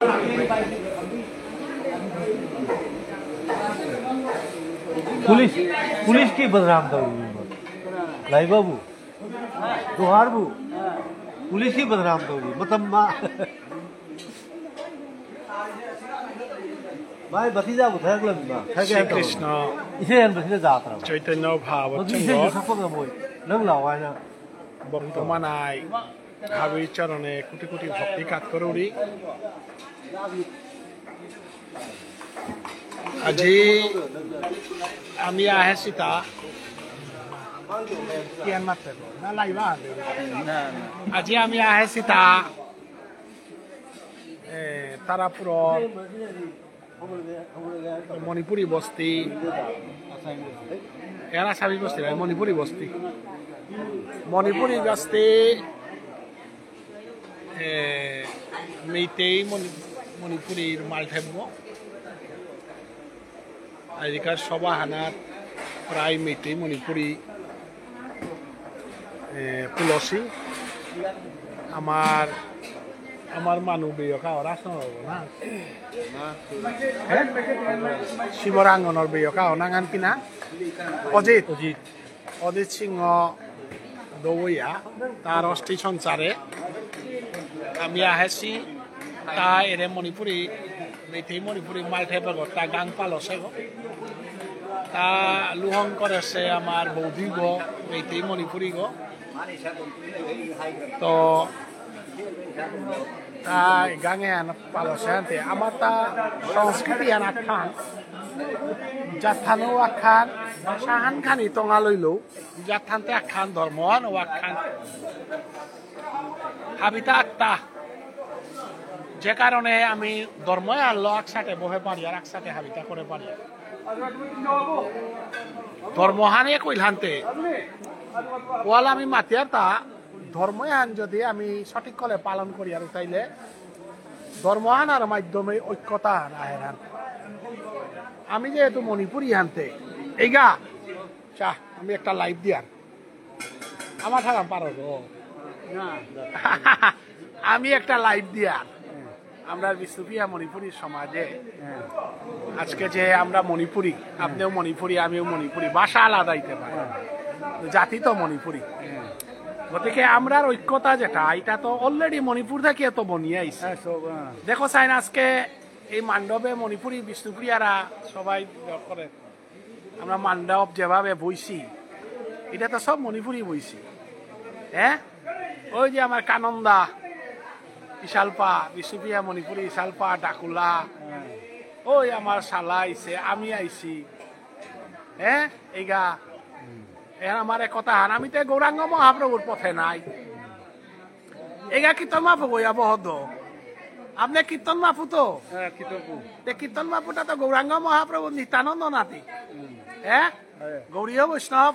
Police police की बदनाम करोगी लाई बाबू जोहार बू पुलिस की बदनाम करोगी मतलब भाई भतीजा बुझा गलम श्री कृष्ण इसे भतीजा जात्रा चैतन्य भाव इसे सफल मोय नंग लावायना বর্তমানায় হাবির চরণে কোটি কোটি ভক্তি কাজ করুরি আজি আমি আহেছি তা কিয়ান মাত্র না লাইবা আজি আমি আহেছি তা তারাপুর মণিপুরি বস্তি এরা সাবি বস্তি মণিপুরি বস্তি মণিপুরি বস্তি মেইতেই মণিপুরীর মালঠেব্য আজিকার সবাহানাত প্রায় মেইতেই মণিপুরী পুলসী আমার আমার মানবীয় কাহরা শোনাব না শিবরাঙ্গনের বেয় কাহ নাঙান কিনা অজিত অজিত অজিত সিংহ দৌয়া তার অষ্টি সঞ্চারে আমি আহেছি তা এরে মণিপুরী মেথেই মণিপুরী মালঠে বেগত তা গাং পালসে তা লুহং করেছে আমার বৌদি গো মেথেই মণিপুরী গো তো তা গাঙে পালসে আনতে আমার তা সংস্কৃতি আন আখান জাথানো আখান সাহান খানি টঙা লইলেও জাথানতে আখান ধর্মান ও আখান হাবিতা আত্মা যে কারণে আমি ধর্মই আনলো একসাথে বহে পারি আর একসাথে হাবিতা করে পারি ধর্মহানে কইলান্তে ওয়াল আমি মাতিয়ার তা ধর্মহান যদি আমি সঠিক করে পালন করি আর তাইলে ধর্মহানার মাধ্যমে ঐক্যতা আহেরান আমি যেহেতু মণিপুরি হানতে এইগা চাহ আমি একটা লাইভ দিয়ার আমার থাকা পারো গো আমি একটা লাইভ দিয়ার আমরা বিশ্বপিয়া মণিপুরী সমাজে আজকে যে আমরা মণিপুরি আপনিও মণিপুরি আমিও মণিপুরি ভাষা আলাদা হইতে পারে জাতি তো মণিপুরি গতিকে আমরার ঐক্যতা যেটা এটা তো অলরেডি মণিপুর থেকে তো বনিয়ে আইছে দেখো চাইন আজকে এই মান্ডবে মণিপুরি বিষ্ণুপ্রিয়ারা সবাই করে আমরা মান্ডব যেভাবে বইছি এটা তো সব মণিপুরি বইছি হ্যাঁ ওই যে আমার কানন্দা ইশালপা বিষ্ণুপ্রিয়া মণিপুরি ইশালপা ডাকুলা ওই আমার শালা আইছে আমি আইছি হ্যাঁ এইগা আমার কথা হান আমি তো গৌরাঙ্গ মহাপ্রভুর পথে নাই এইগা কীর্তন মাফু বইয়া বহদ আপনি কীর্তন মাফু তো কীর্তন মাফুটা তো গৌরাঙ্গ মহাপ্রভু নিত্যানন্দ নাতি হ্যাঁ গৌরীয় বৈষ্ণব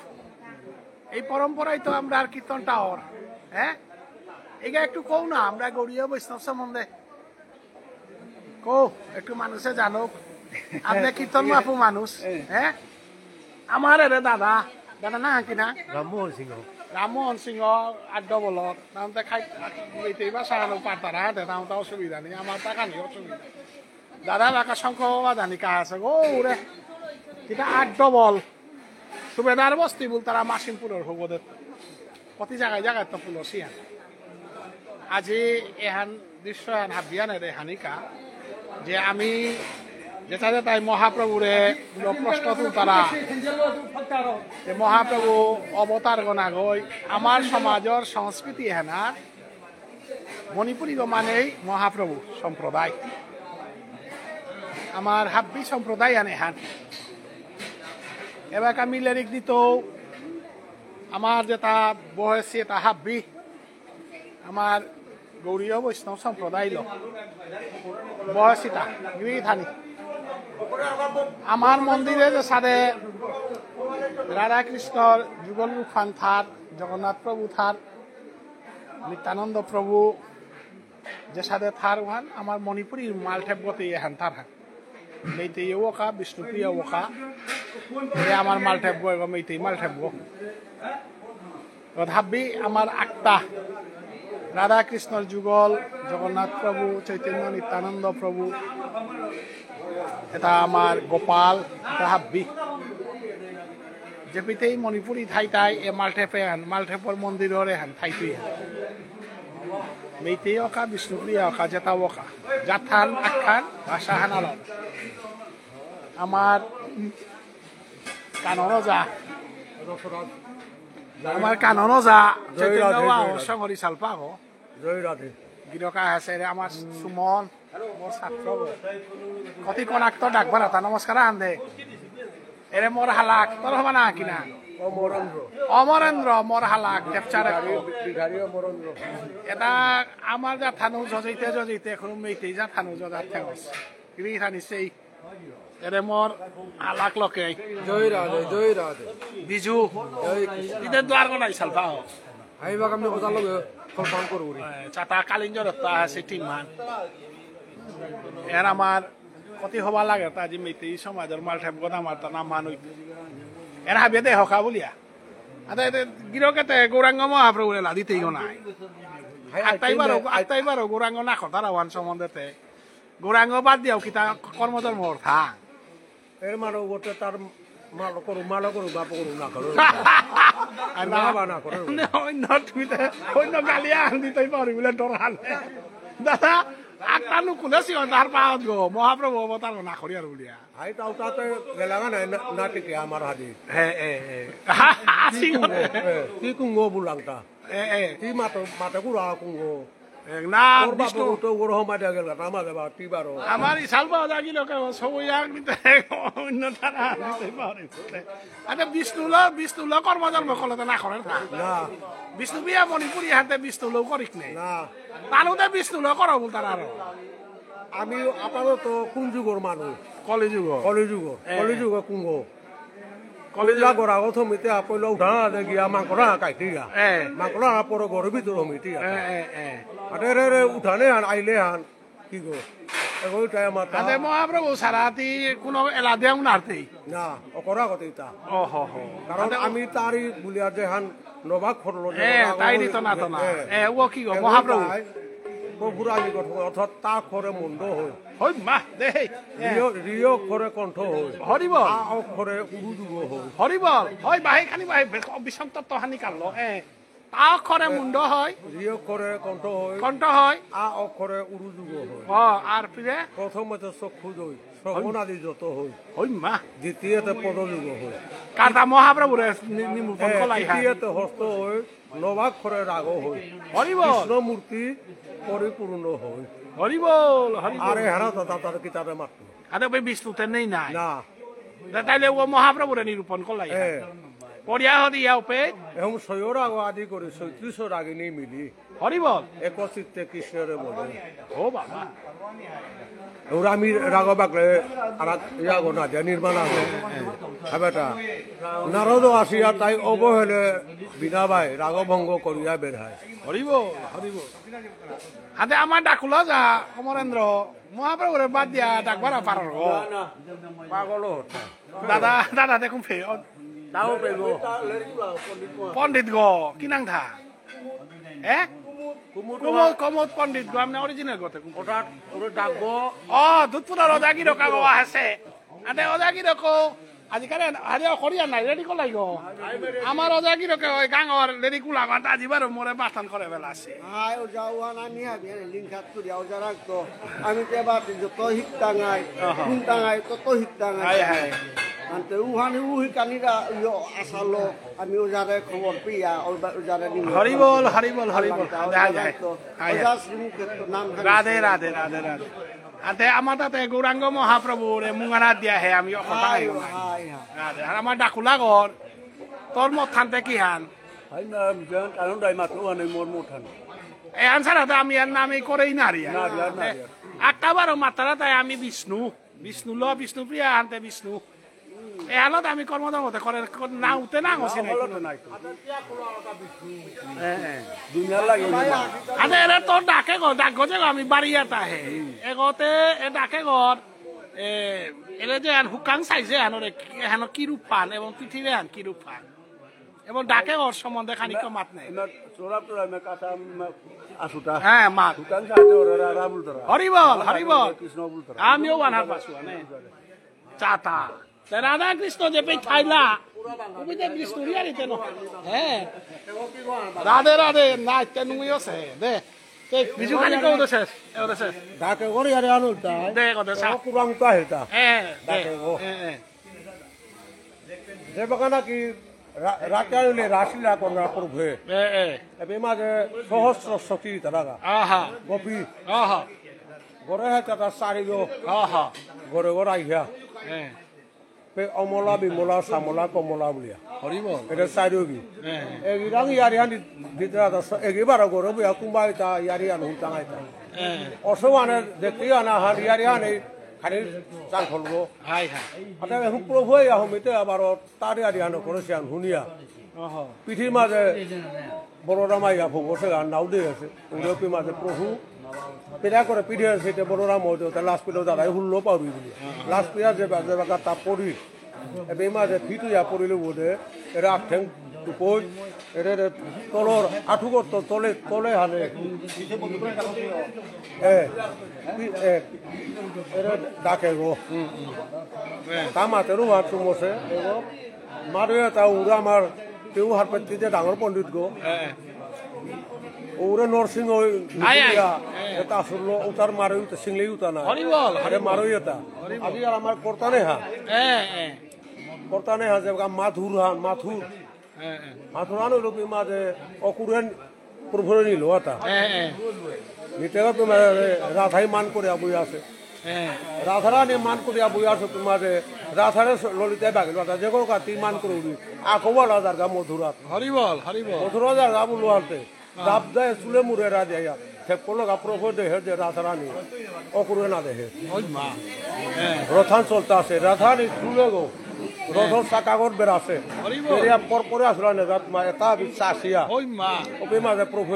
এই পরম্পরায় তো আমরা আর কীর্তনটা ওর হ্যাঁ এইগা একটু কও না আমরা গৌরীয় বৈষ্ণব সম্বন্ধে কও একটু মানুষে জানুক আপনি কীর্তন মাফু মানুষ হ্যাঁ আমার এরে দাদা দাদা না কিনা রামমোহন সিংহ আড্ড বলত তাহলে খাই বাসা পারতারা হাতে তাহলে অসুবিধা নেই আমার টাকা নেই অসুবিধা দাদা এলাকা সংখ্যা জানি কাহ আছে গো রে এটা আড্ড বল সুবেদার বস্তি বল তারা মাসিমপুরের হবদের প্রতি জায়গায় জায়গায় তো পুলসি আজি এহান দৃশ্য এহান হাবিয়ানের এহানিকা যে আমি যেটা তাই মহাপ্রভুরে প্রশ্ন তারা মহাপ্রভু অবতার গনা গই আমার সমাজের সংস্কৃতি হেনার মণিপুরী মানেই মহাপ্রভু সম্প্রদায় আমার হাব্বি সম্প্রদায় আনে হান এবার আমি লিরিক দিত আমার যেটা বয়সী এটা হাব্বি আমার গৌরীয় বৈষ্ণব সম্প্রদায় লোক বয়সীটা গৃহীথানি আমার মন্দিরে যে সাথে রাধা কৃষ্ণর যুগল রূপান থার জগন্নাথ প্রভু থার নিত্যানন্দ প্রভু যে সাথে থার ওহান আমার মণিপুরী মালঠেব্যতে এহান থার হান মেইতেই ওকা বিষ্ণুপ্রিয় ওকা আমার মালঠেব্য এবং মেইতেই মালঠেব্য ভাবি আমার আটটা রাধা কৃষ্ণর যুগল জগন্নাথ প্রভু চৈতন্য নিত্যানন্দ প্রভু এটা আমার গোপাল এটা হাব্বি যেপিতেই মণিপুরি ঠাইটাই এ মালঠেপে হান মালঠেপর মন্দিরের হান ঠাইতুই মেইতেই অকা বিষ্ণুপ্রিয়া অকা জেতা অকা জাথান আখান ভাষা হান আলাদা আমার কাননও যা আমার কাননও যা সংহরি চালপা গো জয় রাধে গিরকা আছে আমার সুমন মোর ছাত্র কতি কনাক্ত ডাকবার এটা নমস্কার আন্দে এরে মোর হালাক তোর হবা না কিনা অমরেন্দ্র মোর হালাক টেপচার এটা আমার যা থানু জজিতে এখন মেইতেই যা থানু জজার ঠেঙস গিরি থানিছেই এরে মোর হালাক লকে জয় রাধে বিজু ইতে দ্বার গনাই সালফা আইবা কামনে কথা লগে কলপান করব চাতা কালিঞ্জর আছে টিমান এর আমার কতি হবা লাগে তা আজি মেইতে সমাজের মাল ঠেপ গদা মারতা নাম মানুষ এর হাবিয়ে দে হকা বলিয়া আদা গিরকেতে গৌরাঙ্গ মহাপ্রভুরে লাদিতেই নাই আত্মাইবারও গৌরাঙ্গ না খতারা ওয়ান সম্বন্ধেতে গৌরাঙ্গ বাদ দিয়াও কিতা কর্মধর্ম থা এর মারো গোটে তার মাল করু বাপ করু না করু অন্য গালিয়া আন দিতেই পারি বলে ডরাল দাদা একটা নুকুলে সিও তার পাওয়াত গো মহাপ্রভু অবতার না করি আর বলিয়া হাই তাও তাতে গেলাগা নাই না টিকে আমার হাদি আসি কি কুঙ্গো বুলাংটা কি মাতে কুড়া কুঙ্গো না বিষ্ণু তো ওর হমা দিয়া গেল আমাকে বা টিবারো আমার ইসাল পাওয়া যায় কিলো সবই আর নিতে অন্য তারা নিতে পারে আচ্ছা বিষ্ণুল কর্মজন্ম করলে না করেন না বিষ্ণু বিয়া মণিপুরি হাতে বিষ্ণুল করিস নেই না তানুতে বিষ্ণুল করো বল তারা আরো আমি আপাতত কোন যুগর মানুষ কলিযুগ কলিযুগ কুঙ্গ কলিজা গড়া কথা মিতে আপলো উঠা গিয়া মাংকরা কাইটিয়া মাংকরা পর ঘর ভিতর মিটিয়া আরে রে উঠানে আইলে হান কি গো এগোই টাই মাতা আদে মহাপ্রভু সারাতি কোনো এলা দেও নারতেই না অকরা কতইতা ও হো হো কারণ আমি তারি বুলিয়া যে হান নবাক করলো তাই দিত না তো না ও কি গো মহাপ্রভু প্রভুর আমি কথা অর্থাৎ তা করে মন্দ হই হই মা দে রিয় করে কণ্ঠ হই হরিবল আ অক্ষরে উরুযুগ হই হরিবল হয় বাহে খানি বাহে বিসন্ত তো হানি কালো তা অক্ষরে মুন্ড হয় রিয় করে কণ্ঠ হয় আ অক্ষরে উরুযুগ হই আর ফিরে প্রথমতে চক্ষু হই শ্রবণাদি যত হই হই মা দ্বিতীয়তে পদযুগ হই কাটা মহাপ্রভুরে নিমুপন কলাই তৃতীয়তে হস্ত হই নবাক্ষরে রাগ হই হরিবল কৃষ্ণ মূর্তি পরিপূর্ণ হই হরিবল আরে হারা দাদা তার কিতাবে মাত্র আরে ভাই বিষ্ণুতে নেই নাই না তাইলে ও মহাপ্রভুরে নিরূপণ করলাই পড়িয়া হদিয়া উপে এবং সৈয়র রাগ আদি করে ৩৬ রাগিনী মিলি হরিবল একচিত্তে কৃষ্ণরে বলে ও বাবা ওরা আমি রাগ বাকলে আর ইয়াগো না যে নির্মাণ আছে বেটা নারদ আসিয়া তাই অবহেলে বিনা ভাই রাগভঙ্গ করিয়া বেড়ায় হরিবল হাতে আমার ডাকুলো যা অমরেন্দ্র মহাপ্রভুরে বাদ দিয়া ডাকবার পার পাগল দাদা দেখুন ফে তাও পেব পণ্ডিত গ কি নাং থা কমত পণ্ডিত গো আমি অরিজিনাল গতে ওটা ওরে ডাকবো দুধপুরের অজাগি রকা গো আছে আদে অজাগি রকো আজিকালি হারিয়া করিয়া নাই রেডি কলাই গো আমার অজাগি রকে ওই গাঙর রেডি কুলা গাঁটা আজিবার মোরে বাসন করে বেলা আছে আমি যত শিকটাঙাই টাঙাই তত শিকটাঙাই Ante uhani uhi kanira yo asalo ami ujare khobor piya ujare ni Haribol ojas mu ke naam Radhe Radhe Ante আমার তাতে গৌরাঙ্গ মহাপ্রভুরে মুঙ্গানা দিয়া হে আমি কথা আই রাধে আর আমার ডাকুলা ঘর তোর মত থানতে কি হান হাই না জান কারণ দাই মাত্র আনে মোর মুঠান এই আনসার আমি এর নামে করেই নারিয়া একটাবারও মাত্রা তাই আমি বিষ্ণু প্রিয়া আনতে বিষ্ণু এলত আমি কর্মধর্মতে করে না উঠতে না গছি নাই আরে এরা তোর ডাকে গো ডাক গজে আমি বাড়িয়াটা হে এগতে এ ডাকে গর এলে যে হুকাং চাইছে হেন কি রূপ পান এবং পৃথিবী হেন কি রূপ পান এবং ডাকে ওর সম্বন্ধে খানিক মাত নেই হ্যাঁ মাত হরিবল হরিবল আমিও বানার পাশু চাতা রাধা কৃষ্ণ যে পেয়ে খাইলা কৃষ্ণ হ্যাঁ রাধে রাধে না তেনুইও সে দে বিজু খালি কেউ দেছে ডাকে করে আরে আনুলতা দে কত সা কুরাং তা হেতা হ্যাঁ ডাকে ও যে বাগানা কি রাকালে রাশিলা কোনা প্রভে এবে মাঝে সহস্র শক্তি তারাগা আহা গোপী আহা গরে হেতা সারিগো আহা গরে গরে আইয়া হ্যাঁ পে অমলা বিমলা সামলা কমলা বলিয়া হরিবল এটা সারিগি হ্যাঁ এগিরাং ইয়ারিয়ানি দিতরা দস এগিবার গরে বিয়া কুমাইতা ইয়ারিয়ান হুতাঙাইতা হ্যাঁ অসমানে দেখি আনা হার ইয়ারিয়ানি খালি চাল ফলবো হাই হাই আটা এখন প্রভুই আহমিতে আবার তার ইয়ারিয়ান করেছেন হুনিয়া পিঠির মাঝে বড় রামাইয়া ভোগসে গান নাও দিয়ে আছে উড়পি মাঝে প্রভু পেরা করে পিঠে সেটা বড় রাম হতো তা লাস্ট পিঠে দাঁড়াই হুল্লো পাবি বলি লাস্ট পিঠা যে বাকা তা পড়ি এবে মাঝে ফিটুয়া পড়িলে বোধে এরা আঠেং টুকই এর তলর আঠু করত তলে তলে হানে এর ডাকে গো তা মাতেরও হাত চুমছে এগো মারে তা উড়া আমার তেও হাত পেতে ডাঙর পণ্ডিত গো ওরে নরসিংহ এটা আসল উতার মারে উতা সিংলেই উতা না হরিবল আরে মারই এটা আজি আর আমার করতানে হা করতানে হা যে মাথুর হান মাথুর মাথুরান লোক মাঝে অকুরেন প্রভুরে নিল এটা নিতে তোমার রাধাই মান করে বই আছে রাধারানী মান করিয়া বই আছে তোমারে রাধারে ললিতায় বাগিল যে কোনো কাতি মান করে উড়ি আকবর রাজার গা মধুরাত হরিবল হরিবল মধুরা গা বলু আনতে রাব দেয় চুলে মুড়ে রাজা ঠেপলো গা প্রভু দেহে যে রাধারানী অকুরে না দেহে রথান চলতে আছে রাধারানী চুলে গো রথর চাকাগর বেড়াছে পরে আসলো না এটা বিশ্বাসিয়া ওপে মাঝে প্রভু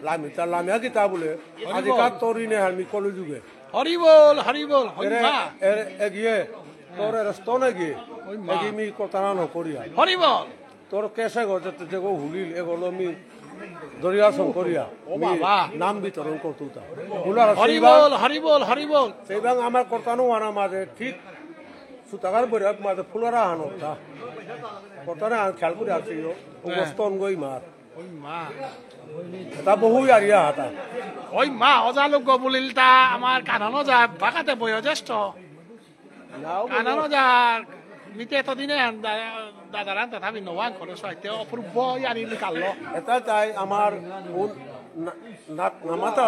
লামিতা লামিয়া কিতা বলে আজিকাল তরি নে হামি কলি যুগে হরিবল হরিবল এগিয়ে তোর স্তনে গিয়ে এগি মি কতানা নকরিয়া হরিবল তোর কেসে গজে যে গো হুলিল এগুলো মি দরিয়া শঙ্করিয়া নাম বিতরণ করতুতা হরিবল হরিবল হরিবল সেইবাং আমার কর্তানো আনা মাঝে ঠিক সুতাগার বইরা মাঝে ফুলরা আনতা কর্তানে খেয়াল করে আসছিল স্তন গই মার এটা বহু আরিয়া হাতা ওই মা অজালোক বলিল তা আমার কানানো যা বাঁকাতে বয়োজ্যেষ্ঠ কানানো যা মিতে এতদিনে দাদারান তথাপি নোয়ান করে সাহিত্য অপূর্ব ইয়ারি কাল্লো এটা তাই আমার নামাতা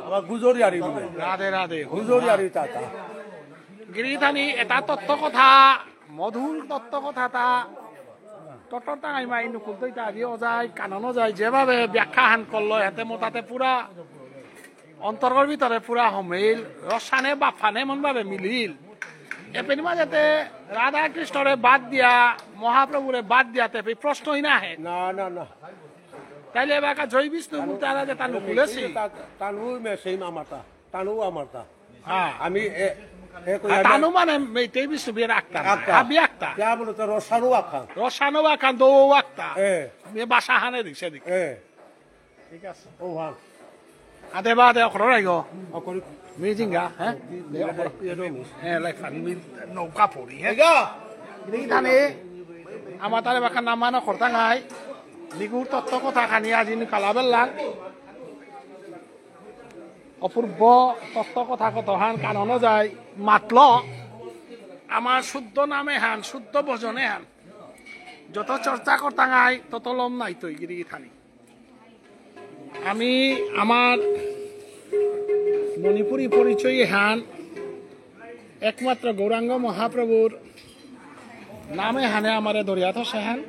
আমার গুজরি আরি বলে রাধে রাধে গুজরি আরি তাতা গিরিধানী এটা তত্ত্ব কথা মধুর তত্ত্ব কথা তা তত্ত্ব টাঙাই মাই নুকুলতই তা আজিও যায় কাননো যায় যেভাবে ব্যাখ্যা হান করলো হেতে মোটাতে পুরা অন্তর্গর ভিতরে পুরা সমিল রসানে বাফানে মন ভাবে মিলিল এপেনি মাঝেতে রাধা কৃষ্ণরে বাদ দিয়া মহাপ্রভুরে বাদ দিয়াতে প্রশ্নই না হে না না না তাইলে এবার জয় বিষ্ণু তারা যে তানু খুলেছি তানু সেই আমারটা তানু আমারটা আমি তানু মানে মেইতেই বিষ্ণু বিয়ের আক্তা আবি আক্তা যা বলো তো রসানু আখান দো আক্তা বাসা হানে দিছে দিক ঠিক আছে ও ভাল আদে বাদে অখর রাইগো মিজিঙ্গা লাইক ফান মি নৌকা পড়ি এইখানে আমার তারে বাখা নামানো খরতা নাই নিগুর তত্ত্ব কথা খানি আজি কালাবেল লাগ অপূর্ব তত্ত্ব কথা কত হান কাননো যায় মাতল আমার শুদ্ধ নামে হান শুদ্ধ ভজনে হান যত চর্চা করতাঙাই তত লম নাই তৈ গিরি থানি আমি আমার মণিপুরী পরিচয় হান একমাত্র গৌরাঙ্গ মহাপ্রভুর নামে হানে আমারে দরিয়া থসে হান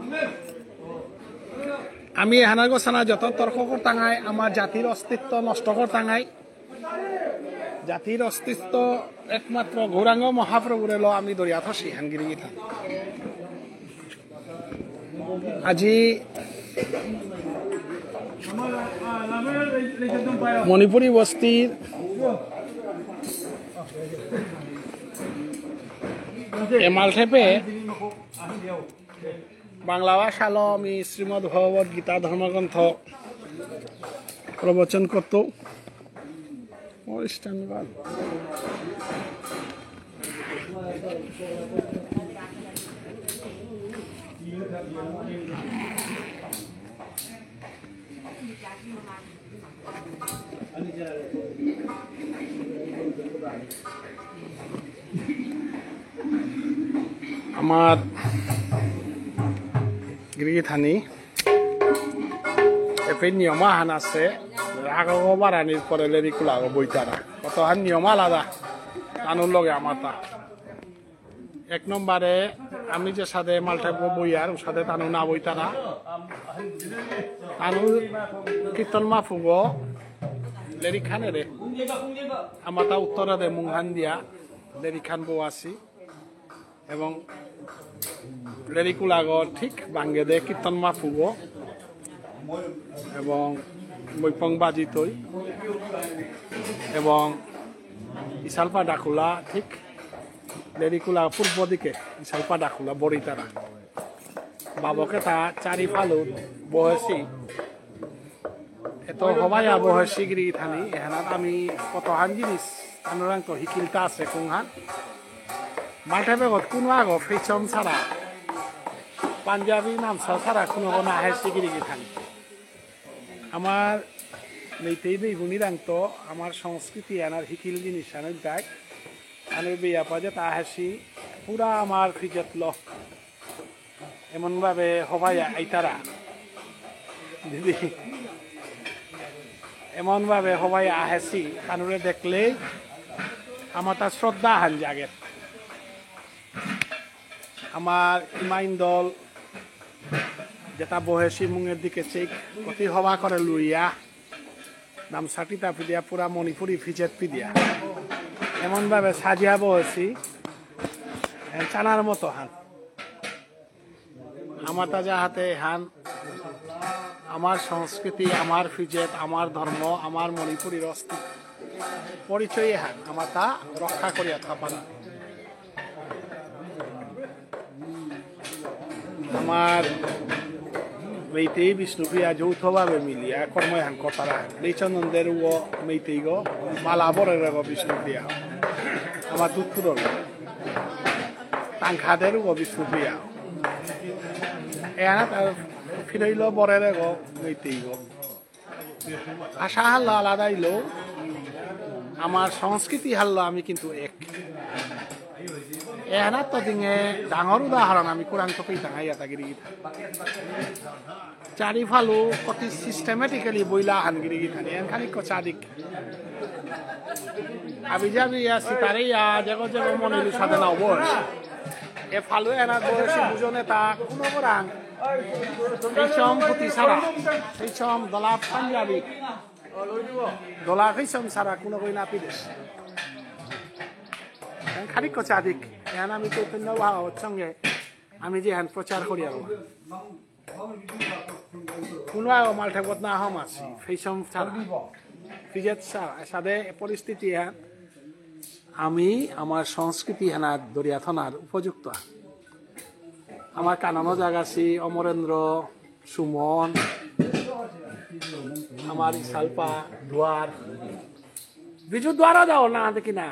আমি হানার গোসানা যত তর্ক করতাঙাই আমার জাতির অস্তিত্ব নষ্ট করতাঙাই জাতির অস্তিত্ব একমাত্র গৌরাঙ্গ মহাপ্রভুরে ল আমি দরিয়া থসি হানগিরি থান আজি মণিপুরী বস্তির এমাল ঠেপে বাংলা ভাষালো আমি শ্রীমদ্ ভগবত গীতা ধর্মগ্রন্থ প্রবচন করত আমার গৃহীথানি এফের নিয়ম হান আছে রাগব বারানির পরে লেরিকুলাগো বইতারা কতহান নিয়ম আলাদা তানুর লগে আমার তা 1 নম্বরে আমি যে সাথে মালটাবো বইয়ার ওর সাথে তানু না বইতারা তানু কীর্তন মাফুগো লেরি খানে রে আমার তা উত্তরা দে মুংহান দিয়া লেরি খান বউ আসি এবং লেরিকুলাগো ঠিক বাঙ্গে দে কীর্তন মাফুগো এবং বৈপং বাজিতই এবং ইসালপা ডাকুলা ঠিক লেরিকুলা পূর্ব দিকে ইসালপা ডাকুলা বড়িতারা বাবকে তা চারি ফালু বহেছি এত হবাইয়া বহেছি গিরি থানি এহানাত আমি কতহান জিনিস আনুরাঙ্ক হিকিলতা আছে কোনহান মাঠে বেগত কোনো আগো ফেচন ছাড়া পাঞ্জাবি নামসা ছাড়া কোনো কোনো আহেছি গিরি থানি আমার নেইতেই নেই বুনিরাংত আমার সংস্কৃতি আনার হিকিল জিনিস আনার গায় আনের বিয়া পাজে তা হাসি পুরা আমার ফিজত লক এমনভাবে হবাই আইতারা দিদি এমনভাবে হবাই আহেছি কানুরে দেখলেই আমার তার শ্রদ্ধা হান জাগে আমার ইমাইন দল যেটা বহেছি মুঙের দিকে চেক কতি হবা করে লুইয়া নাম সাটিতা পিদিয়া পুরা মণিপুরি ফিজেত পিদিয়া এমনভাবে সাজিয়া বহেছি চানার মতো হান আমার তাজা হাতে হান আমার সংস্কৃতি আমার ফিজেত আমার ধর্ম আমার মণিপুরীর অস্তিত্ব পরিচয় হান আমার তা রক্ষা করিয়া থাপানা আমার মেইতেই বিষ্ণুপ্রিয়া যৌথভাবে মিলিয়া কর্মহান কথারা লেচনন্দের ও মেইতেই গো মালা বরের গো বিষ্ণুপ্রিয়া আমার দুধপুরের টাংখাদের গো বিষ্ণুপ্রিয়া এনা ফিরাইল বরের গো মেইতেই গো ভাষা হাল্লা আলাদা ইলো আমার সংস্কৃতি হাল্লা আমি কিন্তু এক এহানাত তো দিঙে ডাঙর উদাহরণ আমি কোরআন তো পেতাঙাই আতাগিরি চারিফালু অতি সিস্টেমেটিক্যালি বইলা হানগিরি গিথানি এনখানি চারিক আবি যাবি সিতারে জেগো জেগো মনিলু সাথে নাও বয়স এ ফালু এনা বয়স দুজনে তা কোনো কোরআন সেই সম পুতি সারা সেই সম দলা পাঞ্জাবি দলা সেই সম সারা কোনো কই না পিদেশ খানিক চাদিক এখন আমি চৈতন্য বাবার সঙ্গে আমি যে হ্যান প্রচার করি আর কোনো মাল ঠেকত না হম আছি ফেসম ফিজেত সাদে পরিস্থিতি হ্যান আমি আমার সংস্কৃতি হেনার দরিয়া থানার উপযুক্ত আমার কানানো জায়গা আছি অমরেন্দ্র সুমন আমার ইসালপা দুয়ার বিজু দুয়ারও যাও না দেখি না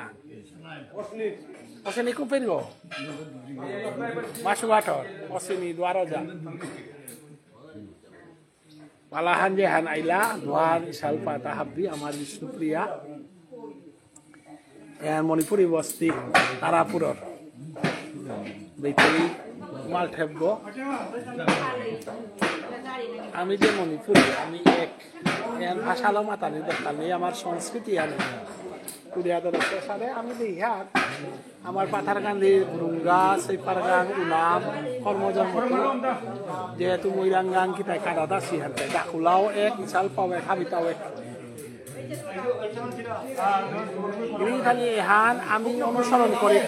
Osini kupingo, masuk ator, osini dua roja. Malahan jehan aila, dua salpa tahabdi amar Wisnupriya, yang Manipuri Basti Tarapuror, beitui mal thebgo. আমি যে মণিপুরি আমি এক এর ভাষালো মাতানি দরকার নেই আমার সংস্কৃতি আর কুড়িয়া দরের সাথে আমি দেখার আমার পাথারকান্দির বুরুঙ্গা সেইপারগাং উনাম কর্মজন্ম যেহেতু মৈরাঙ্গাং কিতাই কাদাদা সিহান্তে ডাকুলাও এক ইসাল পাওয়ে খাবিতাও এক খালি এহান আমি অনুসরণ করি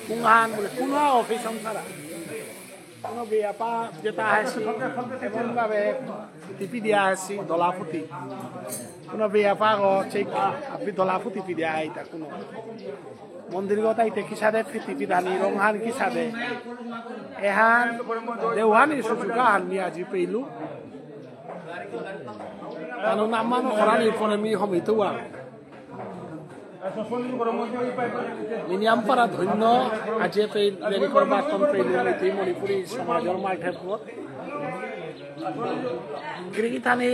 কুংহান বলে কোনো অফিস সংসারা কোনো বিয়াপা যেটা আছে এমনভাবে জাতি পিডিয়া আছি দলাফুটি কোনো বেয়া পাগ ঠিক আপনি দলাফুটি পিডিয়া আইতা কোনো মন্দির গতাইতে কি সাদে ফিতি পিদানি রংহান কি সাদে এহান দেওহানি সুযোগা হাননি আজি পেইলু তানো নামানো খরানি ইকোনমি হমিতো আর মিনিয়াম পারা ধন্য আজি পেই লেরি করবা তন পেইলু নীতি মণিপুরী সমাজের মাঠের পর গিরিগিথানি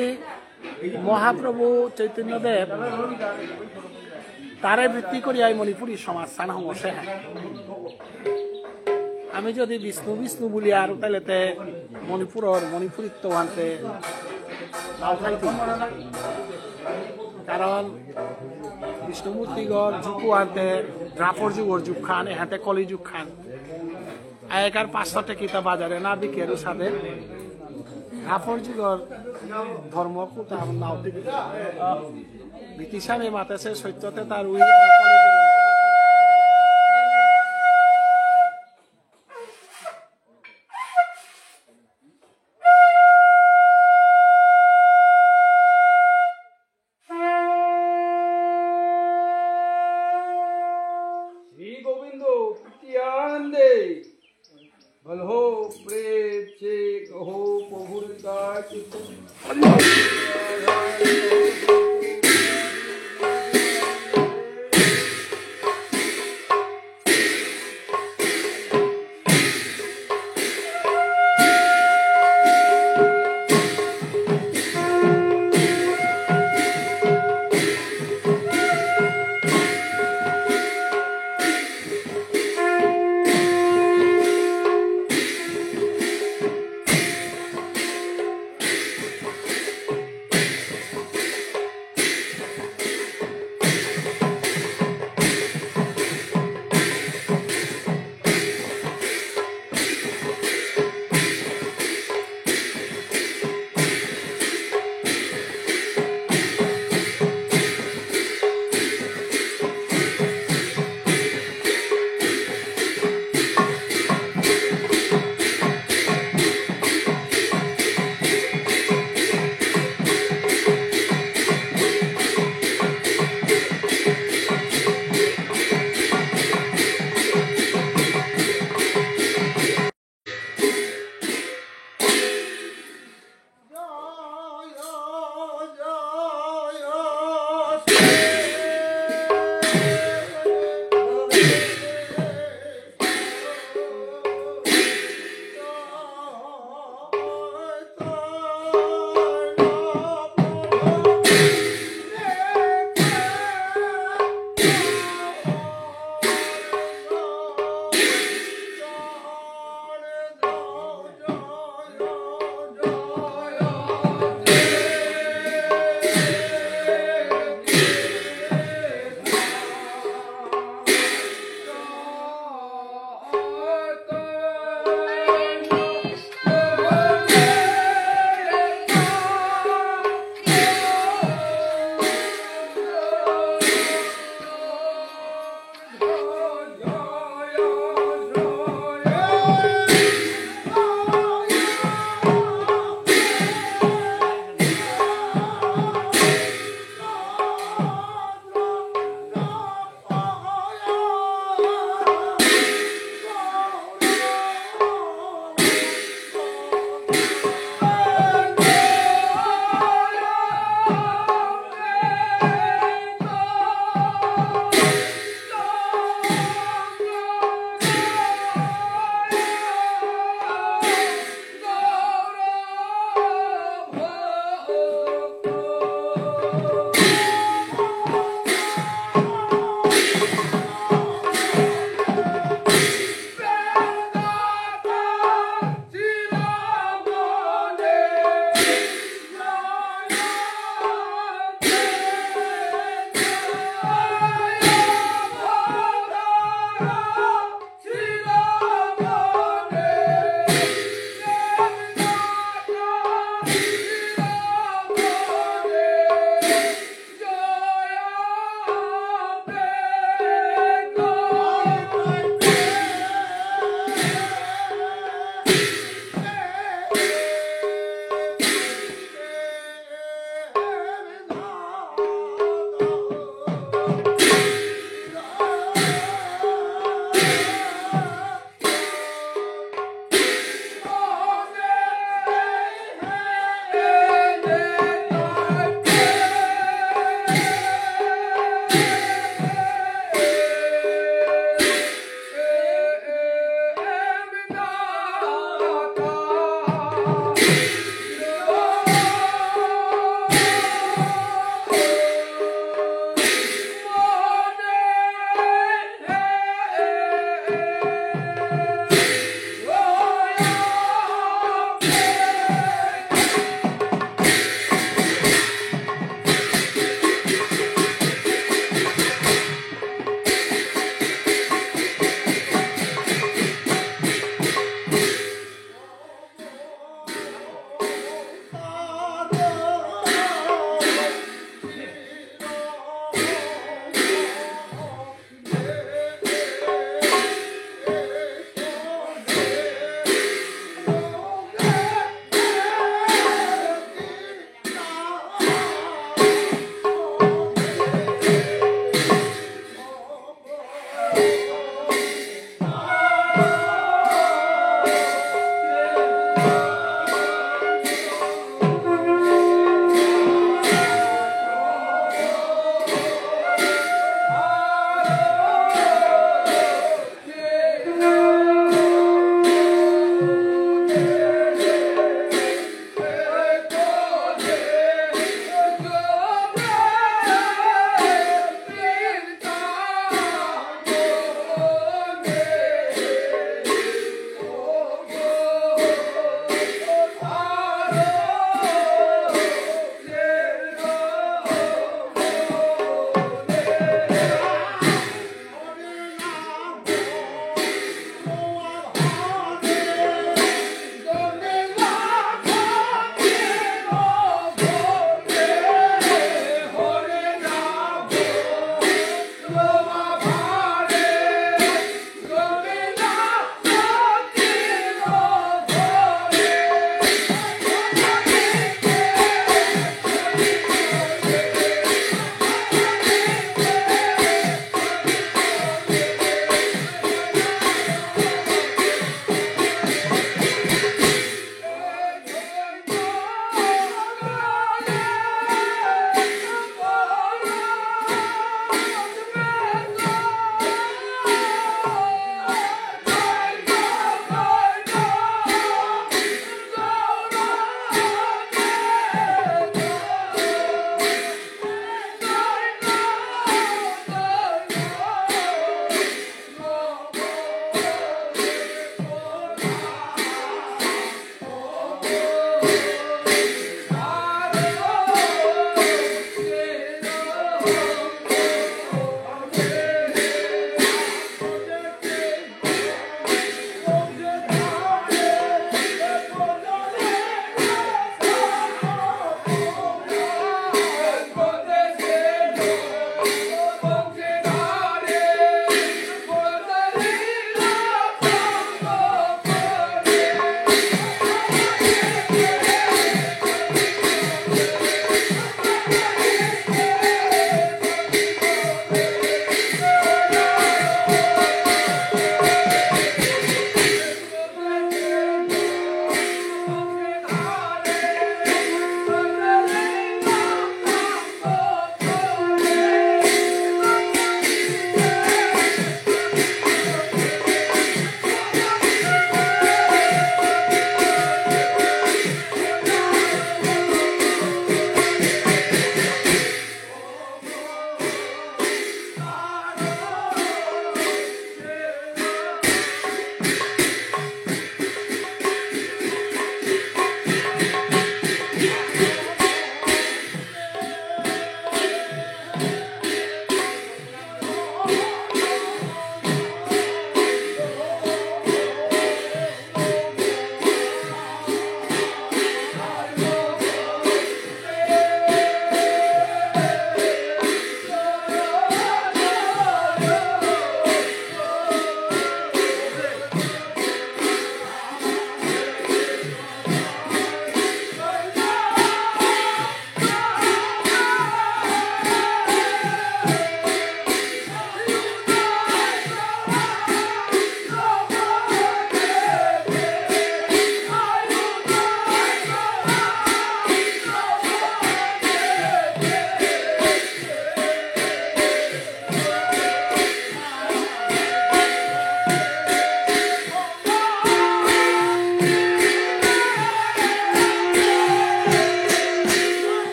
মহাপ্রভু চৈতন্যদেব তারে ভিত্তি করি এই মণিপুরী সমাজ সান সমস্যা হ্যাঁ আমি যদি বিষ্ণু বিষ্ণু বলি আর তাহলে মণিপুরিত্ব আনতে কারণ বিষ্ণুমূর্তিগড় যুগু আনতে দ্রাপর যুগর যুগ খান এহাতে কলি যুগ খান আগেকার 500 টাকা বাজারে না বিকেরু সাদের দ্রাপর যুগর ধর্ম কোথা নাও ব্রিটিশানে মাতেছে সত্যতে তার উই শ্রী গোবিন্দ পিটিয়ান্দে বলহো প্রেম সে কহো প্রভুর কাছে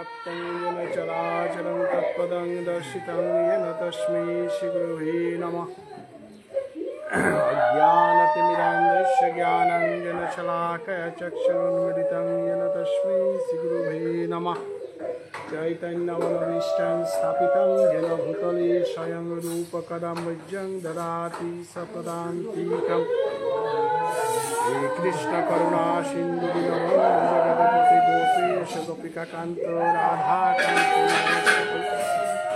व्याप्तं येन चराचरं तत्पदं दर्शितं येन तस्मै श्रीगुरुवे नमः। अज्ञानतिमिरान्धस्य ज्ञानाञ्जनशलाकया चक्षुरुन्मीलितं येन तस्मै श्रीगुरुवे नमः। चैतन्यमनोभीष्टं स्थापितं येन भूतले स्वयं रूपकदा मह्यं ददाति सपदान्तिकम्। हे कृष्ण करुणा सिन्धु दीनबन्धु जगत्पते गोपेश गोपिकान्त राधाकान्त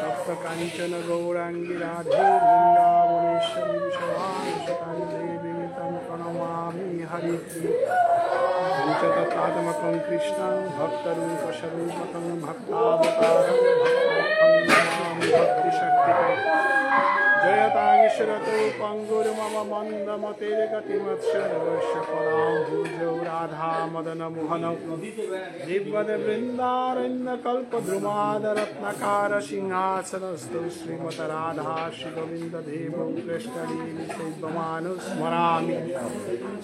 सप्तकाञ्चन गौराङ्गी राधे वृन्दावनेश्वरी विश्वांशतां देवीं तं प्रणमामि हरिप्रिये तत्तात्मकं कृष्णं भक्तरूपस्वरूपकं भक्तावतारं भक्तोऽहं नमामि भक्तिशक्तिकम्। जयताङ्गिशरतो पङ्गुर्मम मन्दमतेर्गतिमत्सर्वस्य पदाम्बुजौ राधा मदनमोहनौ दिव्यवृन्दारण्यकल्पद्रुमादरत्नकार सिंहासनस्थौ श्रीमद्राधा श्रीगोविन्ददेवौ कृष्णलीलितैवमानुस्मरामि।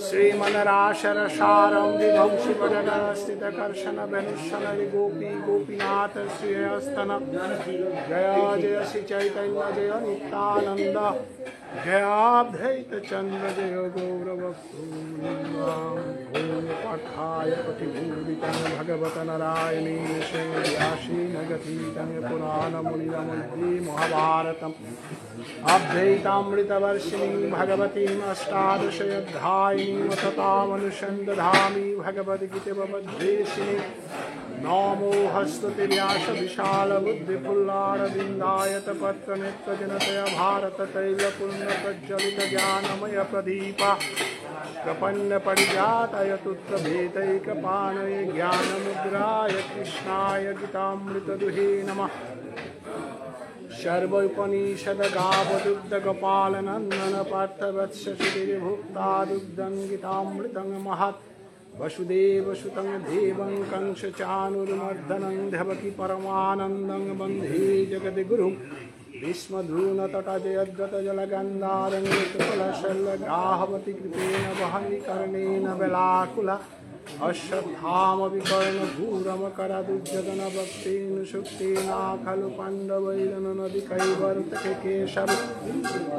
श्रीमन्राशरसारं विभं शिवजगस्थितकर्षणवेणुशनरिगोपी गोपीनाथ श्रीहस्तन जय जय श्री चैतन्य जय नित्यानन्द जयाद्वैत चन्द्र जय गौरवपाठाय प्रतिभूरितं भगवत नारायणेन श्रेयासीन गतीतं पुराणमुनिरमध्ये महाभारतम् अद्वैतामृतवर्षिणीं भगवतीम् अष्टादशोऽध्यायिनीं तथामनुसन्दधामि भगवद्गीतावद्वेषिणीं। नमो हस्तुते व्यासविशालबुद्धिफुल्लारविन्दायतपत्रनेत्रजनतया भारततैलपूर्णप्रज्वलितज्ञानमय प्रदीपा प्रपन्नपरिजाताय तुत्रभेदैकपाणये ज्ञानमुद्राय कृष्णाय गीतामृतदुहे नमः। सर्वोपनिषद्गावदुग्धगोपालनन्दन पार्थवत्सुतिर्भुक्ता दुग्धं गीतामृतं महत् वसुदेवसुतं देवं कंसचाणूरमर्दनं देवकी परमानन्दं वन्दे जगद्गुरुं भीष्मधूनतटजयद्गतजलगन्धारङ्गशल्यगाहवति कृपेण वहनि कर्णेन वेलाकुला अश्वत्थामपि कर्णभूरमकरदुर्जगनभक्तेन शुक्तेना खलु पाण्डवैरननदिकैवर्तके केशव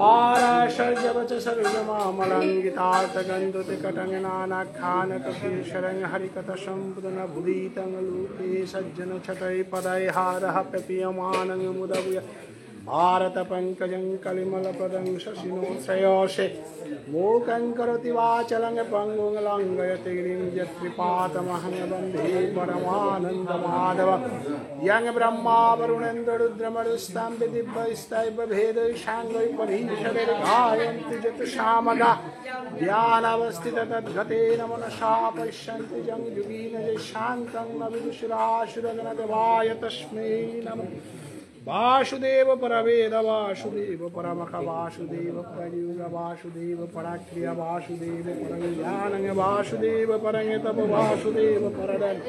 पाराशर्यवच सर्वमामलङ्गितार्थगन्धुतिकटङ्गनानाख्यानककेशरं हरिकथसम्पूर्णभुदितं लोके सज्जनछटै पदैहारः प्रपीयमानं मुदभूय भारतपङ्कजं कलिमलपदं शशिनो श्रेयोषे मूकं करोति वाचलं पङ्गुं लङ्घयते गिरिं यत्कृपातमहं वन्दे परमानन्दमाधव। यं ब्रह्मा वरुणेन्द्ररुद्रमरुस्तं दिव्यैस्तैवभेदैः परीशदैर्गायन्ति जतुषामगा ध्यानावस्थिततद्गतेन मनसा पश्यन्ति जं युगीन शान्तं न विदुषुरासुरगणदेवाय तस्मै नमः। वासुदेव परवेद वासुदेव परमख वासुदेव परयुग वासुदेव पराक्रिय वासुदेव परज्ञानं वासुदेव परतप वासुदेव परदन्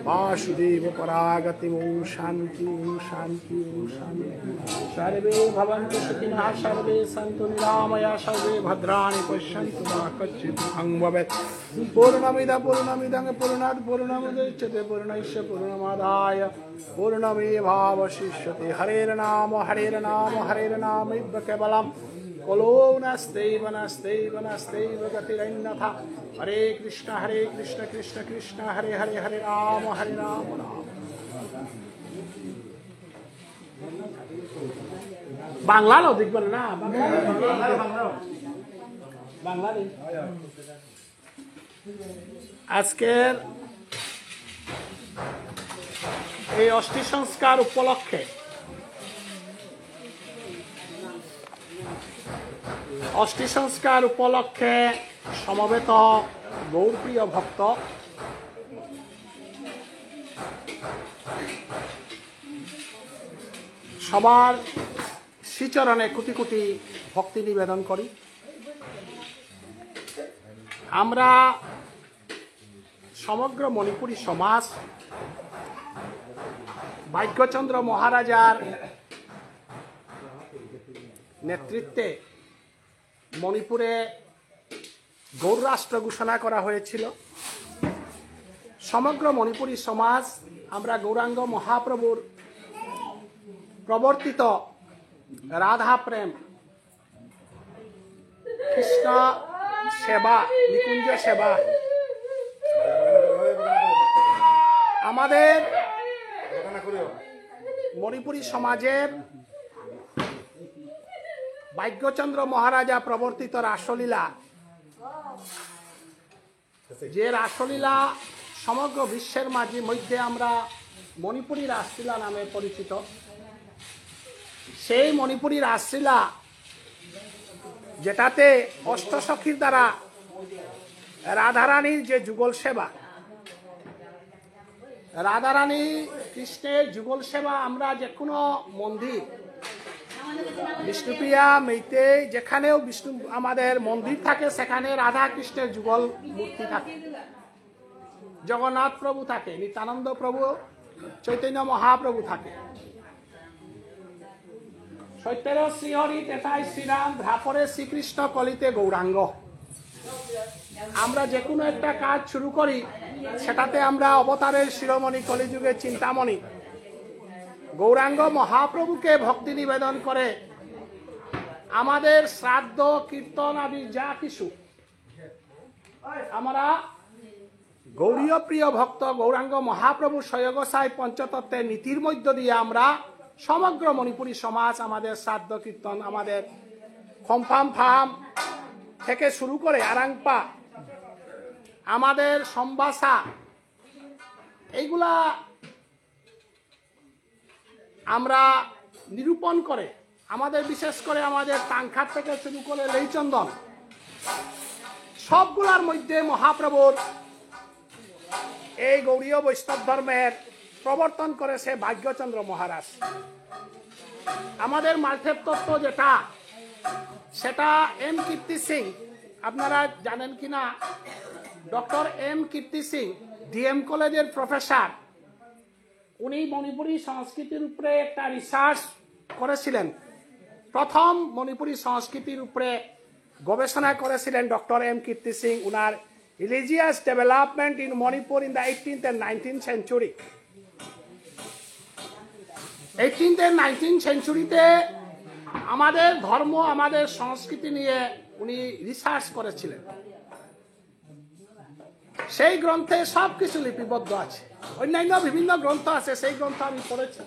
वासुदेव परागति ओं शान्ति ओं शान्ति ओं शान्ति। सर्वे भवन्तु सुखिनः सर्वे सन्तु निरामया सर्वे भद्राणि पश्यन्तु मा कश्चित् दुःखं भवेत्। पूर्णमिदं पूर्णात् पूर्णमुदच्यते पूर्णस्य पूर्णमादाय पूर्णमेवावशिष्यते। हरेर्नाम हरेर्नामैव केवलं कलो नास्त्यैव गतिरन्यथा। हरे कृष्ण कृष्ण कृष्ण हरे हरे हरे राम राम। বাংলাও দেখবেন না বাংলা আজকের এই অষ্টি সংস্কার উপলক্ষে সমবেত গৌরপ্রিয় ভক্ত সবার শ্রীচরণে কোটি কোটি ভক্তি নিবেদন করি। আমরা সমগ্র মণিপুরী সমাজ ভাগ্যচন্দ্র মহারাজার নেতৃত্বে মণিপুরে গৌররাষ্ট্র ঘোষণা করা হয়েছিল। সমগ্র মণিপুরী সমাজ আমরা গৌরাঙ্গ মহাপ্রভুর প্রবর্তিত রাধা প্রেম, কৃষ্ণ সেবা, নিকুঞ্জ সেবা আমাদের মণিপুরী সমাজের ভাগ্যচন্দ্র মহারাজা প্রবর্তিত রাসলীলা, যে রাসলীলা সমগ্র বিশ্বের মাঝে মধ্যে আমরা মণিপুরী রাসলীলা নামে পরিচিত, সেই মণিপুরী রাসলীলা যেটাতে অষ্টসখীর দ্বারা রাধারানীর যে যুগল সেবা, রাধারানী কৃষ্ণের যুগল সেবা আমরা যে কোনো মন্দির, বিষ্ণুপ্রিয়া মেইতে যেখানেও বিষ্ণু আমাদের মন্দির থাকে সেখানে রাধা কৃষ্ণের যুগল মূর্তি থাকে, জগন্নাথ প্রভু থাকে, নিত্যানন্দ প্রভু, চৈতন্য মহাপ্রভু থাকে, সত্যের শ্রীহরি তেথায় শ্রীরাম, ধাপরে শ্রীকৃষ্ণ, কলিতে গৌরাঙ্গ। আমরা যে কোনো একটা কাজ শুরু করি সেটাতে আমরা অবতারের শিরোমণি, কলিযুগের চিন্তামণি গৌরাঙ্গ মহাপ্রভুকে ভক্তি নিবেদন করে আমাদের শ্রাদ্ধ কীর্তন আদি যা কিছু আমরা গৌরীয় প্রিয় ভক্ত গৌরাঙ্গ মহাপ্রভু স্বয়গসাই পঞ্চতত্ত্বের নীতির মধ্য দিয়ে আমরা সমগ্র মণিপুরী সমাজ আমাদের শ্রাদ্ধ কীর্তন, আমাদের খমফাম ফাম থেকে শুরু করে আরাংপা, আমাদের সম্বাসা, এইগুলা আমরা নিরূপণ করে আমাদের বিশেষ করে আমাদের তাংখার থেকে শুরু করে লেইচন্দন সবগুলার মধ্যে মহাপ্রভুর এই গৌরীয় বৈষ্ণব ধর্মের প্রবর্তন করেছে ভাগ্যচন্দ্র মহারাজ। আমাদের মালঠেপ তত্ত্ব যেটা, সেটা এম কীর্তি সিং, আপনারা জানেন কিনা, ডক্টর এম কীর্তি সিং ডিএম কলেজের প্রফেসর, উনি মণিপুরী সংস্কৃতির উপরে একটা রিসার্চ করেছিলেন। প্রথম মণিপুরী সংস্কৃতির উপরে গবেষণা করেছিলেন ডক্টর এম কীর্তি সিং। উনার religious development in Manipur in the 18th and 19th century, 18th and 19th centuryতে আমাদের ধর্ম, আমাদের সংস্কৃতি নিয়ে উনি রিসার্চ করেছিলেন। সেই গ্রন্থে সবকিছু লিপিবদ্ধ আছে, অন্যান্য বিভিন্ন গ্রন্থ আছে, সেই গ্রন্থ আমি পড়েছি।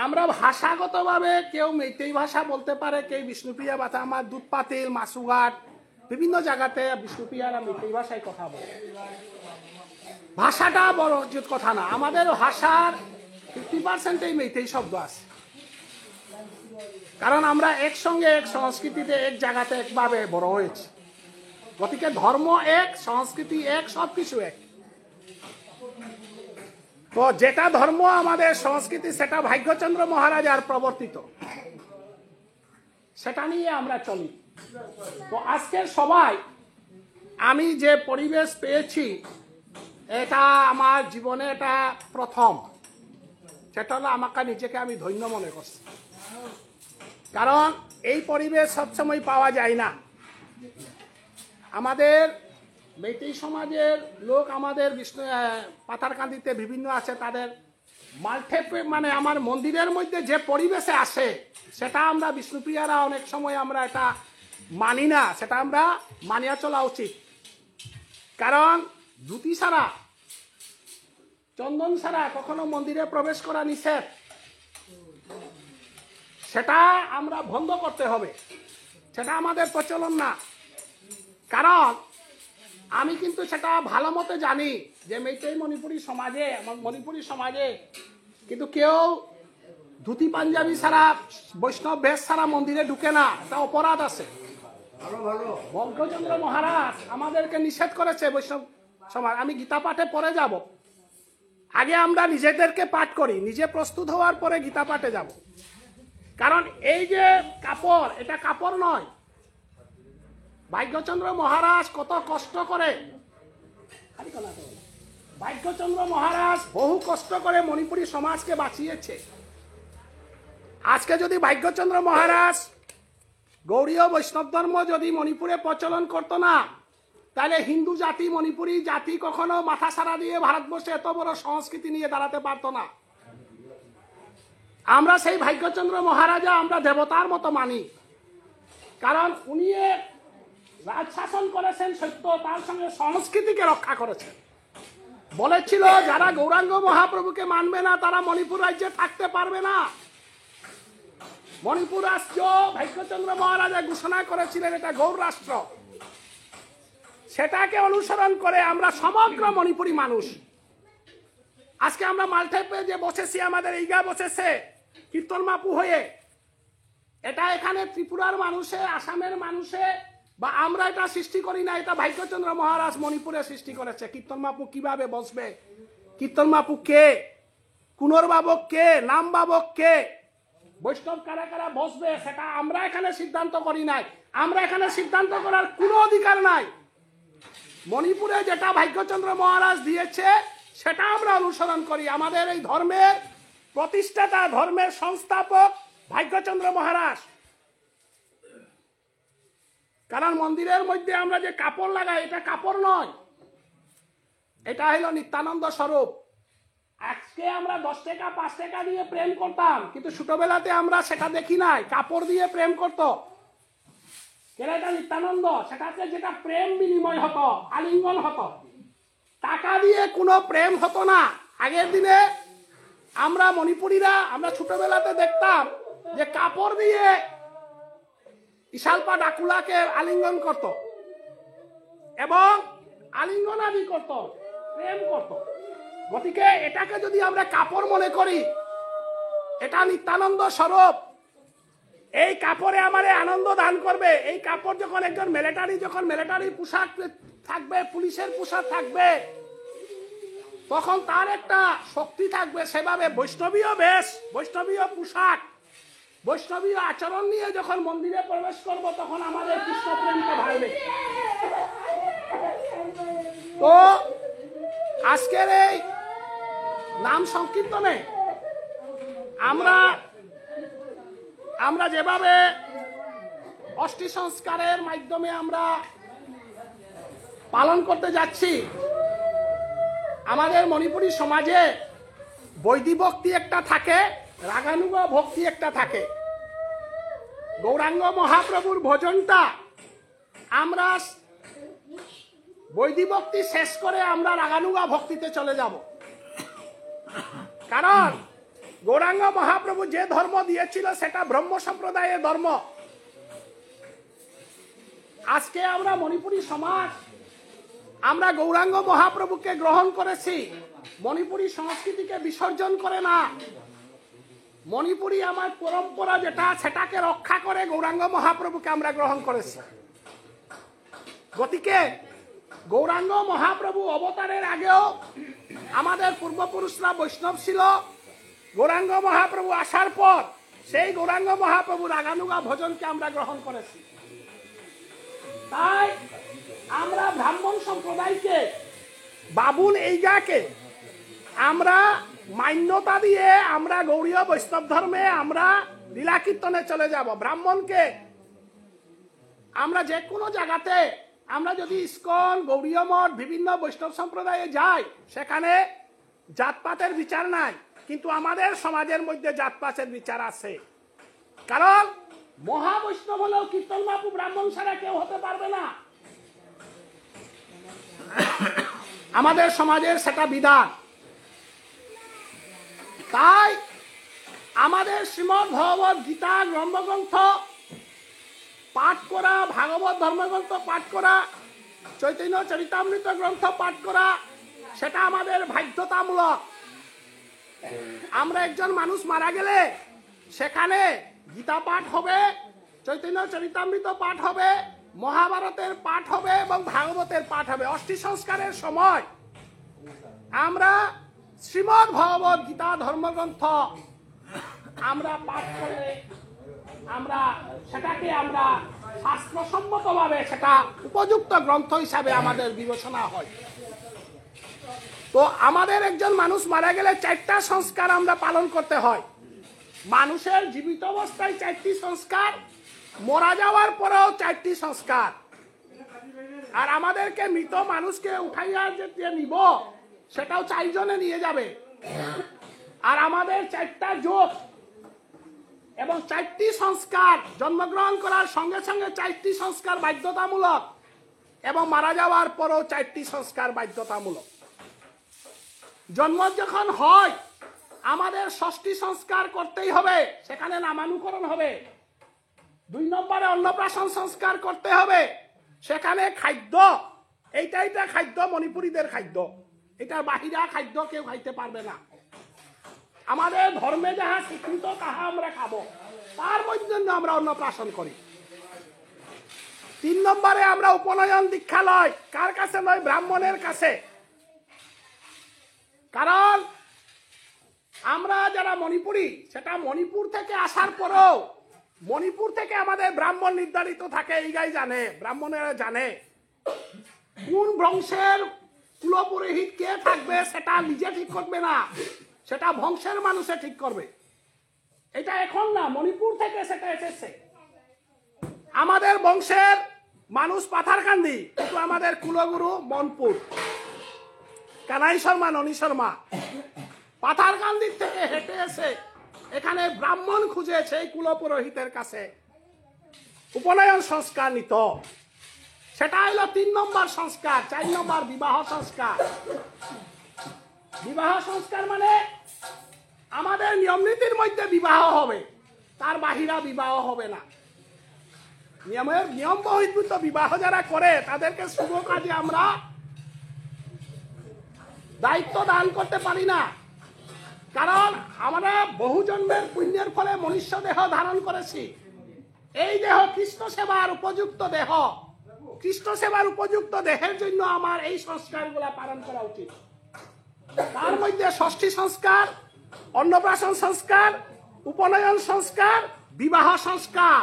আমরা ভাষাগতভাবে কেউ মেইতেই ভাষা বলতে পারে, কেউ বিষ্ণুপ্রিয়া ভাষা, আমার দুধ পাতিল, মাসুঘাট, বিভিন্ন জায়গাতে বিষ্ণুপ্রিয়ারা মেইতেই ভাষায় কথা বলে। ভাষাটা বড় কথা না, আমাদের ভাষার 50%-এই মেইতেই শব্দ আছে, কারণ আমরা একসঙ্গে এক সংস্কৃতিতে এক জায়গাতে একভাবে বড় হয়েছি। গতিকে ধর্ম এক, সংস্কৃতি এক, সবকিছু এক। তো যেটা ধর্ম আমাদের সংস্কৃতি সেটা ভাগ্যচন্দ্র মহারাজার প্রবর্তিত, সেটা নিয়ে আমরা চলি। তো আজকের সবাই আমি যে পরিবেশ পেয়েছি এটা আমার জীবনে এটা প্রথম, সেটা হলো আমাকে নিজেকে আমি ধন্য মনে করছি, কারণ এই পরিবেশ সবসময় পাওয়া যায় না। আমাদের মেইতেই সমাজের লোক আমাদের পাথারকান্দিতে বিভিন্ন আছে, তাদের মাল্টেপ মানে আমার মন্দিরের মধ্যে যে পরিবেশে আসে সেটা আমরা বিষ্ণুপ্রিয়ারা অনেক সময় আমরা এটা মানি না, সেটা আমরা মানিয়া চলা উচিত। কারণ ধুতি ছাড়া, চন্দন ছাড়া কখনো মন্দিরে প্রবেশ করা নিষেধ, সেটা আমরা বন্ধ করতে হবে, সেটা আমাদের প্রচলন না। কারণ আমি কিন্তু সেটা ভালো মতো জানি যে মেইতেই মণিপুরী সমাজে কিন্তু কেউ ধুতি পাঞ্জাবি ছাড়া, বৈষ্ণব বেশ ছাড়া মন্দিরে ঢুকে না, এটা অপরাধ আছে। ভাগ্যচন্দ্র মহারাজ আমাদেরকে নিষেধ করেছে বৈষ্ণব সমাজ। আমি গীতা পাঠে পরে যাব, আগে আমরা নিজেদেরকে পাঠ করি, নিজে প্রস্তুত হওয়ার পরে গীতা পাঠে যাব। কারণ এই যে কাপড়, এটা কাপড় নয়। ভাগ্যচন্দ্র মহারাজ কত কষ্ট করে, ভাগ্যচন্দ্র মহারাজ বহু কষ্ট করে মণিপুরী সমাজকে বাঁচিয়েছে। আজকে যদি ভাগ্যচন্দ্র মহারাজ গৌড়ীয় বৈষ্ণব ধর্ম যদি মণিপুরে প্রচলন করতো না, তাহলে হিন্দু জাতি, মণিপুরী জাতি কখনো মাথা সারা দিয়ে ভারতবর্ষে এত বড় সংস্কৃতি নিয়ে দাঁড়াতে পারতো না। আমরা সেই ভাগ্যচন্দ্র মহারাজা আমরা দেবতার মতো মানি, কারণ উনি রাজ শাসন করেছেন সত্য, তার সঙ্গে সংস্কৃতিকে রক্ষা করেছেন। বলেছিল যারা গৌরাঙ্গ মহাপ্রভুকে মানবে না তারা মণিপুর রাজ্যে থাকতে পারবে না। মণিপুর রাষ্ট্র ভাগ্যচন্দ্র মহারাজা ঘোষণা করেছিলেন এটা গৌর রাষ্ট্র। সেটাকে অনুসরণ করে আমরা সমগ্র মণিপুরী মানুষ আজকে আমরা মালটেপে যে বসেছি, আমাদের এইগা বসেছে কীর্তন মাপু হয়ে, এটা এখানে ত্রিপুরার মানুষে, আসামের মানুষে বা আমরা এটা সৃষ্টি করি না, এটা ভাগ্যচন্দ্র মহারাজ মণিপুরে সৃষ্টি করেছে। কীর্তন মাপু কিভাবে বসবে, কীর্তন মাপু কে, কুনর বাবক কে, নাম বাবক কে, বৈষ্ণব কারা কারা বসবে, সেটা আমরা এখানে সিদ্ধান্ত করি নাই। আমরা এখানে সিদ্ধান্ত করার কোনো অধিকার নাই। মণিপুরে যেটা ভাগ্যচন্দ্র মহারাজ দিয়েছে সেটা আমরা অনুসরণ করি। আমাদের এই ধর্মের প্রতিষ্ঠাতা, ধর্মের সংস্থাপক ভাগ্যচন্দ্র মহারাজ। কারণ মন্দিরের মধ্যে আমরা যে কাপড় লাগাই এটা কাপড় নয়, এটা হলো নিত্যানন্দ স্বরূপ। আজকে আমরা 10 টাকা 5 টাকা দিয়ে প্রেম করতাম, কিন্তু ছোটবেলাতে আমরা সেটা দেখি নাই, কাপড় দিয়ে প্রেম করতো। এটা নিত্যানন্দ, সেটাতে যেটা প্রেম বিনিময় হতো, আলিঙ্গন হতো, টাকা দিয়ে কোনো প্রেম হতো না। আগের দিনে আমরা মণিপুরীরা আমরা ছোটবেলাতে দেখতাম যে কাপড় দিয়ে ইশালপা ডাকুলাকে আলিঙ্গন করত এবং আলিঙ্গন আদি করত, প্রেম করত। গতিকে এটাকে যদি আমরা কাপড় মনে করি, এটা নিত্যানন্দ স্বরূপ। এই কাপড়ে আমারে আনন্দ দান করবে। এই কাপড় যখন একজন মিলিটারি পোশাক থাকবে, পুলিশের পোশাক থাকবে, তখন তার একটা শক্তি থাকবে। সেভাবে বৈষ্ণবীয় বেশ, বৈষ্ণবীয় পোশাক, বৈষ্ণবীয় আচরণ নিয়ে যখন মন্দিরে প্রবেশ করব, তখন আমাদের কৃষ্ণ প্রেমটা ভাববে। তো আজকের এই নাম সংকীর্তনে আমরা যেভাবে অষ্টি সংস্কারের মাধ্যমে আমরা পালন করতে যাচ্ছি, আমাদের মণিপুরী সমাজে বৈদিক ভক্তি একটা থাকে, রাগানুগ ভক্তি একটা থাকে। গৌরাঙ্গ মহাপ্রভুর ভজনটা আমরা বৈদিক ভক্তি শেষ করে আমরা রাগানুগা ভক্তিতে চলে যাব। কারণ গৌরাঙ্গ মহাপ্রভু যে ধর্ম দিয়েছিল সেটা ব্রহ্ম সম্প্রদায়ের ধর্ম। আজকে আমরা মণিপুরী সমাজ আমরা গৌরাঙ্গ মহাপ্রভুকে গ্রহণ করেছি, মণিপুরী সংস্কৃতিকে বিসর্জন করে না। মণিপুরী আমার পরম্পরা যেটা সেটাকে রক্ষা করে গৌরাঙ্গ মহাপ্রভুকে আমরা গ্রহণ করেছি। গতিকে গৌরাঙ্গ মহাপ্রভু অবতারের আগেও আমাদের পূর্বপুরুষরা বৈষ্ণব ছিল। গৌরাঙ্গ মহাপ্রভু আসার পর সেই গৌরাঙ্গ মহাপ্রভু রাগানুগা ভজনকে আমরা গ্রহণ করেছি। তাই আমরা ব্রাহ্মণ সম্প্রদায়কে, বাবুল এইগাকে আমরা মান্যতা দিয়ে আমরা গৌড়ীয় বৈষ্ণব ধর্মে আমরা লীলা কীর্তনে চলে যাব। ব্রাহ্মণকে আমরা যে কোনো জায়গাতে, আমরা যদি ইস্কন, গৌড়ীয় মঠ, বিভিন্ন বৈষ্ণব সম্প্রদায়ে যাই, সেখানে জাতপাতের বিচার নাই, কিন্তু আমাদের সমাজের মধ্যে জাতপাতের বিচার আছে। কারণ মহাবৈষ্ণব হলেও কীর্তন বাপু ব্রাহ্মণ ছাড়া কেউ হতে পারবে না। আমাদের সমাজের সেটা বিধান। তাই আমাদের শ্রীমদ্ ভগবত গীতা ধর্মগ্রন্থ পাঠ করা, ভাগবত ধর্মগ্রন্থ পাঠ করা, চৈতন্য চরিতামৃত গ্রন্থ পাঠ করা, সেটা আমাদের বাধ্যতামূলক। আমরা একজন মানুষ মারা গেলে সেখানে গীতা পাঠ হবে, চৈতন্য চরিতামৃত পাঠ হবে, মহাভারতের পাঠ হবে এবং ভাগবতের পাঠ হবে। অষ্টি সংস্কারের সময় আমরা শ্রীমদ্ ভগবত গীতা ধর্মগ্রন্থ আমরা পাঠ করে আমরা সেটাকে আমরা শাস্ত্রসম্মতভাবে সেটা উপযুক্ত গ্রন্থ হিসাবে আমাদের বিবেচনা হয়। তো আমাদের একজন মানুষ মারা গেলে 4টা সংস্কার আমরা পালন করতে হয়। মানুষের জীবিত অবস্থায় 4টি সংস্কার, মারা যাওয়ার পরেও 4টি সংস্কার। আর আমাদেরকে মৃত মানুষকে উঠাইয়া যে নিব সেটাও 4 জনে নিয়ে যাবে। আর আমাদের 4টা যোগ এবং 4টি সংস্কার, জন্মগ্রহণ করার সঙ্গে সঙ্গে 4টি সংস্কার বাধ্যতামূলক এবং মারা যাওয়ার পরও 4টি সংস্কার বাধ্যতামূলক। জন্ম যখন হয় আমাদের 6টি সংস্কার করতেই হবে, সেখানে নামানুকরণ হবে। 2 নম্বরে অন্নপ্রাশন সংস্কার করতে হবে, সেখানে খাদ্য, এইটা খাদ্য মণিপুরীদের খাদ্য, এটার বাহিরা খাদ্য কেউ খাইতে পারবে না। আমাদের ধর্মে যাহা স্বীকৃত তাহা আমরা খাবো, তার মধ্যে আমরা অন্নপ্রাশন করি। 3 নম্বরে আমরা উপনয়ন দীক্ষা লয়, কার কাছে লয়? ব্রাহ্মণের কাছে। কারণ আমরা যারা মণিপুরী, সেটা মণিপুর থেকে আসার পরেও মণিপুর থেকে আমাদের ব্রাহ্মণ নির্ধারিত থাকে, এইটাই জানে, ব্রাহ্মণেরা জানে কোন বংশের কুলপুরোহিত কে থাকবে সেটা নিজে ঠিক করবে না, সেটা বংশের মানুষে ঠিক করবে। এটা এখন না, মণিপুর থেকে সেটা এসেছে। আমাদের বংশের মানুষ পাথারকান্দি, কিন্তু আমাদের কুলগুরু মনপুর, কানাই শর্মা, ননী শর্মা পাথারকান্দির থেকে হেঁটে এসে এখানে ব্রাহ্মণ খুঁজেছে এই কুলপুরোহিতের কাছে উপনয়ন সংস্কার নিত। সেটা হলো 3 নম্বর সংস্কার। 4 নম্বর বিবাহ সংস্কার। বিবাহ সংস্কার মানে আমাদের নিয়ম নীতির মধ্যে বিবাহ হবে, তার বাহিরা বিবাহ হবে না। নিয়ম বহির্ভূত বিবাহ যারা করে তাদেরকে শুভ কাজে আমরা দায়িত্ব দান করতে পারি না। কারণ আমরা বহু জন্মের পুণ্যের ফলে মনুষ্য দেহ ধারণ করেছি। এই দেহ কৃষ্ণ সেবার উপযুক্ত দেহ, কৃষ্ণ সেবার উপযুক্ত দেহের জন্য আমার এই সংস্কারগুলা পালন করা উচিত। তার মধ্যে 6টি সংস্কার, অন্নপ্রাশন সংস্কার, উপনয়ন সংস্কার, বিবাহ সংস্কার।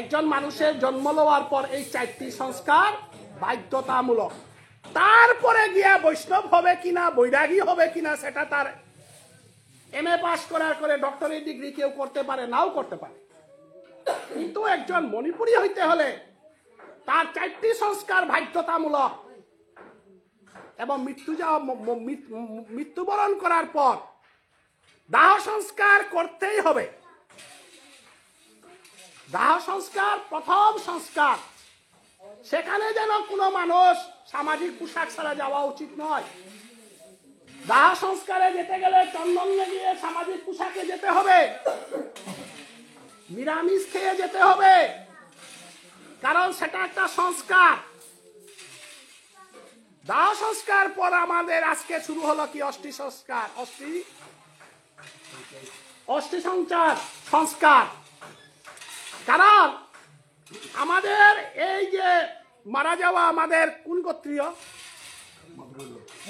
একজন মানুষের জন্ম লওয়ার পর এই 4টি সংস্কার বাধ্যতামূলক। তারপরে গিয়া বৈষ্ণব হবে কিনা, বৈরাগী হবে কিনা, সেটা তার MA পাস করার করে ডক্টরেট ডিগ্রি কেউ করতে পারে, নাও করতে পারে। কিন্তু একজন মণিপুরী হইতে হলে তার 4টি সংস্কার বাধ্যতামূলক এবং মৃত্যুবরণ করার পর দাহ সংস্কার করতেই হবে। দাহ সংস্কার প্রথম সংস্কার, সেখানে যেন কোনো মানুষ সামাজিক পোশাক ছাড়া যাওয়া উচিত নয়। দাহ সংস্কারে যেতে গেলে চন্দন লাগিয়ে সামাজিক পোশাকে যেতে হবে, নিরামিষ খেয়ে যেতে হবে, কারণ সেটা একটা সংস্কার। দাহ সংস্কার পর আমাদের আজকে শুরু হলো কি? অষ্টি সংস্কার, অষ্টি সঞ্চার সংস্কার। কারণ আমাদের এই যে মারা যাওয়া আমাদের কোন গোত্রীয়?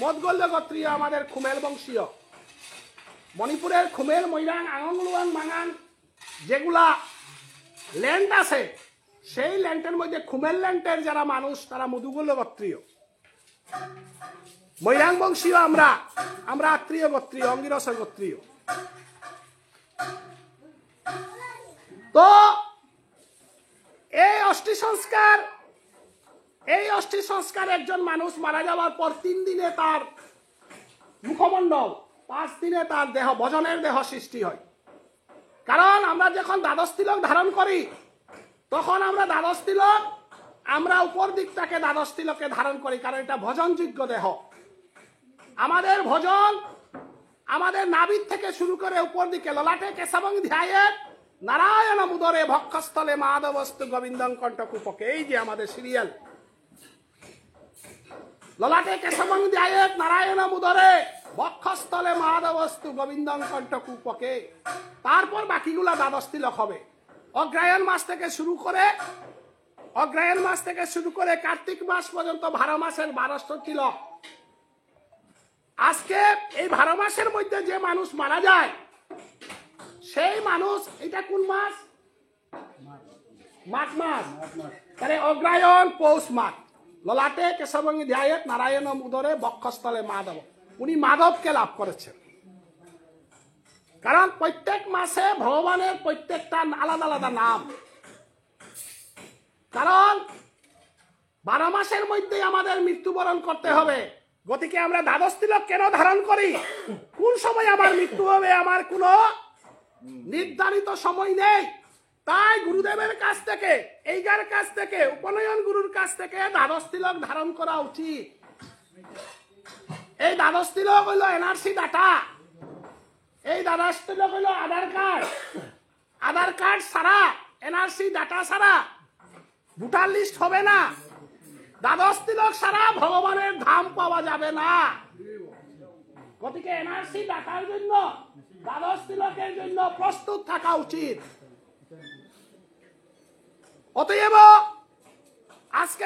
মদগল্য গোত্রীয়, আমাদের খুমেল বংশীয়। মণিপুরের খুমেল, মৈরাং, আঙলুয়াং, মাঙাং যেগুলা ল্যান্ড আছে, সেই ল্যান্ডের মধ্যে খুমেল ল্যান্ডের যারা মানুষ তারা মধুগল্য গোত্রীয়। মৈরাং বংশীয় আমরা আত্মীয় গোত্রীয়, অঙ্গিরস গোত্রীয়। তো এই অষ্টি সংস্কার একজন মানুষ মারা যাওয়ার পর 3 দিনে তার মুখমণ্ডল, 5 দিনে তার দেহ, ভজনের দেহ সৃষ্টি হয়। কারণ আমরা যখন দ্বাদশ তিলক ধারণ করি তখন আমরা উপর দিকটাকে দ্বাদশ তিলকে ধারণ করি, কারণ এটা ভজনযোগ্য দেহ। আমাদের ভজন আমাদের নাভির থেকে শুরু করে উপর দিকে ললাটে কেশবং ধ্যায়েৎ নারায়ণ মুদরে ভক্ষস্থলে মাধবস্তু গোবিন্দং কণ্ঠকূপকে। এই যে আমাদের সিরিয়াল, ললাটে কেশবং ধ্যায়েৎ নারায়ণ মুদরে বক্ষস্থলে মাধবস্তু গোবিন্দং কণ্ঠকূপকে। তারপর বাকিগুলা দ্বাদশ তিলক হবে। অগ্রায়ণ মাস থেকে শুরু করে কার্তিক মাস পর্যন্ত 12 মাসের 12 তিলক। আজকে এই 12 মাসের মধ্যে যে মানুষ মারা যায়, সেই মানুষ, এটা কোন মাস? মাঘ মাস। তাহলে অগ্রায়ণ, পৌষ মাস। ললাটে কেশবং ধ্যায়েৎ নারায়ণ মুদরে বক্ষস্থলে মাধব, উনি মাধবকে লাভ করেছেন। কারণ প্রত্যেক মাসে ভগবানের প্রত্যেকটা আলাদা আলাদা নাম। কারণ 12 মাসের মধ্যে আমাদের মৃত্যুবরণ করতে হবে। গতিকে আমরা দ্বাদশ তিলক কেন ধারণ করি? কোন সময় আমার মৃত্যু হবে আমার কোনো নির্ধারিত সময় নেই। তাই গুরুদেবের কাছ থেকে, এইগার কাছ থেকে, উপনয়ন গুরুর কাছ থেকে দ্বাদশ তিলক ধারণ করা উচিত। এই দ্বাদশ তিলক হইল এনআরসি ডাটা, এই দ্বাদশ তিলক হইল আধার কার্ড। আধার কার্ড ছাড়া, এনআরসি ডাটা ছাড়া ভোটার লিস্ট হবে না। দ্বাদশ তিলক ছাড়া ভগবানের ধাম পাওয়া যাবে না। গতিকে এনআরসি ডাটার জন্য, দ্বাদশ তিলকের জন্য প্রস্তুত থাকা উচিত। অতএব আজকে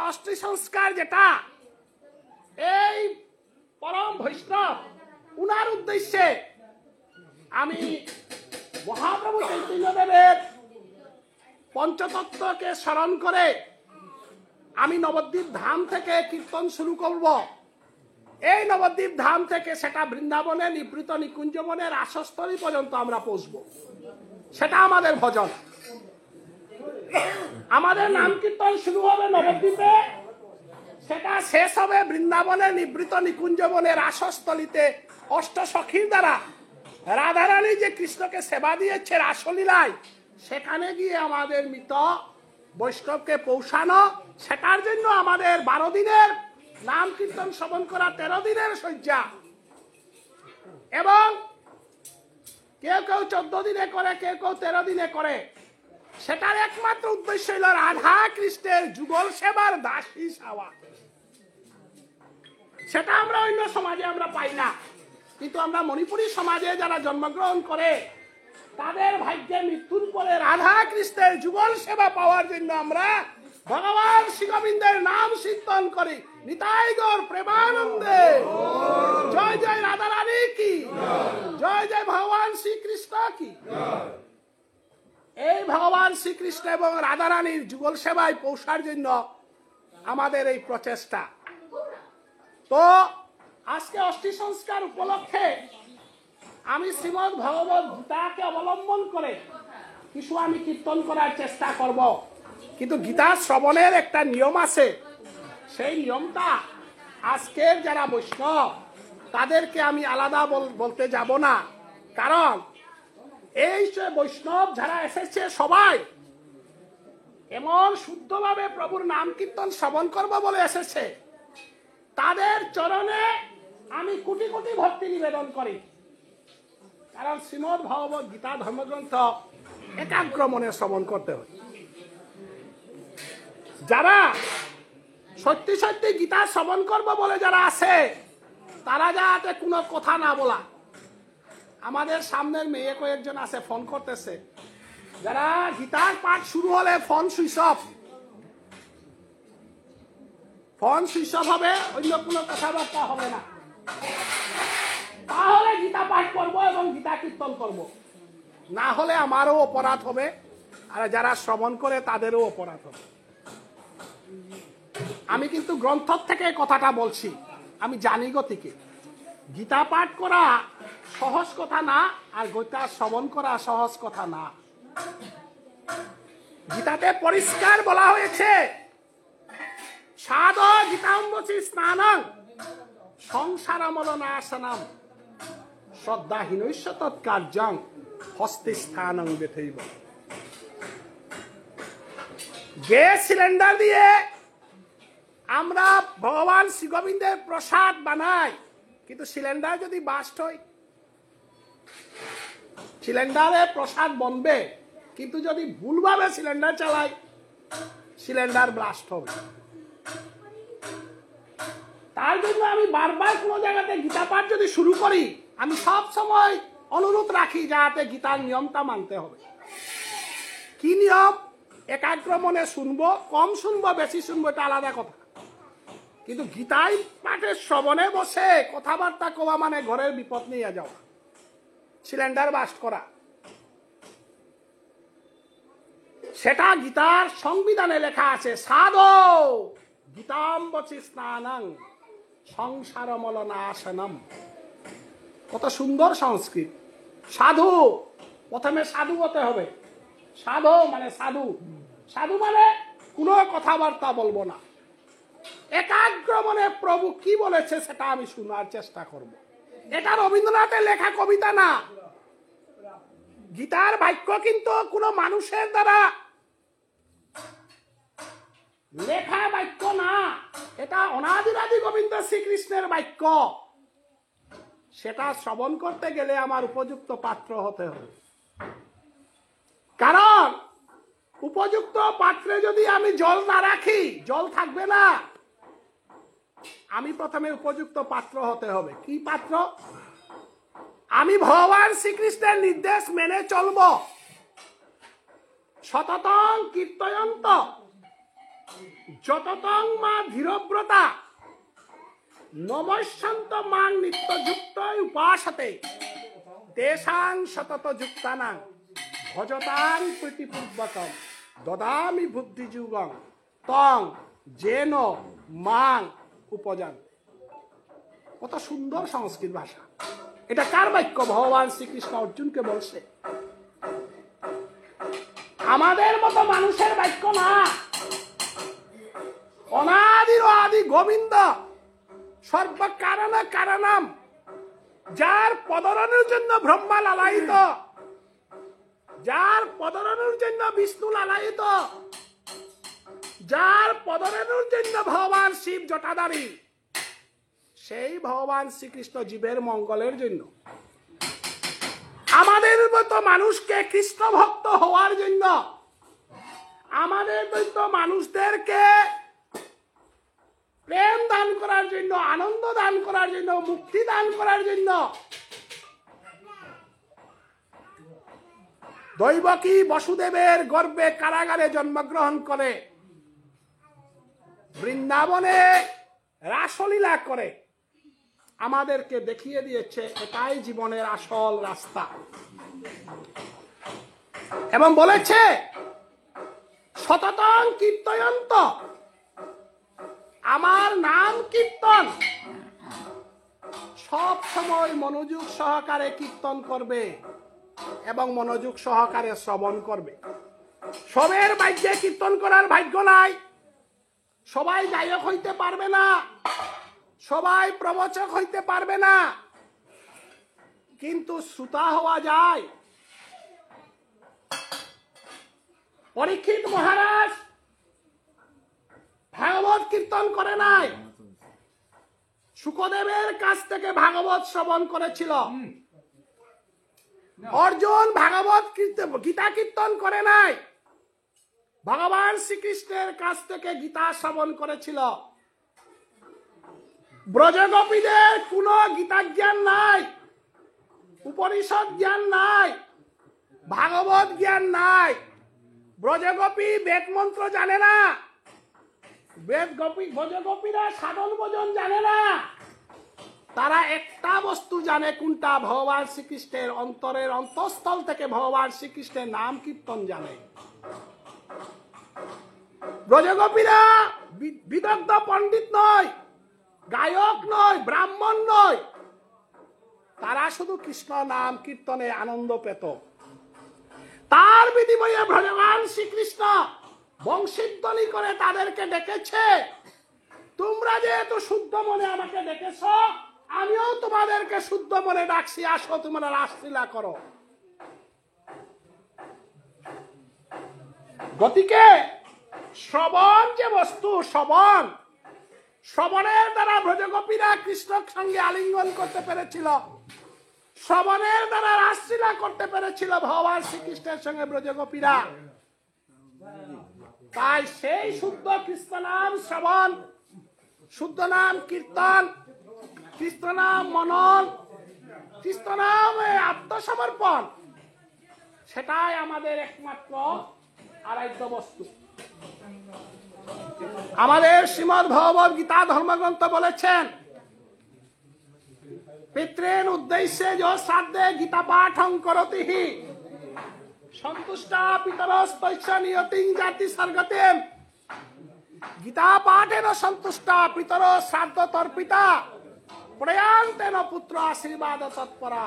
অষ্টি সংস্কার যেটা, এই পরম বৈষ্ণব উনার উদ্দেশ্যে আমি মহাপ্রভু চৈতন্যদেবের পঞ্চতত্ত্বকে স্মরণ করে আমি নবদ্বীপ ধাম থেকে কীর্তন শুরু করব। এই নবদ্বীপ ধাম থেকে সেটা বৃন্দাবনে, নিবৃত নিকুঞ্জবনের আশস্থলী পর্যন্ত আমরা পৌঁছবো। সেটা আমাদের ভজন। আমাদের নাম কীর্তন শুরু হবে নবদ্বীপে, সেটা শেষ হবে বৃন্দাবনের নিবৃত নিকুঞ্জবনের আশস্থলীতে অষ্টসখীর দ্বারা রাধারানী যে কৃষ্ণকে সেবা দিয়েছে রাসলীলায়, সেখানে গিয়ে আমাদের মৃত বৈষ্ণবকে পৌঁছানো। সেটার জন্য আমাদের 12 দিনের নাম কীর্তন শ্রবণ করা, 13 দিনের শয্যা, এবং কেউ কেউ 14 দিনে করে, কেউ কেউ 13 দিনে করে। সেটার একমাত্র উদ্দেশ্য হল রাধা কৃষ্ণের যুগল সেবার দাসী সাওয়া। সেটা আমরা অন্য সমাজে আমরা পাই না, কিন্তু আমরা মণিপুরী সমাজে যারা জন্মগ্রহণ করে তাদের ভাগ্যে মৃত্যুর পরে রাধা কৃষ্ণের যুগল সেবা পাওয়ার জন্য আমরা ভগবান শ্রী গোবিন্দের নাম কীর্তন করি। নিতাই গৌর প্রেমানন্দে। জয় জয় রাধা রানী কি, জয় জয় ভগবান শ্রীকৃষ্ণ কি। এই ভগবান শ্রীকৃষ্ণ এবং রাধা রানীর যুগল সেবায় পৌঁছার জন্য আমাদের এই প্রচেষ্টা। তো আজকে অষ্টি সংস্কার উপলক্ষে আমি শ্রীমদ ভগবত গীতাকে অবলম্বন করে কিছু আমি কীর্তন করার চেষ্টা করব। কিন্তু গীতা শ্রবণের একটা নিয়ম আছে, সেই নিয়মটা আজকের যারা বৈষ্ণব তাদেরকে আমি আলাদা বলতে যাব না। কারণ এই যে বৈষ্ণব যারা এসেছে সবাই এমন শুদ্ধভাবে প্রভুর নাম কীর্তন শ্রবণ করব বলে এসেছে। তাদের চরণে আমি কোটি কোটি ভক্তি নিবেদন করি। কারণ শ্রীমদ ভগবত গীতা ধর্মগ্রন্থ একাগ্র মনে শ্রবণ করতে হয়। যারা সত্যি সত্যি গীতা শ্রবণ করবো বলে যারা আছে, তারা যাতে কোনো কথা না বলা। আমাদের সামনের মেয়ে কয়েকজন আছে, ফোন করতেছে, যারা গীতার পাঠ শুরু হলে phone switch off, phone switch off হবে, অন্য কোনো কথাবার্তা হবে না। তাহলে গীতা পাঠ করবো এবং গীতা কীর্তন করব, না হলে আমারও অপরাধ হবে, আর যারা শ্রবণ করে তাদেরও অপরাধ হবে। আমি কিন্তু গ্রন্থ থেকে কথাটা বলছি, আমি জানি গতিকে গীতা পাঠ করা সহজ কথা না, আর গীতা শ্রবণ করা সহজ কথা না। গীতাতে পরিষ্কার বলা হয়েছে, সাধ গীতাম্বচি স্নানং সংসারমলনাশনম শ্রদ্ধাহীনৈষ্য তৎকার্যং হস্তে স্থানং বেথৈব। গ্যাস সিলিন্ডার দিয়ে আমরা ভগবান শ্রী গোবিন্দের প্রসাদ বানাই, কিন্তু সিলিন্ডার যদি বাস্ট হয়, সিলিন্ডারে প্রসাদ বনবে, কিন্তু যদি ভুলভাবে সিলিন্ডার চালাই, সিলিন্ডার ব্লাস্ট হবে। তার জন্য আমি বারবার কোনো জায়গাতে গীতা পাঠ যদি শুরু করি, আমি সব সময় অনুরোধ রাখি যাতে গীতার নিয়মটা মানতে হবে। কি নিয়ম? একাগ্র মনে শুনবো, কম শুনবো বেশি শুনবো এটা আলাদা কথা, কিন্তু গীতায় পাঠের শ্রবণে বসে কথাবার্তা কওয়া মানে ঘরের বিপদ নিয়ে যাওয়া, সিলিন্ডার বাস্ট করা। সেটা গীতার সংবিধানে লেখা আছে, সাধো গীতাম্বচি স্নানং সংসারমলনাশনম। কত সুন্দর সংস্কৃত। সাধু, প্রথমে সাধু হতে হবে। সাধু মানে সাধু, সাধু মানে কোনো কথাবার্তা বলবো না, একাগ্র মনে প্রভু কি বলেছে সেটা আমি শোনার চেষ্টা করব। এটা রবীন্দ্রনাথের লেখা কবিতা না, গীতার বাক্য কিন্তু কোনো মানুষের দ্বারা লেখা বাক্য না, এটা অনাদিরাদি গোবিন্দ শ্রীকৃষ্ণের বাক্য। সেটা শ্রবণ করতে গেলে আমার উপযুক্ত পাত্র হতে হবে, কারণ উপযুক্ত পাত্রে যদি আমি জল না রাখি জল থাকবে না। আমি প্রথমে উপযুক্ত পাত্র হতে হবে। কি পাত্র? আমি ভগবান শ্রীকৃষ্ণের নির্দেশ মেনে চলব। সততং কীর্তয়ন্ত যততং মা ধীরব্রতা নমস্যন্ত মাং নিত্যযুক্ত উপাসতে তেষাং সতত যুক্তানাং ভজতাং প্রীতিপূর্বকম দদামি বুদ্ধিযুগং তং যেন মাং উপজান। কত সুন্দর সংস্কৃত ভাষা। এটা কার বাক্য? ভগবান শ্রীকৃষ্ণ অর্জুনকে বলছে, আমাদের মতো মানুষের বাক্য না। অনাদির আদি গোবিন্দ সর্বকারণ কারণম, যার পদরণের জন্য ব্রহ্মা লালায়িত, যার পদরণের জন্য বিষ্ণু লালায়িত, যার পদরণের জন্য ভগবান শিব জটাধারী, সেই ভগবান শ্রীকৃষ্ণ জীবের মঙ্গলের জন্য আমাদের মতো মানুষকে কৃষ্ণ ভক্ত হওয়ার জন্য, আমাদের মতো মানুষদেরকে প্রেম দান করার জন্য, আনন্দ দান করার জন্য, মুক্তি দান করার জন্য দৈবকী বসুদেবের গর্ভে কারাগারে জন্মগ্রহণ করে বৃন্দাবনে রাসলীলা করে আমাদেরকে দেখিয়ে দিয়েছে এটাই জীবনের আসল রাস্তা, এবং বলেছে সততং কীর্তয়ন্ত, আমার নাম কীর্তন, সব সময় মনোযোগ সহকারে কীর্তন করবে এবং মনোযোগ সহকারে শ্রবণ করবে। সবের ভাগ্যে কীর্তন করার ভাগ্য নাই, সবাই গায়ক হইতে পারবে না, সবাই প্রবচক হইতে পারবে না, কিন্তু শ্রোতা হওয়া যায়। পরীক্ষিত মহারাজ ভাগবত কীর্তন করে নাই, শুকদেবের কাছ থেকে ভাগবত শ্রবণ করেছিল। অর্জুন ভাগবত গীতা কীর্তন করে নাই, ভগবান শ্রীকৃষ্ণের কাছ থেকে গীতা শ্রবণ করেছিল। ব্রজগোপীদের কোন গীতা জ্ঞান নাই, উপনিষদ জ্ঞান নাই, ভাগবত জ্ঞান নাই। ব্রজগোপী বেদ মন্ত্র জানে না, ব্রজগোপীরা সাধন ভজন জানে না। তারা একটা বস্তু জানে, কোনটা? ভগবান শ্রীকৃষ্ণের অন্তরের অন্তঃস্থল থেকে ভগবান শ্রীকৃষ্ণের নাম কীর্তন জানে। ব্রজগোপীরা বিদগ্ধ পণ্ডিত নয়, গায়ক নয়, ব্রাহ্মণ নয়, তারা শুধু কৃষ্ণ নাম কীর্তনে আনন্দ পেত। তার বিনিময়ে ভগবান শ্রীকৃষ্ণ বংশীধ্বনি করে তাদেরকে ডেকেছে, তোমরা যেহেতু শুদ্ধ মনে আমাকে ডেকেছ, আমিও তোমাদেরকে শুদ্ধ মনে ডাকছি, আসো তোমরা রাসলীলা করো। গতিকে শ্রবণ যে বস্তু, শ্রবণের দ্বারা ব্রজগোপীরা কৃষ্ণর সঙ্গে আলিঙ্গন করতে পেরেছিল, শ্রবণের দ্বারা রাসলীলা করতে পেরেছিল ভগবান শ্রীকৃষ্ণের সঙ্গে ব্রজগোপীরা। তাই সেই শুদ্ধ কৃষ্ণ নাম শ্রবণ, শুদ্ধ নাম কীর্তন, কৃষ্ণ নাম মনন, কৃষ্ণ নাম আত্মসমর্পণ, সেটাই আমাদের একমাত্র আরাধ্য বস্তু। আমাদের শ্রীমদ্ ভগবদ গীতা ধর্মগ্রন্থ বলেছেন, পিতৃন উদ্দেশ্যে যো শ্রাদ্ধে গীতা পাঠং করতি সন্তুষ্টা পিতরস্তৈষ্য নিয়তিং জাতি স্বর্গতিম। গীতা পাঠেন সন্তুষ্টা পিতর শ্রাদ্ধ তর্পিতা প্রয়ান্তেন পুত্র আশীর্বাদ তৎপরা।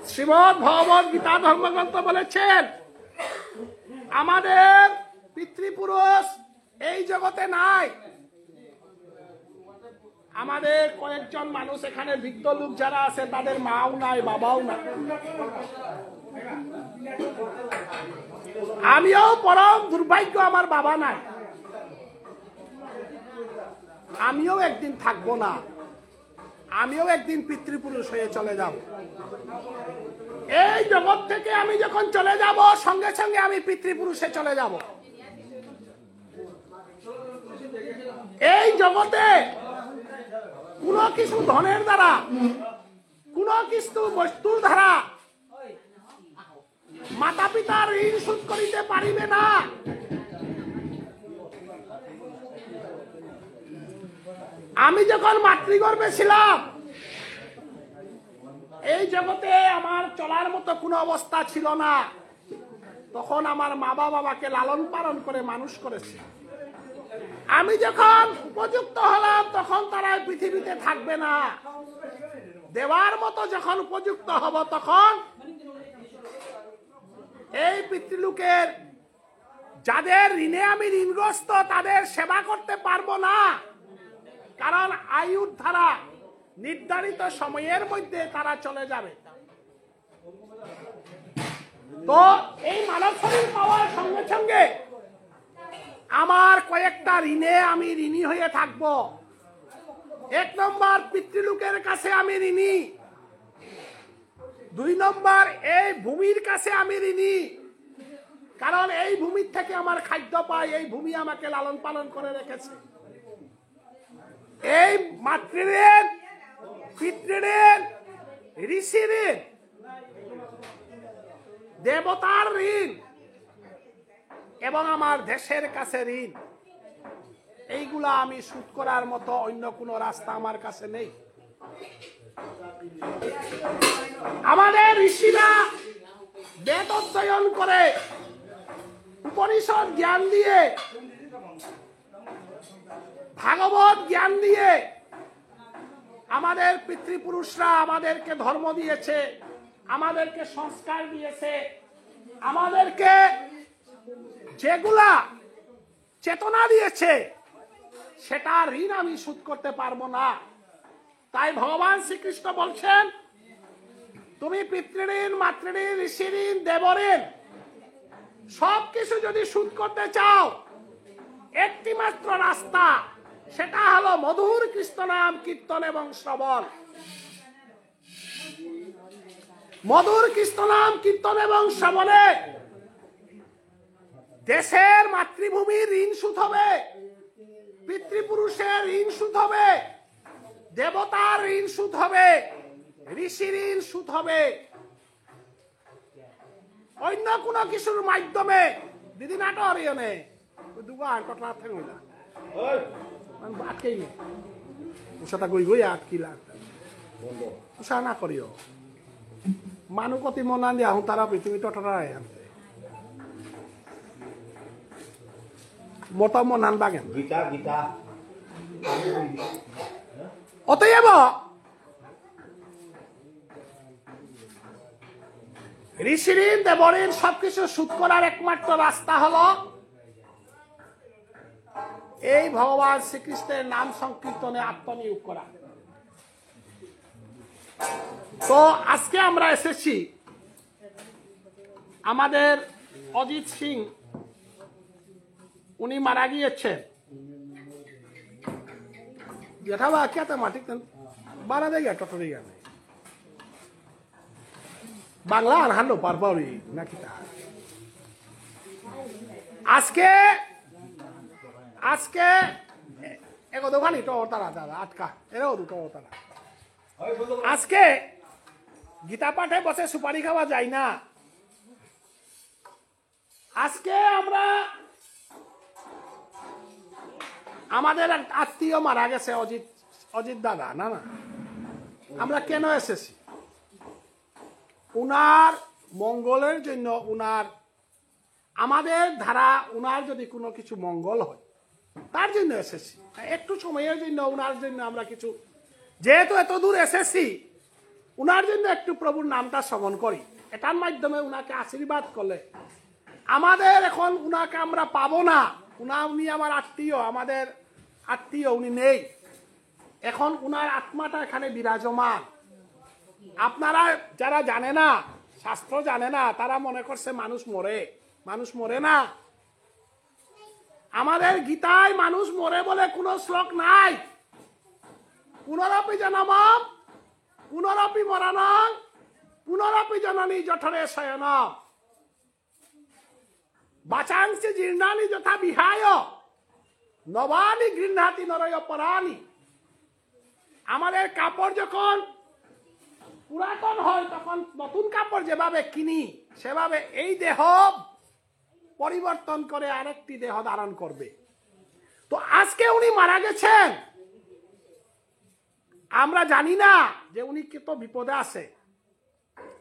শ্রীমদ্ ভগবদ গীতা ধর্মগ্রন্থ বলেছেন, আমাদের পিতৃপুরুষ এই জগতে নাই। আমাদের কয়েকজন মানুষ এখানে বৃদ্ধ লোক যারা আছে তাদের মাও নাই, বাবাও নাই। আমিও পরম দুর্ভাগ্য, আমার বাবা নাই। আমিও একদিন থাকবো না, আমিও একদিন পিতৃপুরুষ হয়ে চলে যাব। এই জগৎ থেকে আমি যখন চলে যাব, সঙ্গে সঙ্গে আমি পিতৃপুরুষে চলে যাব। এই জগতে কোন কিছু ধনের দ্বারা, কোন কিছু বস্তুর দ্বারা মাতা পিতার ঋণ শোধ করিতে পারিবে না। আমি যখন মাতৃগর্ভে ছিলাম, এই জগতে আমার চলার মতো কোনো অবস্থা ছিল না। তখন আমার মা বাবাকে লালন পালন করে মানুষ করেছে। আমি যখন উপযুক্ত হলাম, তখন তারা পৃথিবীতে থাকবে না। দেওয়ার মতো যখন উপযুক্ত হব, তখন এই পিতৃলোকের যাদের ঋণে আমি ঋণগ্রস্ত, তাদের সেবা করতে পারবো না। কারণ আয়ুর ধারা নির্ধারিত সময়ের মধ্যে তারা চলে যাবে। তো এই মানব শরীর পাওয়ার সঙ্গে সঙ্গে আমার কয়েকটা ঋণে আমি ঋণী হয়ে থাকব। 1 নম্বর, পিতৃলোকের কাছে আমি ঋণী। 2 নম্বর, এই ভূমির কাছে আমি ঋণী। কারণ এই ভূমির থেকে আমার খাদ্য পাই, এই ভূমি আমাকে লালন পালন করে রেখেছে। এই মাতৃঋণ, পিতৃঋণ, ঋষি ঋণ, দেবতার ঋণ এবং আমার দেশের কাছে ঋণ, এইগুলা আমি শোধ করার মতো অন্য কোনো রাস্তা আমার কাছে নেই। আমাদের ঋষিরা বেদ অধ্যয়ন করে, উপনিষদ জ্ঞান দিয়ে, ভাগবত জ্ঞান দিয়ে আমাদের পিতৃপুরুষরা আমাদেরকে ধর্ম দিয়েছে, আমাদেরকে সংস্কার দিয়েছে, আমাদেরকে যেগুলা চেতনা দিয়েছে, সেটা ঋণ আমি শোধ করতে পারবো না। তাই ভগবান শ্রীকৃষ্ণ বলছেন, তুমি পিতৃঋণ, মাতৃঋণ, ঋষি ঋণ, দেবঋণ সবকিছু যদি শোধ করতে চাও, একটি মাত্র রাস্তা, সেটা হলো মধুর কৃষ্ণ নাম কীর্তন এবং শ্রবণ। মধুর কৃষ্ণ নাম কীর্তন এবং শ্রবণে দেশের মাতৃভূমির ঋণ শোধ হবে, পিতৃপুরুষের ঋণ শোধ হবে, দেবতার ঋণ শোধ হবে, ঋষির ঋণ শোধ হবে। অন্য কোনো কিছুর মাধ্যমে দিদি নাটক ইয়ে দুগান টটলা থাকবে আটকেই নেই, উষাটা গই গই আটকিলা উষা না করিও মানুষ কতি মনা দিয়া হুঁ তারা পৃথিবী টটরাই আনতে মতো মনান বাগেন গীতা গীতা। অতএব ঋষিঋণ, দেবঋণ সবকিছু শোধ করার একমাত্র রাস্তা হলো এই ভগবান শ্রীকৃষ্ণের নাম সংকীর্তনে আত্মনিয়োগ করা। তো আজকে আমরা এসেছি, আমাদের অজিত সিং উনি মারা গিয়েছেন। যেটা বা কে মাটি বারা দেয় টটরি গানে বাংলা আর হানো পারপারি নাকি তা আজকে আজকে এগো দোকানি তো তারা দাদা আটকা এরাও দুটো তারা আজকে গীতা পাঠে বসে সুপারি খাওয়া যায় না। আজকে আমরা আমাদের এক আত্মীয় মারা গেছে, অজিত দাদা। না না, আমরা কেন এসেছি? উনার মঙ্গলের জন্য, উনার আমাদের ধারা উনার যদি কোনো কিছু মঙ্গল হয় তার জন্য এসেছি। একটু সময়ের জন্য উনার জন্য আমরা কিছু, যেহেতু এত দূর এসেছি, উনার জন্য একটু প্রভুর নামটা শ্রবণ করি। এটার মাধ্যমে উনাকে আশীর্বাদ করলে আমাদের এখন উনাকে আমরা পাবো না, উনি আমার আত্মীয়, আমাদের আত্মীয়, উনি নেই এখন। উনার আত্মাটা এখানে বিরাজমান। আপনারা যারা জানে না, শাস্ত্র জানে না, তারা মনে করছে মানুষ মরে। মানুষ মরে না। আমাদের গীতায় মানুষ মরে বলে কোনো শ্লোক নাই। পুনরপি জনমম পুনরপি মরণং পুনরপি জননী জঠরে শয়নম বাচাংসি জীর্ণানি যথা বিহায় নবানি গৃহ্ণাতি নরয় পরাণি। আমাদের কাপড় যখন পুরাতন হয় তখন নতুন কাপড় যেভাবে কিনি, সেভাবে এই দেহ পরিবর্তন করে আরেকটি দেহ ধারণ করবে। তো আজকে উনি মারা গেছেন, আমরা জানি না যে উনি কত বিপদে আছে।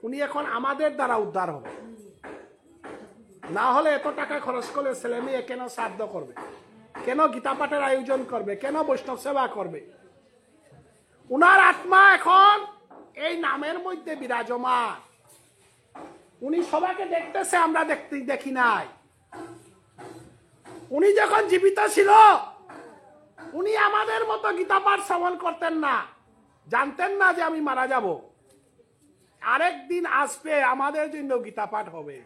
উনি এখন আমাদের দ্বারা উদ্ধার হবে। না হলে এত টাকা খরচ করলে ছেলে মেয়ে কেন শ্রাদ্ধ করবে, কেন গীতা পাঠের আয়োজন করবে, কেন বৈষ্ণব সেবা করবে? উনার আত্মা এখন এই নামের মধ্যে বিরাজমান। উনি সবাইকে দেখতেছে, আমরা দেখি নাই। উনি যখন জীবিত ছিল উনি আমাদের মতো গীতা পাঠ শ্রবণ করতেন না, জানতেন না যে আমি মারা যাব। আরেকদিন আসবে, আমাদের জন্য গীতা পাঠ হবে,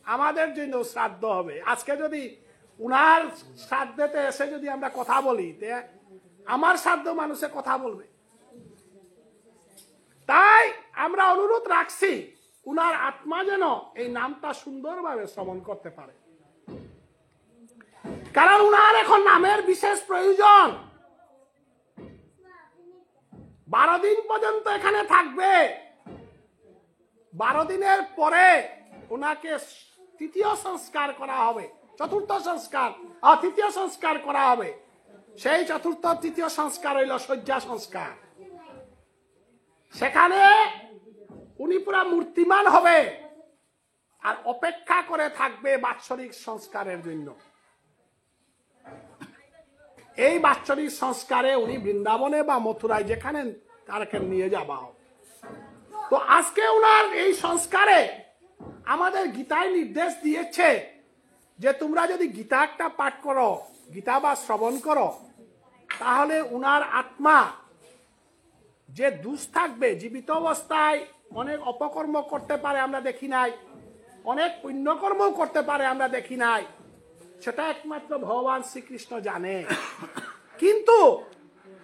আমাদের জন্য শ্রাদ্ধ হবে। আজকে যদি উনার শ্রাদ্ধেতে এসে যদি আমরা কথা বলি, আমার শ্রাদ্ধ মানুষে কথা বলবে। তাই আমরা অনুরোধ রাখছি উনার আত্মা যেন এই নামটা সুন্দরভাবে শ্রবণ করতে পারে, কারণ উনার এখন নামের বিশেষ প্রয়োজন। 12 দিন পর্যন্ত এখানে থাকবে। 12 দিনের পরে উনাকে তৃতীয় সংস্কার করা হবে, চতুর্থ সংস্কার তৃতীয় সংস্কার করা হবে। সেই চতুর্থ তৃতীয় সংস্কার হইল শয্যা সংস্কার। সেখানে উনি পুরা মূর্তিমান হবে আর অপেক্ষা করে থাকবে বাৎসরিক সংস্কারের জন্য। এই বাৎসরিক সংস্কারে উনি বৃন্দাবনে বা মথুরায় যেখানে তারকে নিয়ে যাওয়া হবে। তো আজকে উনার এই সংস্কারে আমাদের গীতায় নির্দেশ দিয়েছে যে তোমরা যদি গীতা একটা পাঠ করো, গীতা বা শ্রবণ করো, তাহলে উনার আত্মা যে দুষ থাকবে, জীবিত অবস্থায় অনেক অপকর্ম করতে পারে আমরা দেখি নাই, অনেক পুণ্যকর্ম করতে পারে আমরা দেখি নাই, সেটা একমাত্র ভগবান শ্রীকৃষ্ণ জানে। কিন্তু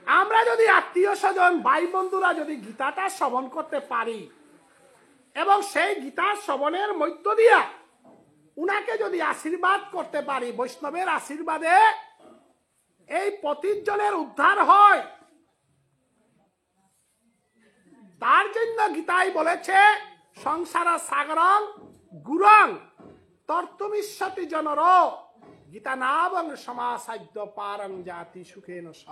আমরা যদি আত্মীয় স্বজন ভাই বন্ধুরা যদি গীতাটা শ্রবণ করতে পারি এবং সেই গীতার শ্রবণের মধ্য দিয়া উনাকে যদি আশীর্বাদ করতে পারি, বৈষ্ণবের আশীর্বাদে এই পতিতজনের উদ্ধার হয়। তার জন্য গীতায় বলেছে সংসার সাগরং গুরং তর্তুমিষ্যতি জনর গীতা নাবং সমাসাদ্য পারং জাতি সুখেন স।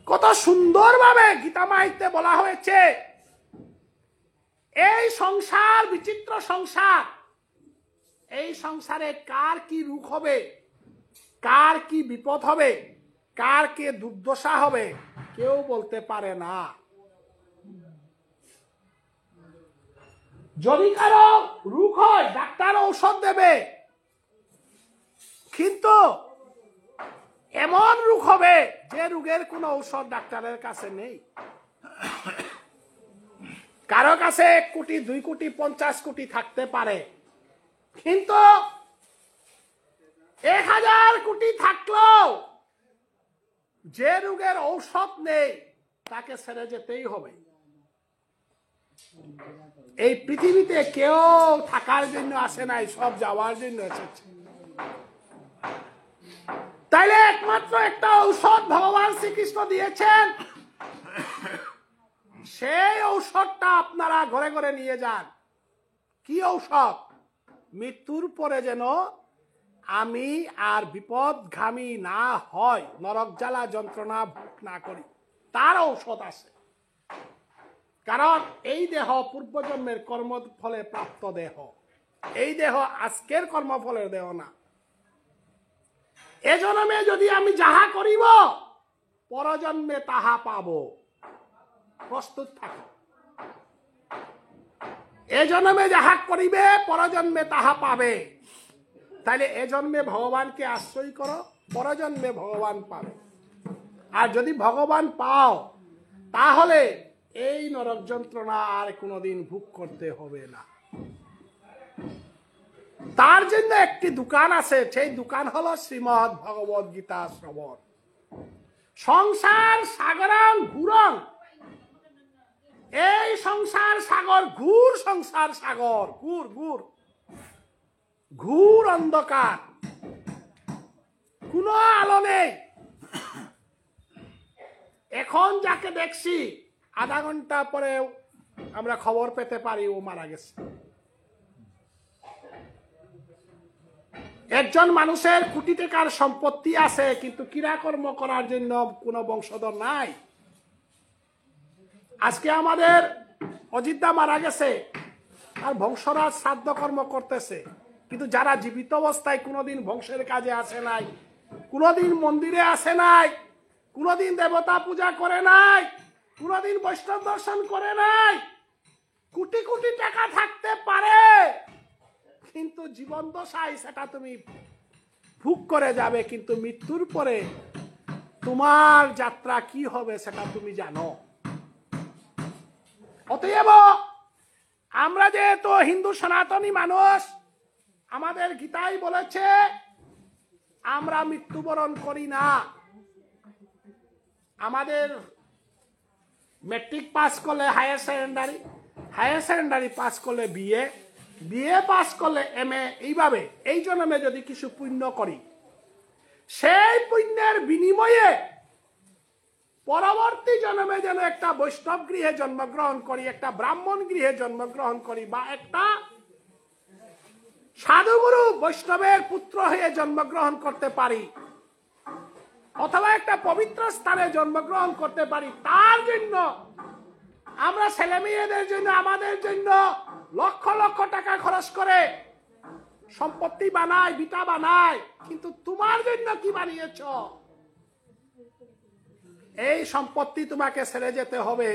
কত সুন্দরভাবে গীতা মাইতে বলা হয়েছে এই সংসার বিচিত্র সংসার, এই সংসারে কার কি রূপ হবে, কার কি বিপদ হবে, কার কে দুর্দশা হবে কেউ বলতে পারে না। যদি কারো রোগ হয় ডাক্তার ঔষধ দেবে, কিন্তু এমন রোগ হবে যে রোগের কোনো ঔষধ ডাক্তারের কাছে নেই। কারো কাছে 1 কোটি 2 কোটি 50 কোটি থাকতে পারে, কিন্তু 1000 কোটি থাকলেও যে রোগের ঔষধ নেই তাকে ছেড়ে যেতেই হবে। এই পৃথিবীতে কেউ থাকার জন্য আসে নাই, সব যাওয়ার জন্য এসেছে। তাইলে একমাত্র একটা ঔষধ ভগবান শ্রীকৃষ্ণ দিয়েছেন, সেই ঔষধটা আপনারা ঘরে ঘরে নিয়ে যান। কি ঔষধ? মৃত্যুর পরে যেন আমি আর বিপদগামী না হয়, নরক জ্বালা যন্ত্রণা ভোগ না করি, তার ঔষধ আছে। কারণ এই দেহ পূর্বজন্মের কর্মফলে প্রাপ্ত দেহ, এই দেহ আজকের কর্মফলের দেহ না। এ জন্মে যদি আমি যাহা করিব পরজন্মে তাহা পাব, প্রস্তুত থাকো। এ জন্মে যাহা করিবে পরজন্মে তাহা পাবে। তাইলে এ জন্মে ভগবানকে আশ্রয় করো, পরজন্মে ভগবান পাবে। আর যদি ভগবান পাও তাহলে এই নরক যন্ত্রণা আর কোনোদিন ভোগ করতে হবে না। তার জন্য একটি দোকান আছে, সেই দোকান হলো শ্রীমদ্ ভগবদ গীতা শ্রবণ। সংসার সাগরং ঘুরং, এই সংসার সাগর ঘুর, সংসার সাগর ঘুর ঘুর ঘুর, অন্ধকার, কোনো আলো নেই। এখন যাকে দেখছি আধা ঘন্টা পরে আমরা খবর পেতে পারি ও মারা গেছে। একজন মানুষের কোটি টাকার সম্পত্তি আছে কিন্তু ক্রিয়াকর্ম করার জন্য কোনো বংশধর নাই। আজকে আমাদের অযোধ্যা মারা গেছে, আর বংশরাজ শ্রাদ্ধ কর্ম করতেছে, কিন্তু যারা জীবিত অবস্থায় কোনোদিন বংশের কাজে আসে নাই, কোনোদিন মন্দিরে আসে নাই, কোনোদিন দেবতা পূজা করে নাই, কোনোদিন বৈষ্ণব দর্শন করে নাই, কোটি কোটি টাকা থাকতে পারে কিন্তু জীবন দশায় সেটা তুমি ভোগ করে যাবে, কিন্তু মৃত্যুর পরে তোমার যাত্রা কি হবে সেটা তুমি জানো। অতএব আমরা যেহেতু হিন্দু সনাতনী মানুষ, আমাদের গীতাই বলেছে আমরা মৃত্যুবরণ করি না। আমাদের মেট্রিক পাস করলে higher secondary, higher secondary pass করলে বিএ, বিএ পাস করলে এমএ, এইভাবে এই জন্মে যদি কিছু পুণ্য করি, সেই পুণ্যের বিনিময়ে পরবর্তী জন্মে যেন একটা বৈষ্ণব গৃহে জন্মগ্রহণ করি, একটা ব্রাহ্মণ গৃহে জন্মগ্রহণ করি, বা একটা সাধুগুরু বৈষ্ণবের পুত্র হয়ে জন্মগ্রহণ করতে পারি, অথবা একটা পবিত্র স্থানে জন্মগ্রহণ করতে পারি। তার জন্য আমরা ছেলে মেয়েদের জন্য, আমাদের জন্য লক্ষ লক্ষ টাকা খরচ করে সম্পত্তি বানাই, বিটা বানাই, কিন্তু তোমার জন্য কি বানিয়েছ? এই সম্পত্তি তোমাকে ছেড়ে যেতে হবে।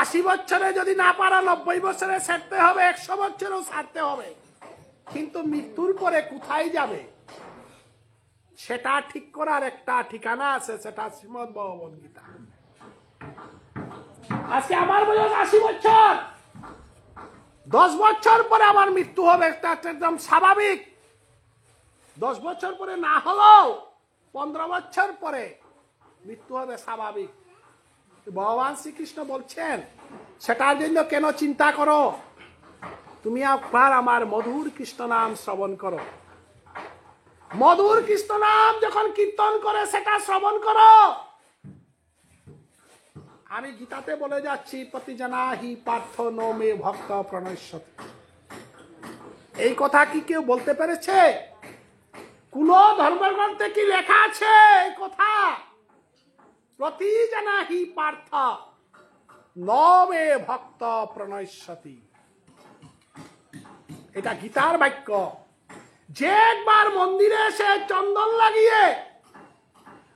80 বছরে যদি না পারো 90 বছরে ছাড়তে হবে, 100 বছরেও ছাড়তে হবে, কিন্তু মৃত্যুর পরে কোথায় যাবে সেটা ঠিক করার একটা ঠিকানা আছে, সেটা শ্রীমদ্ ভগবদ গীতা। আজকে আমার বয়স 80 বছর, 10 বছর পরে আমার মৃত্যু হবে, এটা একদম স্বাভাবিক। 10 বছর পরে না হলেও 15 বছর পরে মৃত্যু হবে, স্বাভাবিক। ভগবান শ্রীকৃষ্ণ বলছেন সেটার জন্য কেন চিন্তা করো, তুমি একবার আমার মধুর কৃষ্ণ নাম শ্রবণ করো। মধুর কৃষ্ণ নাম যখন কীর্তন করে সেটা শ্রবণ করো। আমি গীতাতে বলে যাচ্ছি, প্রতিজনা হি পার্থ নো মে ভক্ত প্রণশ্যতি। এই কথা কি কেউ বলতে পেরেছে? কোন ধর্মগ্রন্থে কি লেখা আছে এই কথা? প্রতিজনা হি পার্থ নো মে ভক্ত প্রণশ্যতি, এটা গীতার বাক্য। যে একবার মন্দিরে এসে চন্দন লাগিয়ে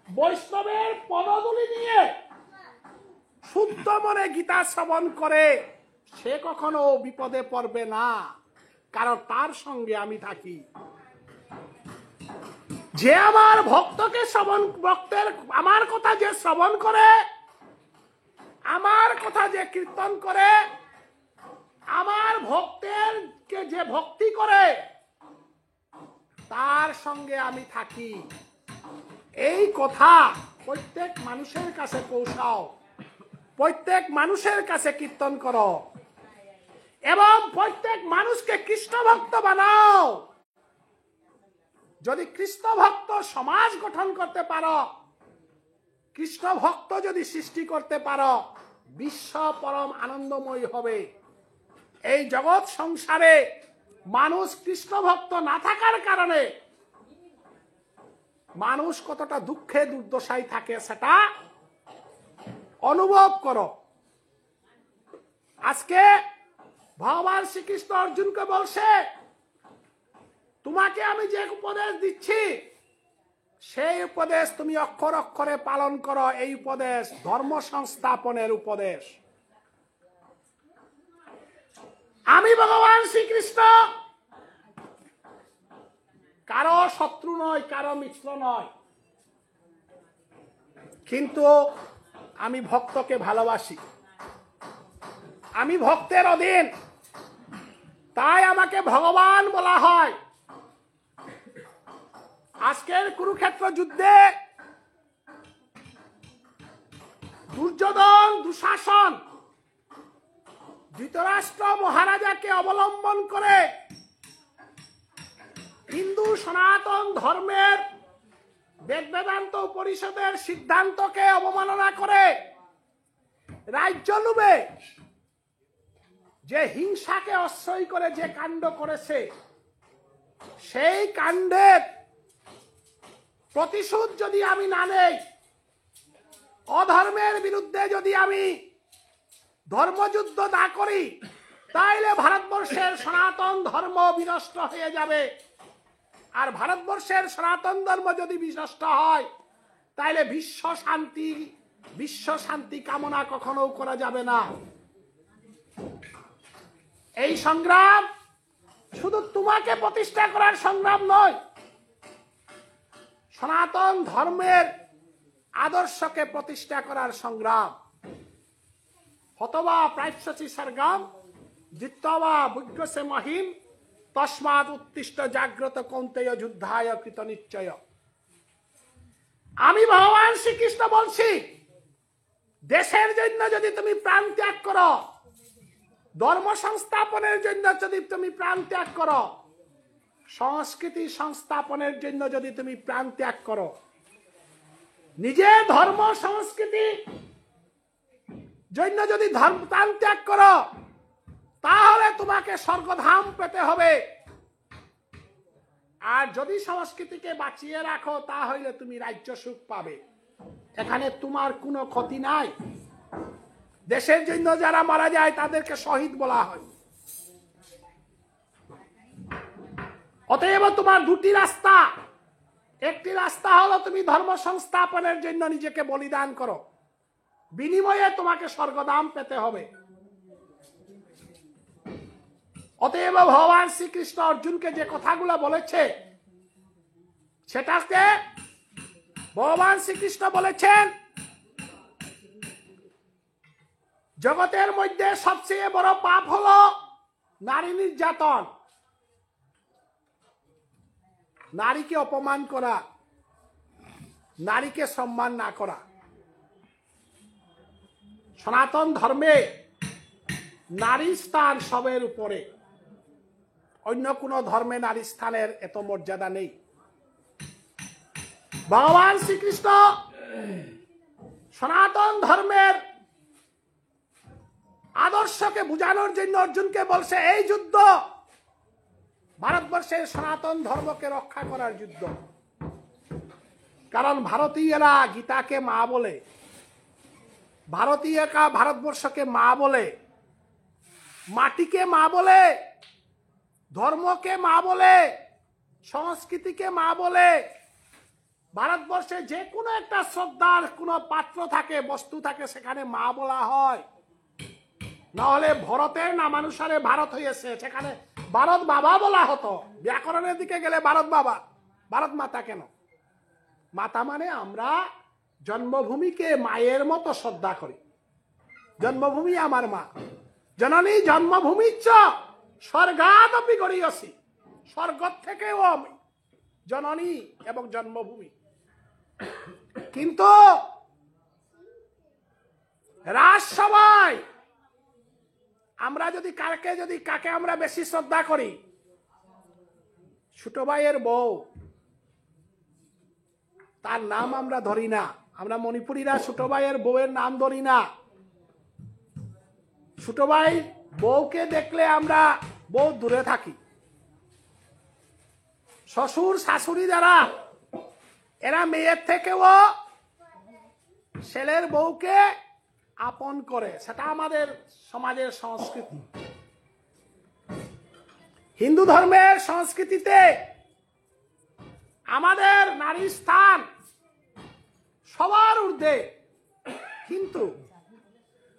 বৈষ্ণবের পদধূলি নিয়ে শুদ্ধ মনে গীতা শ্রবণ করে, সে কখনো বিপদে পড়বে না, কারণ তার সঙ্গে আমি থাকি। যে আমার ভক্তকে শ্রবণ, ভক্তের আমার কথা যে শ্রবণ করে, আমার কথা যে কীর্তন করে, আমার ভক্তের কে যে ভক্তি করে, তার সঙ্গে আমি থাকি। এই কথা প্রত্যেক মানুষের কাছে পৌঁছাও, প্রত্যেক মানুষের কাছে কীর্তন করো, এবং প্রত্যেক মানুষকে কৃষ্ণ ভক্ত বানাও। যদি কৃষ্ণ ভক্ত সমাজ গঠন করতে পারো, কৃষ্ণ ভক্ত যদি সৃষ্টি করতে পারো, বিশ্ব পরম আনন্দময় হবে। এই জগৎ সংসারে মানুষ কৃষ্ণ ভক্ত না থাকার কারণে মানুষ কতটা দুঃখে দুর্দশায় থাকে সেটা অনুভব করো। আজকে ভগবান শ্রীকৃষ্ণ অর্জুনকে বলছে, তোমাকে আমি যে উপদেশ দিচ্ছি সেই উপদেশ তুমি অক্ষর অক্ষরে পালন করো। এই উপদেশ ধর্ম সংস্থাপনের উপদেশ। আমি ভগবান শ্রীকৃষ্ণ কারো শত্রু নয়, কারো মিত্র নয়, কিন্তু আমি ভক্তকে ভালোবাসি, আমি ভক্তের অধীন, তাই আমাকে ভগবান বলা হয়। আজকের কুরুক্ষেত্র যুদ্ধে দুর্যোধন, দুঃশাসন ধৃতরাষ্ট্র মহারাজাকে অবলম্বন করে হিন্দু সনাতন ধর্মের বেদ বেদান্ত পরিষদের সিদ্ধান্তকে অবমাননা করে রাজ্য লুবে যে হিংসাকে আশ্রয় করে যে কাণ্ড করেছে, সেই কাণ্ডের প্রতিশোধ যদি আমি না নেই, অধর্মের বিরুদ্ধে যদি আমি ধর্মযুদ্ধ না করি, তাইলে ভারতবর্ষের সনাতন ধর্ম বিনষ্ট হয়ে যাবে। আর ভারতবর্ষের সনাতন ধর্ম যদি বিনষ্ট হয়, তাইলে বিশ্ব শান্তি কামনা কখনো করা যাবে না। এই সংগ্রাম শুধু তোমাকে প্রতিষ্ঠা করার সংগ্রাম নয়, সনাতন ধর্মের আদর্শকে প্রতিষ্ঠা করার সংগ্রাম। হতবা প্রাপ্স্যসি স্বর্গম জিত্বা ভুজ্ঞসে মহিম তস্মাৎ উত্তিষ্ঠ জাগ্রত কৌন্তেয় যুদ্ধায় কৃত নিশ্চয়। আমি ভগবান শ্রীকৃষ্ণ বলছি, দেশের জন্য যদি তুমি প্রাণ ত্যাগ করো, ধর্ম সংস্থাপনের জন্য যদি তুমি প্রাণ ত্যাগ করো, সংস্কৃতি সংস্থাপনের জন্য যদি তুমি প্রাণ ত্যাগ করো, নিজের ধর্ম সংস্কৃতি জন্য যদি প্রাণ ত্যাগ করো, তাহলে তোমাকে স্বর্গধাম পেতে হবে। আর যদি সংস্কৃতিকে বাঁচিয়ে রাখো, তাহলে তুমি রাজ্য সুখ পাবে। এখানে তোমার কোনো ক্ষতি নাই। দেশের জন্য যারা মারা যায় তাদেরকে শহীদ বলা হয়। অতএব তোমার দুটি রাস্তা, একটি রাস্তা হলো তুমি ধর্ম সংস্থাপনের জন্য নিজেকে বলিদান করো, বিনিময়ে তোমাকে স্বর্গধাম পেতে হবে। অতএব ভগবান শ্রীকৃষ্ণ অর্জুনকে যে কথাগুলো বলেছে, সেটাকে ভগবান শ্রীকৃষ্ণ বলেছেন, জগতের মধ্যে সবচেয়ে বড় পাপ হলো নারী নির্যাতন, নারীকে অপমান করা, নারীকে সম্মান না করা। সনাতন ধর্মে নারী স্থান সবের উপরে, অন্য কোন ধর্মে নারী স্থানের এত মর্যাদা নেই। ভগবান শ্রীকৃষ্ণ সনাতন ধর্মের আদর্শকে বুঝানোর জন্য অর্জুনকে বলছে, এই যুদ্ধ ভারতবর্ষের সনাতন ধর্মকে রক্ষা করার যুদ্ধ। কারণ ভারতীয়রা গীতাকে মা বলে, ভারতবর্ষকে মা বলে, মাটিকে মা বলে, ধর্মকে মা বলে, সংস্কৃতিকে মা বলে। ভারতবর্ষে যে কোনো একটা শ্রদ্ধার কোনো পাত্র থাকে, বস্তু থাকে, সেখানে মা বলা হয়। নাহলে ভরতের নামানুসারে ভারত হয়েছে, সেখানে ভারত বাবা বলা হতো। ব্যাকরণের দিকে গেলে ভারত বাবা, ভারত মাতা কেন? মাতা মানে আমরা জন্মভূমিকে মায়ের মতো শ্রদ্ধা করি। জন্মভূমি আমার মা, জননী জন্মভূমি চ স্বর্গাদপি গড়িয়সি, স্বর্গ থেকেও আমি জননী এবং জন্মভূমি। কিন্তু রাজসভায় আমরা যদি কাকে আমরা বেশি শ্রদ্ধা করি? ছোট ভাইয়ের বউ, তার নাম আমরা ধরি না। আমরা মণিপুরীরা ছোট ভাইয়ের বউয়ের নাম ধরি না। ছোট ভাই বউকে দেখলে আমরা বহু দূরে থাকি। শ্বশুর শাশুড়ি যারা, এরা মেয়ের থেকেও ছেলের বউকে আপন করে, সেটা আমাদের সমাজের সংস্কৃতি। হিন্দু ধর্মের সংস্কৃতিতে আমাদের নারীর স্থান সবার ঊর্ধ্বে, কিন্তু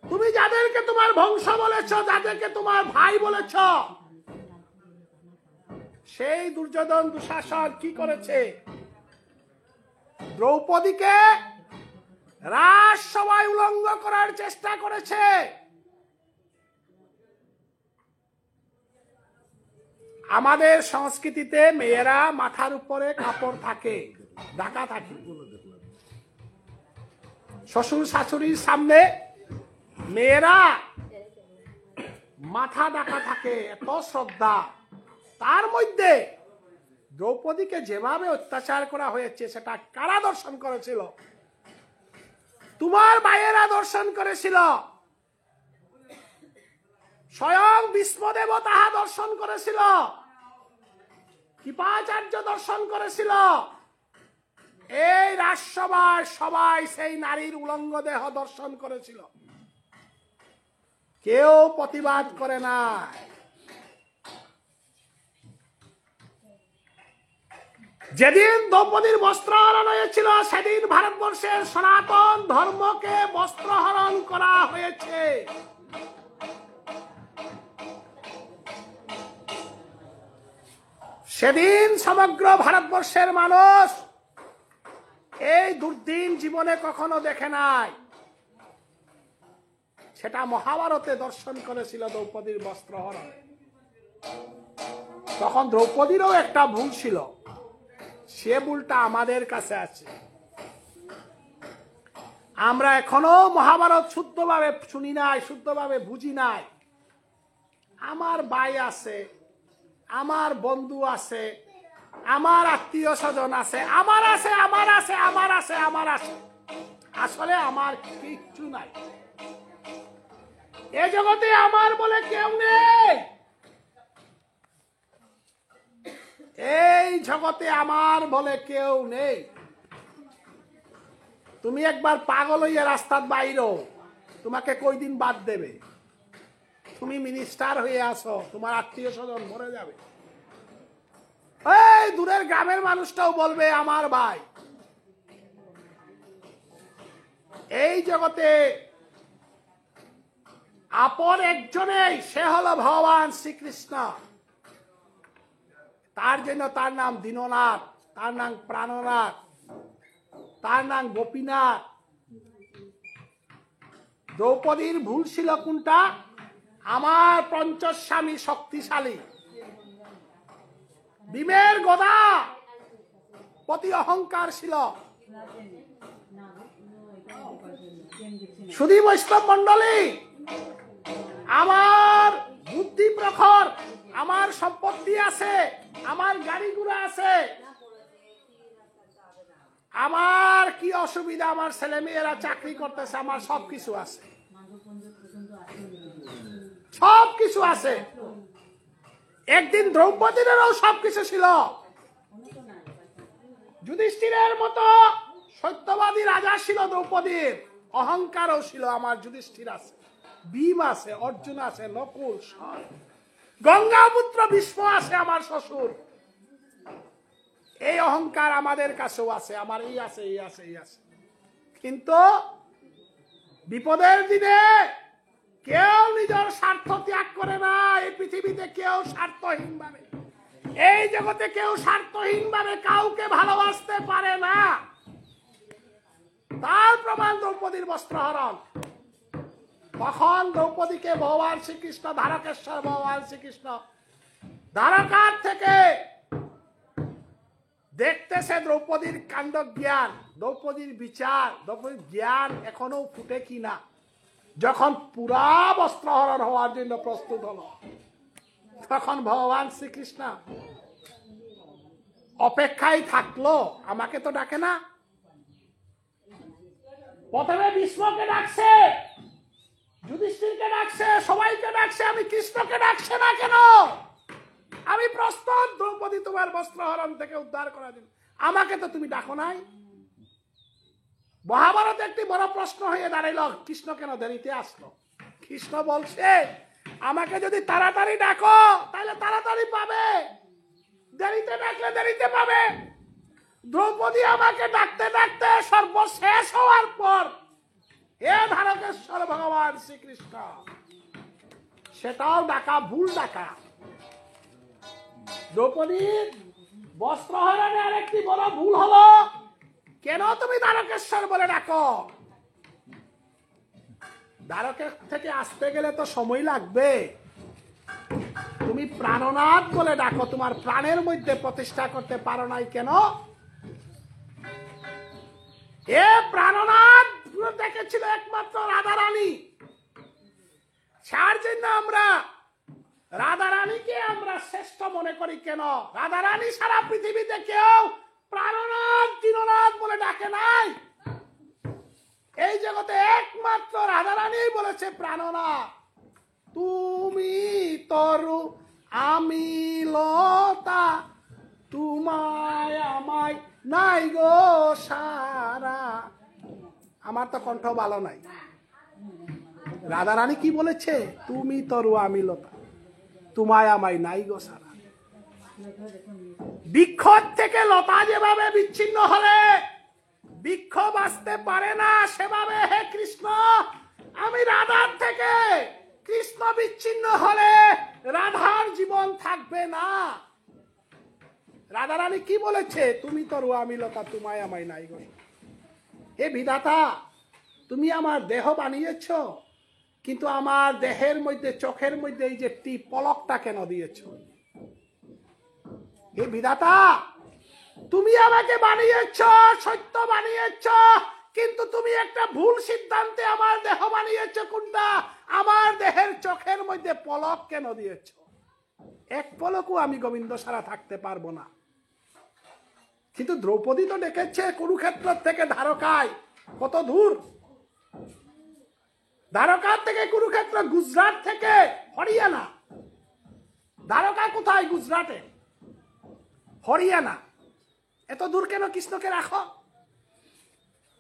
তুমি যাদেরকে তোমার বংশ বলেছ, যাদেরকে তোমার ভাই বলেছ, সেই দুর্যোধন দুঃশাসন কি করেছে? দ্রৌপদীকে রাজসভায় উলঙ্গ করার চেষ্টা করেছে। আমাদের সংস্কৃতিতে মেয়েরা মাথার উপরে কাপড় থাকে, ঢাকা থাকে। শ্বশুর শাশুড়ির সামনে মেয়েরা মাথা ঢাকা থাকে, এত শ্রদ্ধা। তার মধ্যে দ্রৌপদীকে যেভাবে অত্যাচার করা হয়েছে সেটা কারা দর্শন করেছিল? তোমার ভাইয়েরা দর্শন করেছিল, স্বয়ং ভীষ্মদেব তাহা দর্শন করেছিল, কৃপাচার্য দর্শন করেছিল। এই রাজসভায় সবাই সেই নারীর উলঙ্গ দেহ দর্শন করেছিল, কেউ প্রতিবাদ করে না। যেদিন দ্রৌপদীর বস্ত্রহরণ হয়েছিল সেদিন ভারতবর্ষের সনাতন ধর্মকে বস্ত্রহরণ করা হয়েছে। সেদিন সমগ্র ভারতবর্ষের মানুষ এই দুর্দিন জীবনে কখনো দেখে নাই। সেটা মহাভারতে দর্শন করেছিল দ্রৌপদীর বস্ত্রহরণ। তখন দ্রৌপদীরও একটা ভুল ছিল, সে ভুলটা আমাদের কাছে আছে। আমরা এখনো মহাভারত শুদ্ধভাবে শুনি নাই, শুদ্ধভাবে বুঝি নাই। আমার ভাই আছে, আমার বন্ধু আছে, আমার আত্মীয় স্বজন আছে, আমার আছে, আমার আছে, আমার আছে, আমার আছে। আসলে আমার কিচ্ছু নাই। এ জগতে আমার বলে কেউ নেই। এই জগতে আমার বলে কেউ নেই। তুমি একবার পাগল হইয়া রাস্তার বাইরো, তোমাকে কয়দিন বাদ দেবে? তুমি মিনিস্টার হয়ে আসো, তোমার আত্মীয় স্বজন মরে যাবে। এই দূরের গ্রামের মানুষটাও বলবে আমার ভাই। এই জগতে আপন একজনেই, সে হলো ভগবান শ্রীকৃষ্ণ। তার জন্য তার নাম দীননাথ, তার নাম প্রাণনাথ, তার নাম গোপীনাথ। দ্রৌপদীর ভুল ছিল কোনটা? আমার পঞ্চস্বামী শক্তিশালী, ভীমের গদা প্রতি অহংকার ছিল। সুধী বৈষ্ণব মন্ডলী, আমার বুদ্ধি প্রখর, আমার সম্পত্তি আছে, আমার গাড়ি ঘোড়া আছে, আমার কি অসুবিধা? আমার ছেলে মেয়েরা চাকরি করতেছে, আমার সবকিছু আছে, সবকিছু আছে। একদিন দ্রৌপদীরও সবকিছু ছিল। যুধিষ্ঠিরের মতো সত্যবাদী রাজা ছিল দ্রৌপদীর, অহংকারও ছিল। আমার যুধিষ্ঠির আছে, ভীম আছে, অর্জুন আছে, নকুল, গঙ্গাপুত্র ভীষ্ম আছে, আমার শ্বশুর। এই অহংকার আমাদের কাছেও আছে, আমার এই আছে, এই আছে, এই আছে। কিন্তু বিপদের দিনে কেউ নিজের স্বার্থ ত্যাগ করে না। এই পৃথিবীতে কেউ স্বার্থহীন ভাবে, এই জগতে কেউ স্বার্থহীন ভাবে কাউকে ভালোবাসতে পারে না। তার প্রমাণ দ্রৌপদীর বস্ত্রহরণ। তখন দ্রৌপদীকে ভগবান শ্রীকৃষ্ণ, দ্বারকেশ্বর ভগবান শ্রীকৃষ্ণ দ্বারকার থেকে দেখতেছে দ্রৌপদীর কাণ্ড জ্ঞান, দ্রৌপদীর বিচার, দ্রৌপদীর জ্ঞান এখনো ফুটে কিনা। যখন পুরা বস্ত্রহরণ হওয়ার জন্য প্রস্তুত হলো, তখন ভগবান শ্রীকৃষ্ণ অপেক্ষায় থাকলো। আমাকে তো ডাকে না। প্রথমে ভীষ্মকে ডাকছে, যুধিষ্ঠিরকে ডাকছে, সবাইকে ডাকছে, আমি কৃষ্ণকে ডাকছে না কেন? আমি প্রস্তুত দ্রৌপদী তোমার বস্ত্রহরণ থেকে উদ্ধার করার জন্য। আমাকে তো তুমি ডাকো নাই। মহাভারতে একটি বড় প্রশ্ন হয়ে দাঁড়াইল, কৃষ্ণ কেন দেরিতে আসলো? কৃষ্ণ বলছে, আমাকে যদি তাড়াতাড়ি ডাকো তাহলে তাড়াতাড়ি পাবে, দেরিতে ডাকলে দেরিতে পাবে। দ্রৌপদী আমাকে ডাকতে ডাকতে সর্বশেষ হওয়ার পর হে ধারকেশ্বর ভগবান শ্রীকৃষ্ণ, সেটাও ডাকা ভুল ডাকা। দ্রৌপদীর বস্ত্রহরণে আরেকটি বড় ভুল হলো, কেন তুমি দ্বারকেশ্বর বলে ডাকো? দ্বারকের থেকে আসতে গেলে তো সময় লাগবে। তুমি প্রাণনাথ বলে ডাকো, তোমার প্রাণের মধ্যে প্রতিষ্ঠা করতে পারো নাই কেন? এ প্রাণনাথ দেখেছিল একমাত্র রাধারানী, যার জন্য আমরা রাধারানীকে আমরা শ্রেষ্ঠ মনে করি। কেন? রাধারানী সারা পৃথিবীতে কেউ প্রাণনাথ দীননাথ বলে ডাকে নাই। এই জগতে একমাত্র রাধারানী বলেছে প্রাণনাথ। তুমি তরু আমি লতা, তোমায় আমায় নাই গো সারা। আমার তো কণ্ঠ ভালো নাই। রাধারানী কি বলেছে? তুমি তরু আমি লতা, তোমায় আমায় নাই গো সারা। বৃক্ষ থেকে লতা যেভাবে বিচ্ছিন্ন হলে বৃক্ষ বাঁচতে পারে না, সেভাবে হে কৃষ্ণ আমি রাধার থেকে কৃষ্ণ বিচ্ছিন্ন হলে রাধার জীবন থাকবে না। রাধারানী কি বলেছে? তুমি তরু আমি লতা, তোমায় আমায় নাই গো। হে বিধাতা, তুমি আমার দেহ বানিয়েছ, কিন্তু আমার দেহের মধ্যে চোখের মধ্যে এই যে পলকটা কেন দিয়েছ? হে বিধাতা, তুমি আমাকে বানিয়েছ, সত্য বানিয়েছ, কিন্তু তুমি একটা ভুল সিদ্ধান্তে আমার দেহ বানিয়েছ। কোনটা? আমার দেহের চোখের মধ্যে পলক কেন দিয়েছ? এক পলকও আমি গোবিন্দ ছাড়া থাকতে পারবো না। কিন্তু দ্রৌপদী তো ডেকেছে কুরুক্ষেত্র থেকে দ্বারকায়, কত দূর? দ্বারকা থেকে কুরুক্ষেত্র, গুজরাট থেকে হরিয়ানা। দ্বারকা কোথায়? গুজরাটে। হরিয়ানা। এত দূর কেন কৃষ্ণকে রাখো?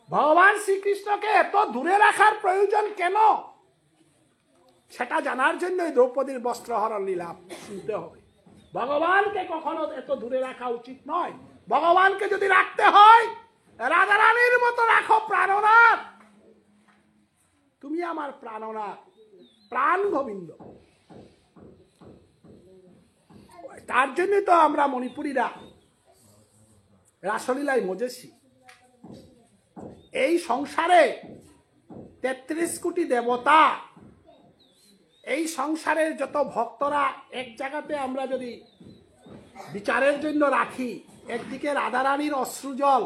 ভগবান শ্রীকৃষ্ণকে এত দূরে রাখার প্রয়োজন কেন? সেটা জানার জন্যই দ্রৌপদীর বস্ত্রহরণ লীলা শুনতে হবে। ভগবানকে কখনো এত দূরে রাখা উচিত নয়। ভগবানকে যদি রাখতে হয় রাধারানীর মতো রাখো প্রাণনাথ। তুমি আমার প্রাণনাথ, প্রাণ গোবিন্দ। তার জন্য তো আমরা মণিপুরীরা রাসলীলায় মজেছি। এই সংসারে ৩৩ কোটি দেবতা, এই সংসারের যত ভক্তরা এক জায়গাতে আমরা যদি বিচারের জন্য রাখি, একদিকে রাধারানীর অশ্রুজল,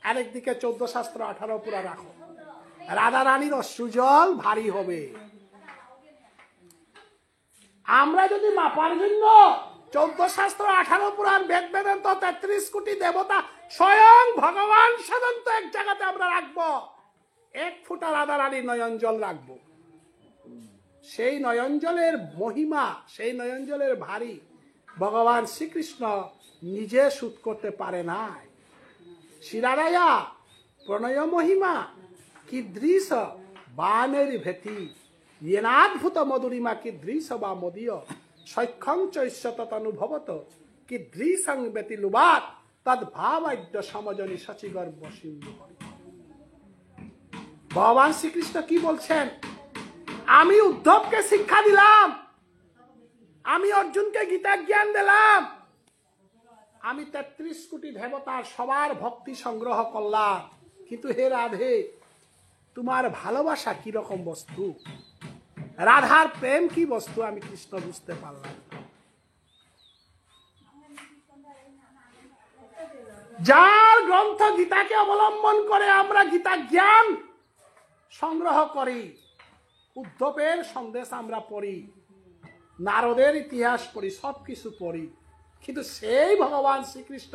আরেকদিকে 14 শাস্ত্র 18 পুরা রাখো, রাধারানীর অশ্রুজল ভারী হবে। আমরা যদি মাপার জন্য 14 শাস্ত্র 18 পুরাণ বেদ বেদান্ত 33 কোটি দেবতা স্বয়ং ভগবান সাধন্ত এক জায়গাতে আমরা রাখবো, 1 ফুটা রাধারানীর নয়ন জল রাখবো, সেই নয়ন জলের মহিমা, সেই নয়ন জলের ভারী ভগবান শ্রীকৃষ্ণ নিজে শুট করতে পারে নাই। শিরারায়া প্রণয় মহিমা কিদৃশ বানের ভেতি, येनाद्भुत मधुरिमा किदृश বা মদীয় সক্ষং চৈষ্যত তনুভবত কিদৃশং ব্যতিলুবাত তদ্ভাবাদ্য সমজনী সচিগর্ভ সিন্ধু। ভগবান শ্রীকৃষ্ণ কি বলছেন? আমি উদ্ধবকে শিক্ষা দিলাম, আমি অর্জুনকে গীতা জ্ঞান দিলাম, আমি 33 কোটি দেবতার সবার ভক্তি সংগ্রহ করলাম, কিন্তু হে রাধে তোমার ভালোবাসা কি রকম বস্তু, রাধার প্রেম কি বস্তু আমি কৃষ্ণ বুঝতে পারলাম। যার গ্রন্থ গীতাকে অবলম্বন করে আমরা গীতা জ্ঞান সংগ্রহ করি, উদ্ধবের সন্দেশ আমরা পড়ি, নারদের ইতিহাস পড়ি, সবকিছু পড়ি, কিন্তু সেই ভগবান শ্রীকৃষ্ণ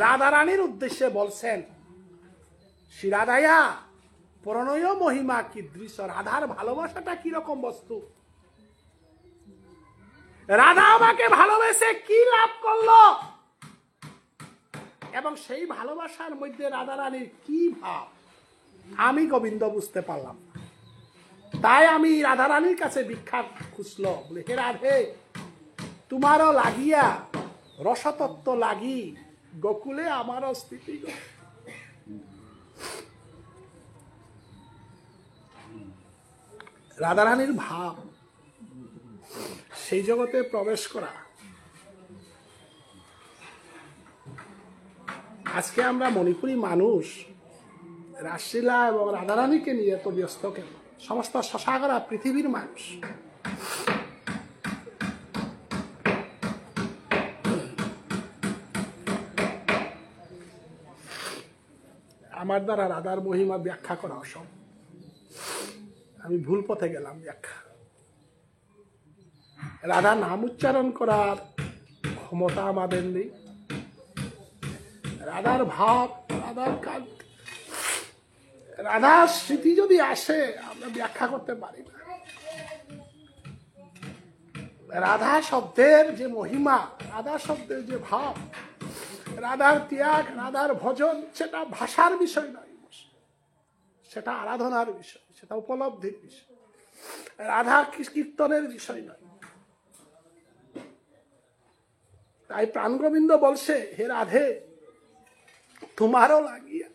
রাধারানীর উদ্দেশ্যে বলছেন, শিরাদায়া প্রণয় মহিমা কিদৃশ, রাধার ভালোবাসাটা কিরকম বস্তু, রাধা আমাকে ভালোবেসে কি লাভ করলো, এবং সেই ভালোবাসার মধ্যে রাধারানীর কি ভাব আমি গোবিন্দ বুঝতে পারলাম। তাই আমি রাধারানীর কাছে ভিক্ষা খুঁজলো, বলে হে রাধে তোমারও লাগিয়া রসতত্ত্ব লাগি গোকুলে আমারও স্থিতি। রাধারানীর ভাব, সেই জগতে প্রবেশ করা। আজকে আমরা মণিপুরী মানুষ রাসলীলা এবং রাধারানীকে নিয়ে এত ব্যস্ত কেন? সমস্ত শশাগরা পৃথিবীর মানুষ আমার দ্বারা রাধার মহিমা ব্যাখ্যা করা অসম্ভব। আমি ভুল পথে গেলাম ব্যাখ্যা। রাধা নাম উচ্চারণ করার ক্ষমতা আমাদের নেই। রাধার ভাব, রাধার কাজ, রাধার স্মৃতি যদি আসে আমরা ব্যাখ্যা করতে পারি না। রাধা শব্দের যে মহিমা, রাধা শব্দের যে ভাব, রাধার ত্যাগ, রাধার ভজন, সেটা ভাষার বিষয় নয়, সেটা আরাধনার বিষয়, সেটা উপলব্ধির বিষয়। রাধা কীর্তনের বিষয় নয়। তাই প্রাণগোবিন্দ বলছে, হে রাধে তোমারও লাগিয়া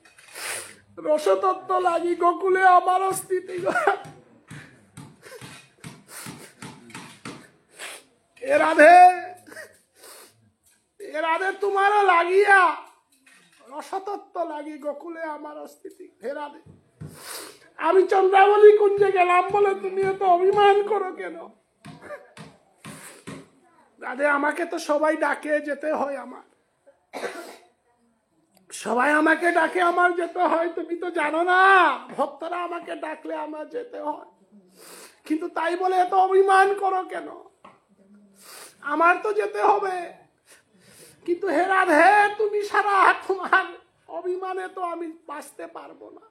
রসতত্ত্ব লাগি গোকুলে আমারও স্থিতি। এ রাধে, এ রাধে তোমারও লাগিয়া রসতত্ত্ব লাগি গোকুলে আমারও স্থিতি। হে রাধে, আমি চন্দ্রাবলী কুঞ্জে গেলাম বলে তুমি এত অভিমান করো কেন? রাধে, আমাকে তো সবাই ডাকে, যেতে হয় আমার, সবাই আমাকে ডাকে, আমার যেতে হয়। তুমি তো জানো না, ভক্তরা আমাকে ডাকলে আমার যেতে হয়, কিন্তু তাই বলে এত অভিমান করো কেন? আমার তো যেতে হবে। কিন্তু হে রাধে, তুমি সারা, তোমার অভিমানে তো আমি বাঁচতে পারবো না।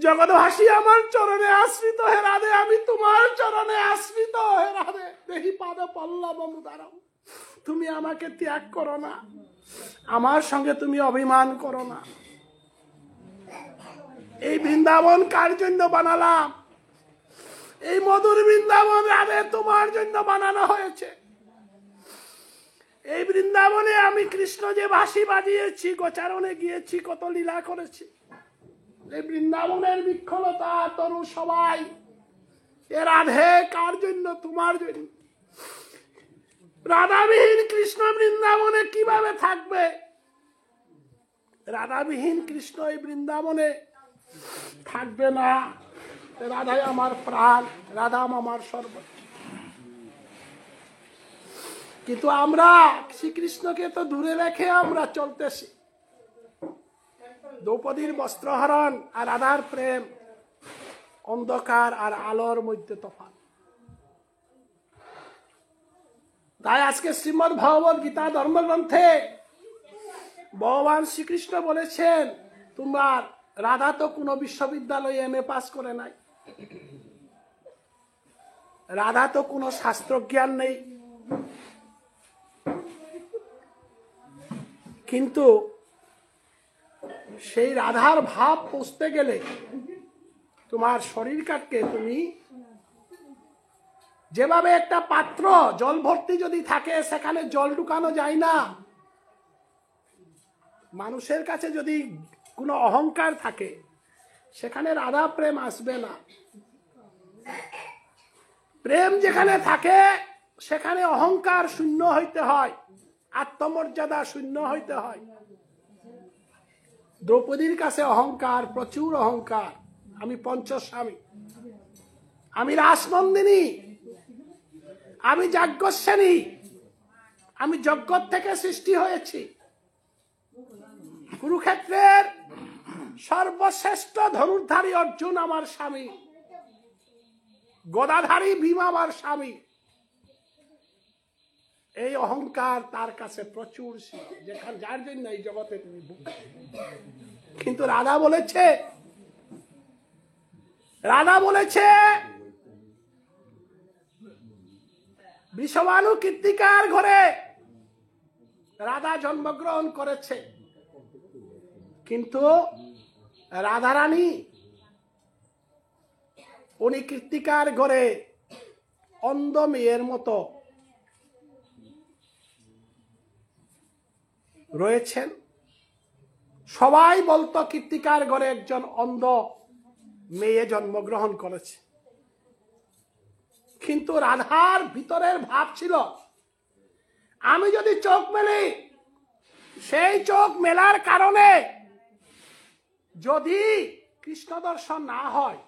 জগৎবাসী আমার চরণে আশ্রিত, হে রাধে, আমি তোমার চরণে আশ্রিত। হে রাধে, দেহি পাদ পল্লব মুদারম, তুমি আমাকে ত্যাগ করো না, আমার সঙ্গে তুমি অভিমান করো না। এই বৃন্দাবন কার জন্য বানালাম? এই মধুর বৃন্দাবন রাধে তোমার জন্য বানানো হয়েছে। এই বৃন্দাবনে আমি কৃষ্ণ যে বাঁশি বাজিয়েছি, গোচারণে গিয়েছি, কত লীলা করেছি। এই বৃন্দাবনের বিক্ষলতা তরু সবাই এ রাধে কার জন্য? তোমার জন্য। রাধাবিহীন কৃষ্ণ বৃন্দাবনে কিভাবে থাকবে? রাধাবিহীন কৃষ্ণ এই বৃন্দাবনে থাকবে না। রাধাই আমার প্রাণ, রাধা আমার সর্বস্ব। কিন্তু আমরা শ্রীকৃষ্ণকে তো দূরে রেখে আমরা চলতেছি। দ্রৌপদীর বস্ত্রহরণ আর রাধার প্রেম, অন্ধকার আর আলোর মধ্যে তফাৎ। তাই আজকে শ্রীমদ্ ভগবদ গীতা ধর্মগ্রন্থে ভগবান শ্রীকৃষ্ণ বলেছেন, তোমার রাধা তো কোনো বিশ্ববিদ্যালয়ে এমএ পাস করে নাই, রাধা তো কোনো শাস্ত্রজ্ঞান নেই, কিন্তু সেই রাধার ভাব পৌঁছতে গেলে তোমার শরীর কাটকে তুমি যেভাবে একটা পাত্র জল ভর্তি যদি থাকে সেখানে জল ঢুকানো যায় না, মানুষের কাছে যদি কোনো অহংকার থাকে সেখানে রাধা প্রেম আসবে না। প্রেম যেখানে থাকে সেখানে অহংকার শূন্য হইতে হয়, আত্মমর্যাদা শূন্য হইতে হয়। দ্রৌপদীর কাছে অহংকার, প্রচুর অহংকার। আমি পঞ্চস্বামী, আমি রাসমন্দিনী, আমি যাজ্ঞসেনী, আমি যজ্ঞ থেকে সৃষ্টি হয়েছি। কুরুক্ষেত্রের সর্বশ্রেষ্ঠ ধনুর্ধারী অর্জুন আমার স্বামী, গদাধারী ভীম আমার স্বামী। এই অহংকার তার কাছে প্রচুর, যেখানে যার জন্য এই জগতে তুমি। কিন্তু রাধা বলেছে, রাধা বলেছে বৃষভানু কীর্তিকার ঘরে রাধা জন্মগ্রহণ করেছে, কিন্তু রাধারানী উনি কীর্তিকার ঘরে অন্ধ মেয়ের মতো রয়েছেন। সবাই বলতো কীর্তিকার ঘরে একজন অন্ধ মেয়ে জন্মগ্রহণ করেছে। কিন্তু রাধার ভিতরের ভাব ছিল আমি যদি চোখ মেলি, সেই চোখ মেলার কারণে যদি কৃষ্ণ দর্শন না হয়,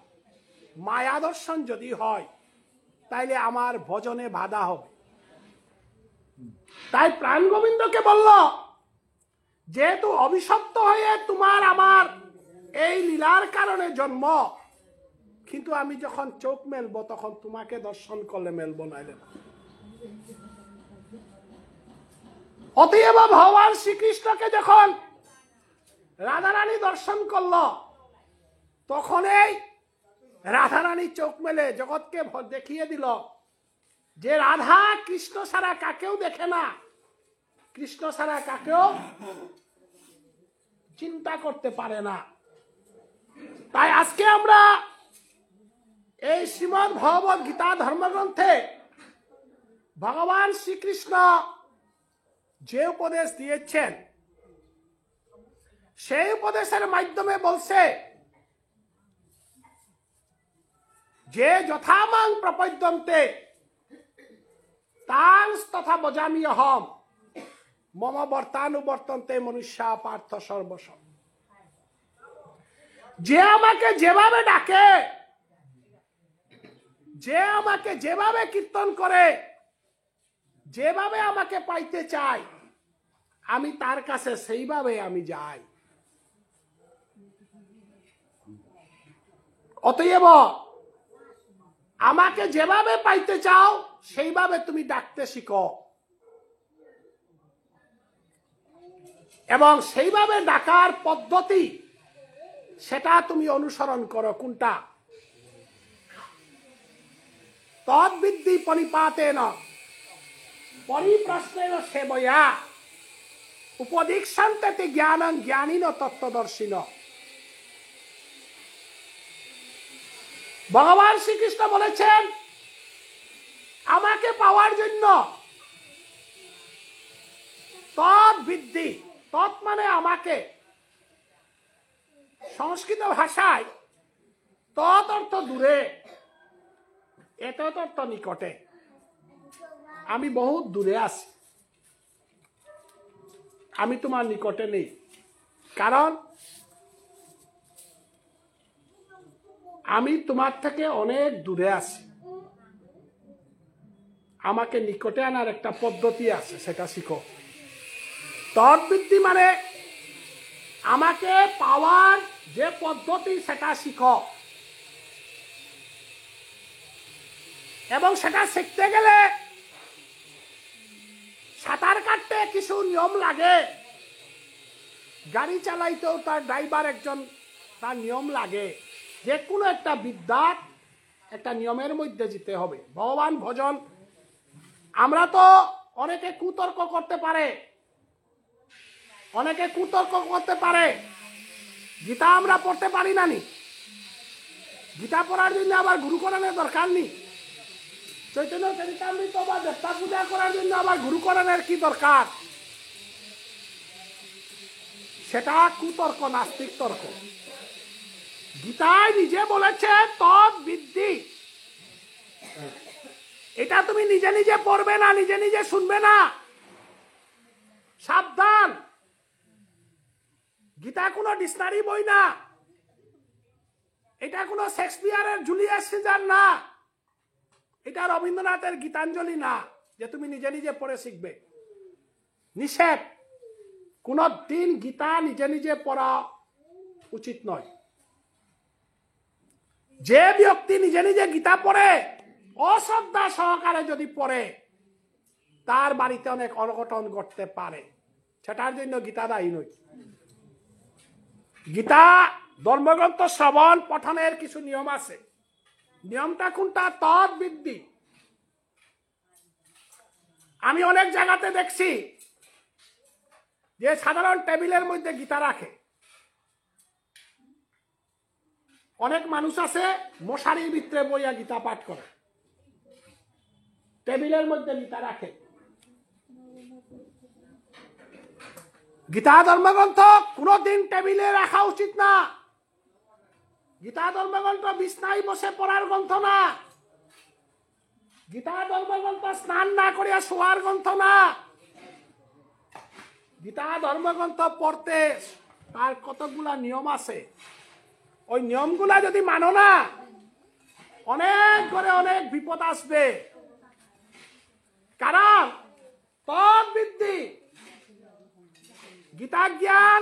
মায়া দর্শন যদি হয়, তাইলে আমার ভজনে বাধা হবে। তাই প্রাণ গোবিন্দকে বলল, যেহেতু অভিশপ্ত হয়ে তোমার আমার এই লীলার কারণে জন্ম, কিন্তু আমি যখন চোখ মেলবো তখন তোমাকে দর্শন করলে মেলবো, নাইলে না। অতএব ভগবান শ্রীকৃষ্ণকে যখন রাধারানী দর্শন করল, তখন এই রাধারানী চোখ মেলে জগৎকে দেখিয়ে দিল যে রাধা কৃষ্ণ ছাড়া কাকেও দেখে না, কৃষ্ণ ছাড়া কাকেও চিন্তা করতে পারে না। তাই আজকে আমরা এই শ্রীমদ্ ভগবত গীতা ধর্মগ্রন্থে ভগবান শ্রীকৃষ্ণ যে উপদেশ দিয়েছেন, সেই উপদেশের মাধ্যমে বলছে যে যথামাং প্রপদ্যন্তে তাং তথা বজামি অহম মম বর্তানুবর্তন্তে মনুষ্যা পার্থ সর্বস্ব। যে আমাকে যেভাবে ডাকে, যে আমাকে যেভাবে কীর্তন করে, যেভাবে আমাকে পাইতে চায়, আমি তার কাছে সেইভাবে আমি যাই। অতএব আমাকে যেভাবে পাইতে চাও সেইভাবে তুমি ডাকতে শিখো, এবং সেইভাবে ডাকার পদ্ধতি সেটা তুমি অনুসরণ করো। কোনটা? তদ্বিদ্ধি পরিপাতেন পরিপ্রশ্নেন সেবয়া উপদীক্ষন্তে জ্ঞানং জ্ঞানীন তত্ত্বদর্শিন। ভগবান শ্রীকৃষ্ণ বলেছেন, আমাকে পাওয়ার জন্য তদ্বিদ্ধি, তৎ মানে আমাকে, সংস্কৃত ভাষায় তৎ অর্থ দূরে, এতৎ অর্থ নিকটে। আমি বহুত দূরে আছি, আমি তোমার নিকটে নেই, কারণ আমি তোমার থেকে অনেক দূরে আছি। আমাকে নিকটে আনার একটা পদ্ধতি আছে, সেটা শিখো। তদ্বিদ্ধি মানে আমাকে পাওয়ার যে পদ্ধতি সেটা শিখো, এবং সেটা শিখতে গেলে সাঁতার কাটতে কিছু নিয়ম লাগে, গাড়ি চালাইতেও তার ড্রাইভার একজন, তার নিয়ম লাগে। যে কোনো একটা বিদ্যার একটা নিয়মের মধ্যে যেতে হবে। ভগবান ভজন, আমরা তো অনেকে কুতর্ক করতে পারে, অনেকে কুতর্ক করতে পারে। গীতা আমরা পড়তে পারি না নি? গীতা পড়ার জন্য আবার গুরুকরণের দরকার নেই। চৈতন্য চরিতামৃত বা দেবতা পূজা করার জন্য আবার গুরুকরণের কি দরকার? সেটা কুতর্ক, নাস্তিক তর্ক। গীতায় নিজে বলেছে তদ্বিদ্ধি। এটা তুমি নিজে নিজে পড়বে না, নিজে নিজে শুনবে না, সাবধান। গীতা কোনো ডিকশনারি বই না, এটা কোনো শেক্সপিয়ারের জুলিয়াস সিজার না, এটা রবীন্দ্রনাথের গীতাঞ্জলি না যে তুমি নিজে নিজে পড়ে শিখবে। নিষেধ, কোন দিন গীতা নিজে নিজে পড়া উচিত নয়। যে ব্যক্তি নিজে নিজে গীতা পড়ে অশ্রদ্ধা সহকারে যদি পড়ে, তার বাড়িতে অনেক অঘটন ঘটতে পারে। সেটার জন্য গীতা দায়ী নয়। গীতা ধর্মগ্রন্থ শ্রবণ পঠনের কিছু নিয়ম আছে। নিয়মটা কোনটা? তদ্বিদ্ধি। আমি অনেক জায়গাতে দেখছি যে সাধারণ টেবিলের মধ্যে গীতা রাখে। অনেক মানুষ আছে মশারির ভিতরে বইয়া গীতা পাঠ করে, টেবিলের মধ্যে গীতা রাখে। গীতা ধর্মগ্রন্থ কোনদিন টেবিলে রাখা উচিত না। গীতা ধর্মগ্রন্থ বিছনায় বসে পড়ার গ্রন্থ না। গীতা ধর্মগ্রন্থ স্নান না করিয়া শোয়ার গ্রন্থ না। গীতা ধর্মগ্রন্থ পড়তে তার কতগুলা নিয়ম আছে, ওই নিয়মগুলা যদি মানো না অনেক করে অনেক বিপদ আসবে। কারণ তদ্বিদ্ধি গীতা জ্ঞান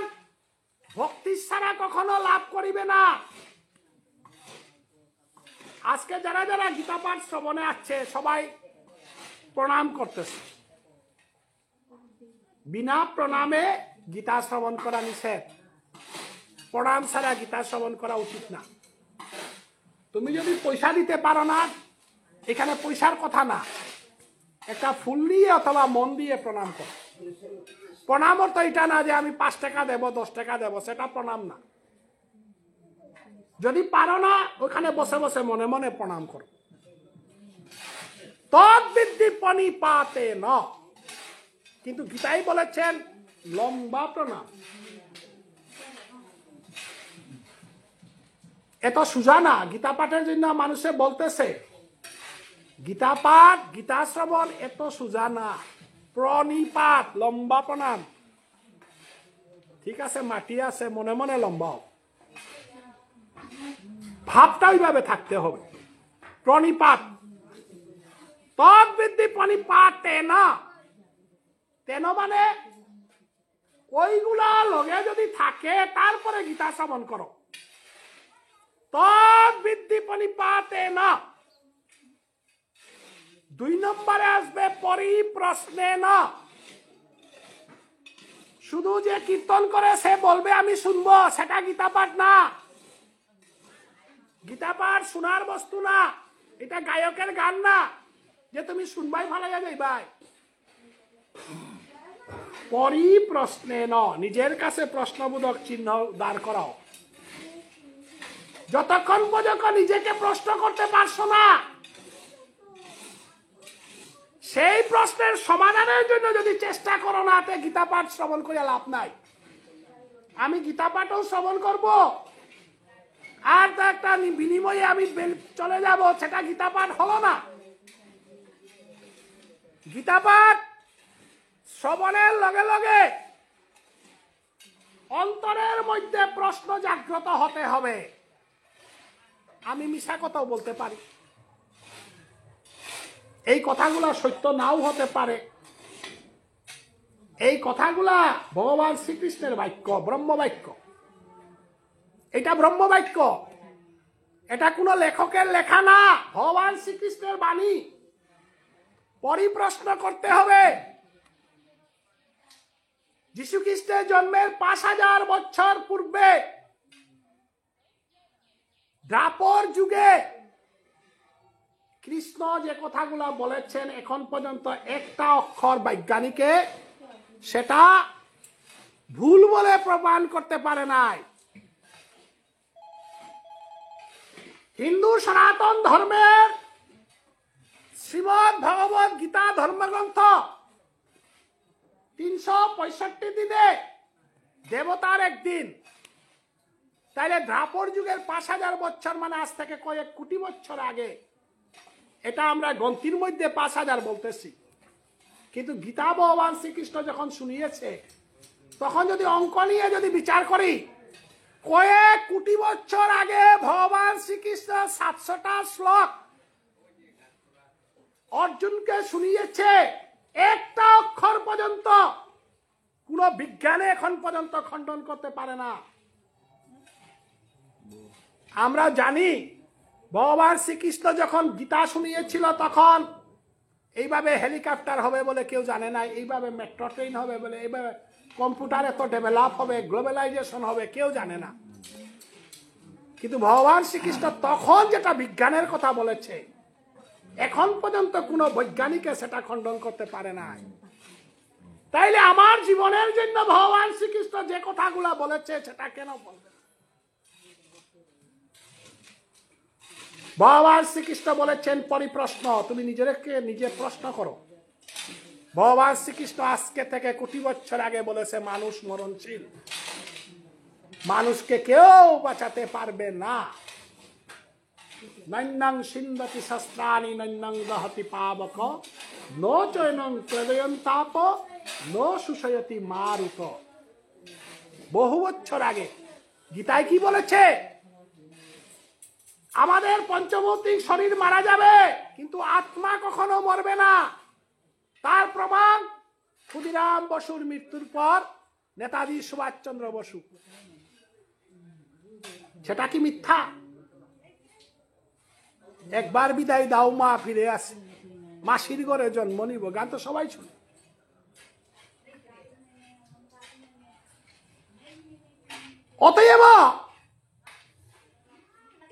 ভক্তি ছাড়া কখনো লাভ করিবে না। আজকে যারা যারা গীতা পাঠ শ্রবণে আসছে সবাই প্রণাম করতেছে। বিনা প্রণামে গীতা শ্রবণ করা নিষেধ। প্রণাম ছাড়া গীতা শ্রবণ করা উচিত না। তুমি যদি পয়সা দিতে পারো না, এখানে পয়সার কথা না, একটা ফুল দিয়ে অথবা মন দিয়ে প্রণাম করো। প্রণাম অর্থ এটা না যে আমি 5 টাকা দেব 10 টাকা দেব, সেটা প্রণাম না। যদি পারো না ওখানে বসে বসে মনে মনে প্রণাম করো। তদ্বিদ্ধি পণিপাতে ন, কিন্তু গীতাই বলেছেন লম্বা প্রণাম। এত সোজা না। গীতা পাঠের জন্য মানুষে বলতেছে গীতা পাঠ গীতা শ্রবণ এত সোজা না। প্রণিপাত লম্বা প্রণাম, ঠিক আছে, মাটি আছে, মনে মনে লম্বাও, ভাবটা ওইভাবে থাকতে হবে। প্রণিপাত তদ্বিদ্ধি প্রণিপাত তেন, তেন মানে ওইগুলা লগে যদি থাকে তারপরে গীতা শ্রবণ করো। তদ্বিদ্ধি প্রণিপাত তেন। 2 নম্বরে আসবে পরিপ্রশ্নে না। শুধু যে কীর্তন করে সে বলবে আমি শুনবো, সেটা গীতা পাঠ না। গীতা পাঠ শোনার বস্তু না, এটা গায়কের গান না যে তুমি শুনবাই ভালো যাইবাই। পরিপ্রশ্নে ন, নিজের কাছে প্রশ্নবোধক চিহ্ন দাঁড় করাও। যতক্ষণ পর্যন্ত নিজেকে প্রশ্ন করতে পারছো না, সেই প্রশ্নের সমাধানের জন্য যদি চেষ্টা করো না, তে গীতা পাঠ শ্রবণ করে লাভ নাই। আমি গীতা পাঠও শ্রবণ করব আর তো একটা বিনিময়ে আমি চলে যাব, সেটা গীতা পাঠ হলো না। গীতা পাঠ শ্রবণের লগে লগে অন্তরের মধ্যে প্রশ্ন জাগ্রত হতে হবে। আমি মিশা কথাও বলতে পারি, এই কথাগুলা সত্য নাও হতে পারে। এই কথাগুলা ভগবান শ্রীকৃষ্ণের বাক্য, ব্রহ্ম বাক্য। এটা ব্রহ্ম বাক্য, এটা কোনো লেখকের লেখা না, ভগবান শ্রীকৃষ্ণের বাণী। পরিপ্রশ্ন করতে হবে। যীশু খ্রিস্টের জন্মের 5000 বছর পূর্বে দ্বাপর যুগে কৃষ্ণ যে কথাগুলা বলেছেন এখন পর্যন্ত একটা অক্ষর বৈজ্ঞানিকে সেটা ভুল বলে প্রমাণ করতে পারে নাই। হিন্দু সনাতন ধর্মের শ্রীমদ্ ভগবত গীতা ধর্মগ্রন্থ 365 দিনে দেবতার একদিন, তাইলে দ্বাপর যুগের 5000 বছর মানে আজ থেকে কয়েক কোটি বছর আগে। এটা আমরা গ্রন্থির মধ্যে 5000 বলতেছি, কিন্তু গীতা ভগবান শ্রীকৃষ্ণ যখন শুনিয়েছে তখন যদি অঙ্ক নিয়ে যদি বিচার করি, কয়েক কোটি বছর আগে ভগবান শ্রীকৃষ্ণ 700টা শ্লোক অর্জুনকে শুনিয়েছে। একটা অক্ষর পর্যন্ত কোন বিজ্ঞানে এখন পর্যন্ত খণ্ডন করতে পারে না। আমরা জানি ভগবান শ্রীকৃষ্ণ যখন গীতা শুনিয়েছিল তখন এইভাবে হেলিকপ্টার হবে বলে কেউ জানে না, এইভাবে মেট্রো ট্রেন হবে বলে, এইভাবে কম্পিউটার এত ডেভেলপ হবে, গ্লোবালাইজেশন হবে, কেউ জানে না। কিন্তু ভগবান শ্রীকৃষ্ণ তখন যেটা বিজ্ঞানের কথা বলেছে এখন পর্যন্ত কোনো বৈজ্ঞানিকে সেটা খণ্ডন করতে পারে না। তাইলে আমার জীবনের জন্য ভগবান শ্রীকৃষ্ণ যে কথাগুলা বলেছে সেটা কেন বলবে? ভগবান শ্রীকৃষ্ণ বলেছেন পরিপ্রশ্ন, তুমি নিজেকে নিজে প্রশ্ন করো। ভগবান শ্রীকৃষ্ণ আজকে থেকে কোটি বছর আগে বলেছে মানুষ মরণশীল, মানুষকে কেউ বাঁচাতে পারবে না। নৈন্যাং সিন্ধতি শস্ত্রাণি নৈন্যাং দহতি পাবক নো চৈনং প্রদয়ন্তাপ নো সুষয়তি মারুত। বহু বছর আগে গীতায় কি বলেছে? আমাদের পঞ্চভৌতিক শরীর মারা যাবে, কিন্তু আত্মা কখনো মরবে না। তার প্রমাণ ক্ষুদিরাম বসুর মৃত্যুর পর নেতাজি সুভাষচন্দ্র বসু। সেটা কি মিথ্যা? একবার বিদায় দাও মা, ফিরে আসি, মাসির ঘরে জন্ম নিব, গান তো সবাই শুনে। অতএব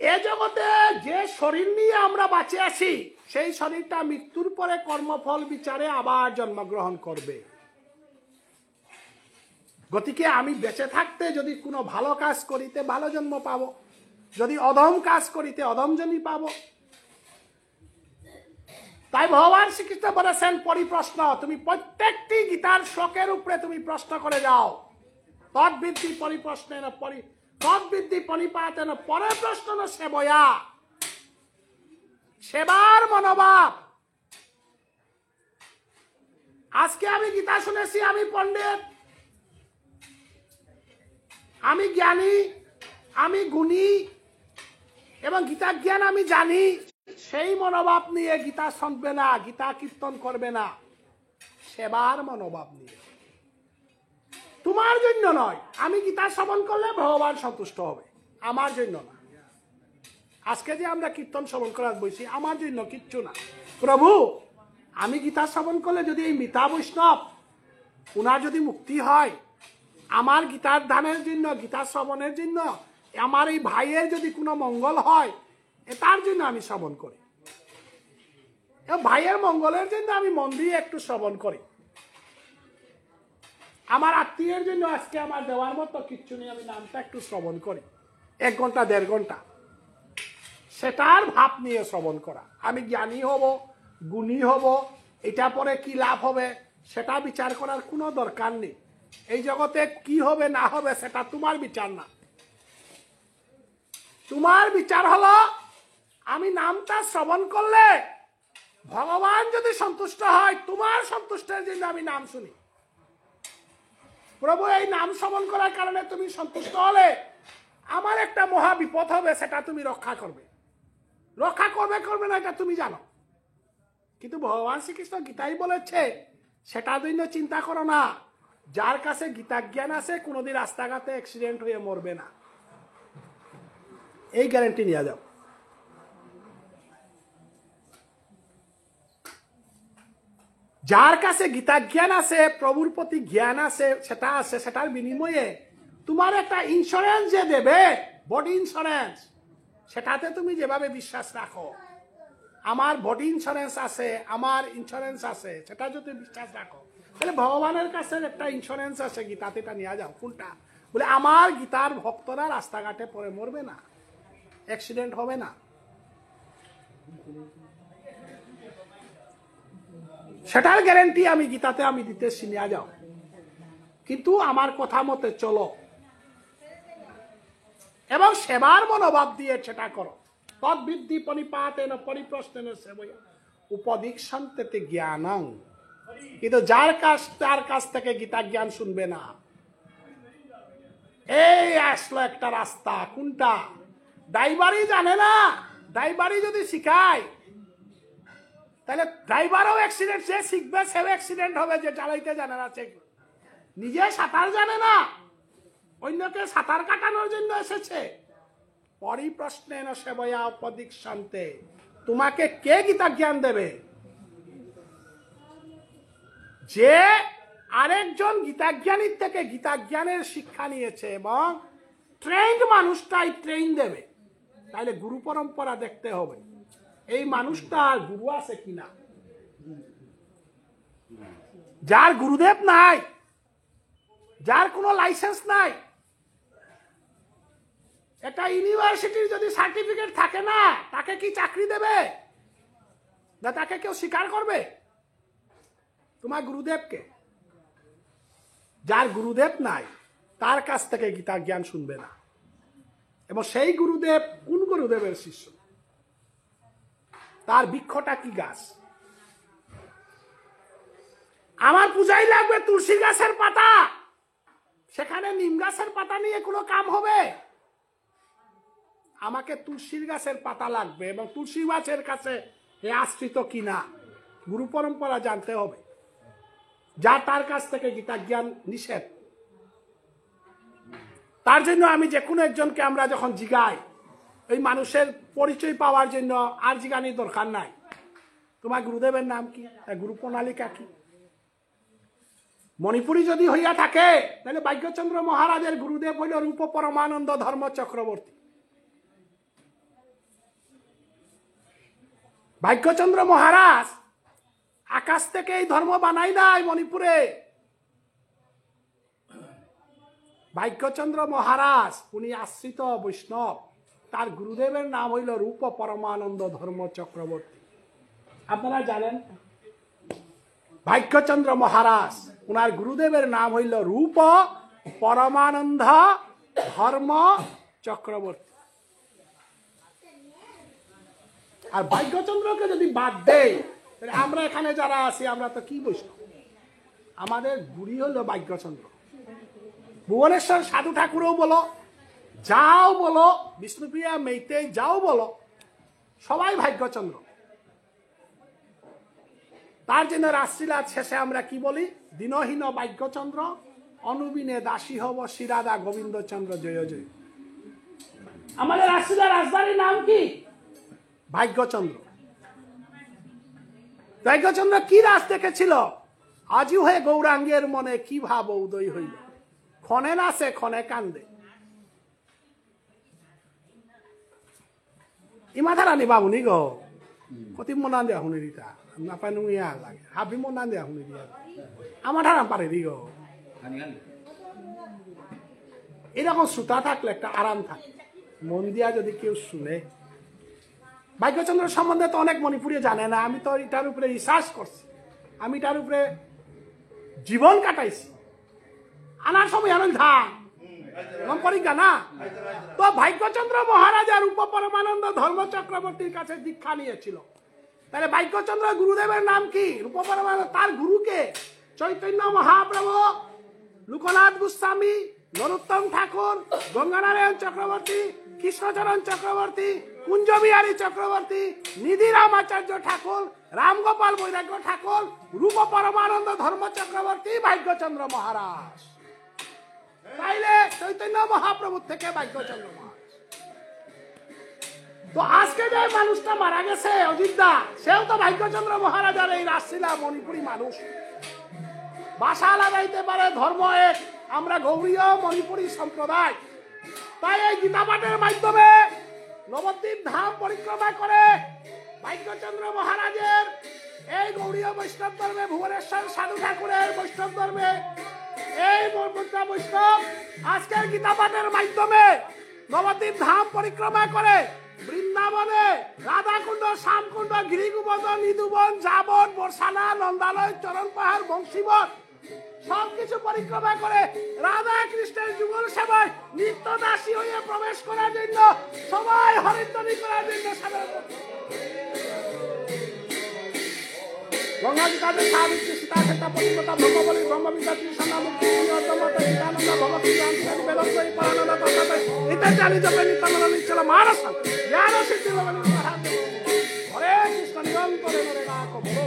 এ জগতে যে শরীর নিয়ে আমরা বাঁচে আছি, সেই শরীরটা মৃত্যুর পরে কর্মফল বিচারে আবার জন্মগ্রহণ করবে। গতিকে আমি বেঁচে থাকতে যদি কোনো ভালো কাজ করিতে ভালো জন্ম পাবো, যদি অধম কাজ করিতে অধম জন্ম পাবো। তাই ভগবান শ্রীকৃষ্ণ বলেছেন পরিপ্রশ্ন, তুমি প্রত্যেকটি গীতার শ্লোকের উপরে তুমি প্রশ্ন করে যাও। তদ্বিদ্ধি পরিপ্রশ্নেন তদ্বিদ্ধি পরিপাতেন পরে প্রশ্ন সেবয়া। সেবার মনোভাব। আজকে আমি গীতা শুনেছি, আমি পণ্ডিত, আমি জ্ঞানী, আমি গুণী এবং গীতা জ্ঞান আমি জানি, সেই মনোভাব নিয়ে গীতা শুনবে না, গীতা কীর্তন করবে না। সেবার মনোভাব নিয়ে, তোমার জন্য নয়। আমি গীতা শ্রবণ করলে ভগবান সন্তুষ্ট হবে, আমার জন্য না। আজকে যে আমরা কীর্তন শ্রবণ করার বসি, আমার জন্য কিচ্ছু না। প্রভু, আমি গীতা শ্রবণ করলে যদি এই মিতা বৈষ্ণব উনার যদি মুক্তি হয়, আমার গীতার দানের জন্য, গীতা শ্রবণের জন্য, আমার এই ভাইয়ের যদি কোনো মঙ্গল হয়, তার জন্য আমি শ্রবণ করি। ভাইয়ের মঙ্গলের জন্য আমি মন দিয়ে একটু শ্রবণ করি। আমার আত্মীয়ের জন্য আজকে আমার দেওয়ার মতো কিচ্ছু নেই, আমি নামটা একটু শ্রবণ করি, 1 ঘন্টা 1.5 ঘন্টা। সেটার ভাব নিয়ে শ্রবণ করা। আমি জ্ঞানী হব, গুণী হব, এটা পরে কি লাভ হবে সেটা বিচার করার কোনো দরকার নেই। এই জগতে কি হবে না হবে সেটা তোমার বিচার না। তোমার বিচার হলো আমি নামটা শ্রবণ করলে ভগবান যদি সন্তুষ্ট হয়, তোমার সন্তুষ্টের জন্য আমি নাম শুনি। প্রভু, এই নাম শ্রবণ করার কারণে তুমি সন্তুষ্ট হলে আমার একটা মহা বিপদ হবে, সেটা তুমি রক্ষা করবে। রক্ষা করবে না এটা তুমি জানো, কিন্তু ভগবান শ্রীকৃষ্ণ গীতাই বলেছে সেটার জন্য চিন্তা করো না। যার কাছে গীতা জ্ঞান আছে কোনোদিন রাস্তাঘাটে অ্যাক্সিডেন্ট হয়ে মরবে না, এই গ্যারান্টি নিয়ে যাও। যার কাছে গীতা জ্ঞান আছে, প্রভুর প্রতি জ্ঞান আছে, সেটার বিনিময়ে তোমার একটা ইন্স্যুরেন্স যে দেবে, বডি ইন্স্যুরেন্স, সেটাতে তুমি যেভাবে বিশ্বাস রাখো, আমার বডি ইন্স্যুরেন্স আছে, আমার ইন্স্যুরেন্স আছে, সেটা যদি বিশ্বাস রাখো, তাহলে ভগবানের কাছে একটা ইন্স্যুরেন্স আছে, গীতাতে এটা নিয়ে যাও। কোনটা? বলে আমার গীতার ভক্তরা রাস্তাঘাটে পরে মরবে না, অ্যাক্সিডেন্ট হবে না। সেটার গ্যারান্টি আমি গীতাতে আমি দিতেছি, নিয়ে যাও। কিন্তু আমার কথা মতে চলো এবং সেবার মনোভাব দিয়ে সেটা করো। তদ্বিদ্ধি পরিপাতেন পরিপ্রশ্নেন সেবয়া উপদীক্ষন্তে জ্ঞানং। কিন্তু যার কাছ থেকে গীতা জ্ঞান শুনবে না, এই আসলো একটা রাস্তা। কোনটা? ড্রাইভারই জানে না। ড্রাইভারই যদি শিখায়, তাহলে ড্রাইভারও অ্যাক্সিডেন্ট, যে শিখবে সেও অ্যাক্সিডেন্ট হবে, যে চালাইতে জানে না। নিজে সাঁতার জানে না, অন্যকে সাঁতার কাটানোর জন্য এসেছে। পরিপ্রশ্নেন সেবয়া উপদীক্ষন্তে। তোমাকে কে গীতা জ্ঞান দেবে? যে আরেকজন গীতাজ্ঞানীর থেকে গীতা জ্ঞানের শিক্ষা নিয়েছে এবং ট্রেন্ড মানুষটাই ট্রেন দেবে। তাইলে গুরু পরম্পরা দেখতে হবে, এই মানুষটার গুরু আছে কিনা। যার গুরুদেব নাই, যার কোনো লাইসেন্স নাই, একটা ইউনিভার্সিটির যদি সার্টিফিকেট থাকে না, তাকে কি চাকরি দেবে? না তাকে কেউ স্বীকার করবে? তোমার গুরুদেবকে। যার গুরুদেব নাই তার কাছ থেকে গীতা জ্ঞান শুনবে না। এবং সেই গুরুদেব কোন গুরুদেবের শিষ্য? তার বৃক্ষটা কি গাছ? আমার পূজায় লাগবে তুলসী গাছের পাতা, সেখানে নিম গাছের পাতা নিয়ে কোনো কাম হবে? আমাকে তুলসীর গাছের পাতা লাগবে এবং তুলসী গাছের কাছে এ আশ্রিত কিনা গুরু পরম্পরা জানতে হবে, যা তার কাছ থেকে গীতা জ্ঞান নিষেধ। তার জন্য আমি যে কোনো একজনকে আমরা যখন জিগাই, এই মানুষের পরিচয় পাওয়ার জন্য আর জিগানির দরকার নাই, তোমার গুরুদেবের নাম কি, গুরু প্রণালিকা কি? মণিপুরী যদি হইয়া থাকে তাহলে ভাগ্যচন্দ্র মহারাজের গুরুদেব হইল রূপ পরমানন্দ ধর্ম চক্রবর্তী। ভাগ্যচন্দ্র মহারাজ আকাশ থেকে এই ধর্ম বানাই নাই মণিপুরে। ভাগ্যচন্দ্র মহারাজ উনি আশ্রিত বৈষ্ণব, তার গুরুদেবের নাম হইল রূপ পরমানন্দ ধর্ম চক্রবর্তী। আপনারা জানেন ভাগ্যচন্দ্র মহারাজ উনার গুরুদেবের নাম হইল রূপ পরমানন্দ ধর্ম চক্রবর্তী। আর ভাগ্যচন্দ্রকে যদি বাদ দেই তাহলে আমরা এখানে যারা আছি আমরা তো কি বৈষ্ণব? আমাদের গুরু হলো ভাগ্যচন্দ্র। ভুবনেশ্বর সাধু ঠাকুরও বলো, যাও বলো, বিষ্ণুপ্রিয়া মেইতে যাও বলো, সবাই ভাগ্যচন্দ্র। তার জন্য রাসলীলার শেষে আমরা কি বলি? দিনহীন ভাগ্যচন্দ্র, অনুবিনে দাসী হব শ্রীরাধা গোবিন্দচন্দ্র জয় জয়। আমাদের রাসলীলার রাজধানীর নাম কি? ভাগ্যচন্দ্র। ভাগ্যচন্দ্র কি রাজ দেখেছিল? আজি হয়ে গৌরাঙ্গের মনে কি ভাব উদয় হইল, ক্ষণে নাচে ক্ষণে কান্দে। ইমাধারানি বাবুনি গো কতি মনা দেয়া শুনি দিতা নাপাই নুইয়া লাগে হাবি মনা দেয়া শুনি দিয়া আমার ধারা পারে দি গো। এরকম শ্রোতা থাকলে একটা আরাম থাকে, মন দিয়া যদি কেউ শুনে। ভাগ্যচন্দ্র সম্বন্ধে তো অনেক মণিপুরে জানে না, আমি তো এটার উপরে রিসার্চ করছি, আমি এটার উপরে জীবন কাটাইছি। আনার সময় আনন্দ ধান পরীক্ষা না তো ভাগ্যচন্দ্র মহারাজা রূপ পরমানন্দ ধর্ম চক্রবর্তীর কাছে দীক্ষা নিয়েছিল। তাহলে ভাগ্যচন্দ্র গুরুদেবের নাম কি? রূপ পরমানন্দ। তার গুরুকে চৈতন্য মহাপ্রভু, লোকনাথ গোস্বামী, নরোত্তম ঠাকুর, গঙ্গানারায়ণ চক্রবর্তী, কৃষ্ণচরণ চক্রবর্তী, কুঞ্জবিহারী চক্রবর্তী, নিধিরাম আচার্য ঠাকুর, রামগোপাল বৈরাগ্য ঠাকুর, রূপ পরমানন্দ ধর্ম চক্রবর্তী, ভাগ্যচন্দ্র মহারাজ। তাইলে চৈতন্য মহাপ্রভু থেকে ভাগ্যচন্দ্র মহারাজ। তো আজকে যে মানুষটা মারা গেছে অযোধ্যা, সেও তো ভাগ্যচন্দ্র মহারাজার এই রাসলীলা মণিপুরী মানুষ। ভাষা আলাদাইতে পারে, ধর্ম এক, আমরা গৌড়ীয় মণিপুরী সম্প্রদায়। তাই এই গীতা পাঠের মাধ্যমে নবদ্বীপ ধাম পরিক্রমা করে ভাগ্যচন্দ্র মহারাজের এই গৌড়ীয় বৈষ্ণব ধর্মে, ভুবনেশ্বর সাধু ঠাকুরের বৈষ্ণব ধর্মে এই বৈষ্ণব আজকের গীতা পাঠের মাধ্যমে নবদ্বীপ ধাম পরিক্রমা করে বৃন্দাবনে রাধাকুণ্ড, শ্যামকুণ্ড, গিরিগোবর্ধন, নিধুবন, যাবন, বর্ষানা, নন্দালয়, চরণ পাহাড়, বংশীবন সবকিছু পরিক্রমা করে রাধা কৃষ্ণের যুগল সেবায় নিত্য দাসী হয়ে প্রবেশ করার জন্য, সবাই হরিধ্বনি করার জন্য গঙ্গাজি কাজে সাবিত্রী, সীতা, সেতা, পতিব্রতা, ব্রহ্মবলী, ব্রহ্মবিদ্যা, ত্রিসন্ধ্যা, মুক্তি, অর্ধমাতা, গীতানন্দ, ভগবতী, রামচন্দ্র, বেদন্ত, পরানন্দ, তত্ত্বত, ইত্যাদি জপে নিত্যানন্দ, নিশ্চল মহারাজ জ্ঞান সিদ্ধি ভগবান হরে কৃষ্ণ নিরন্তরে মরে রাখ বলো।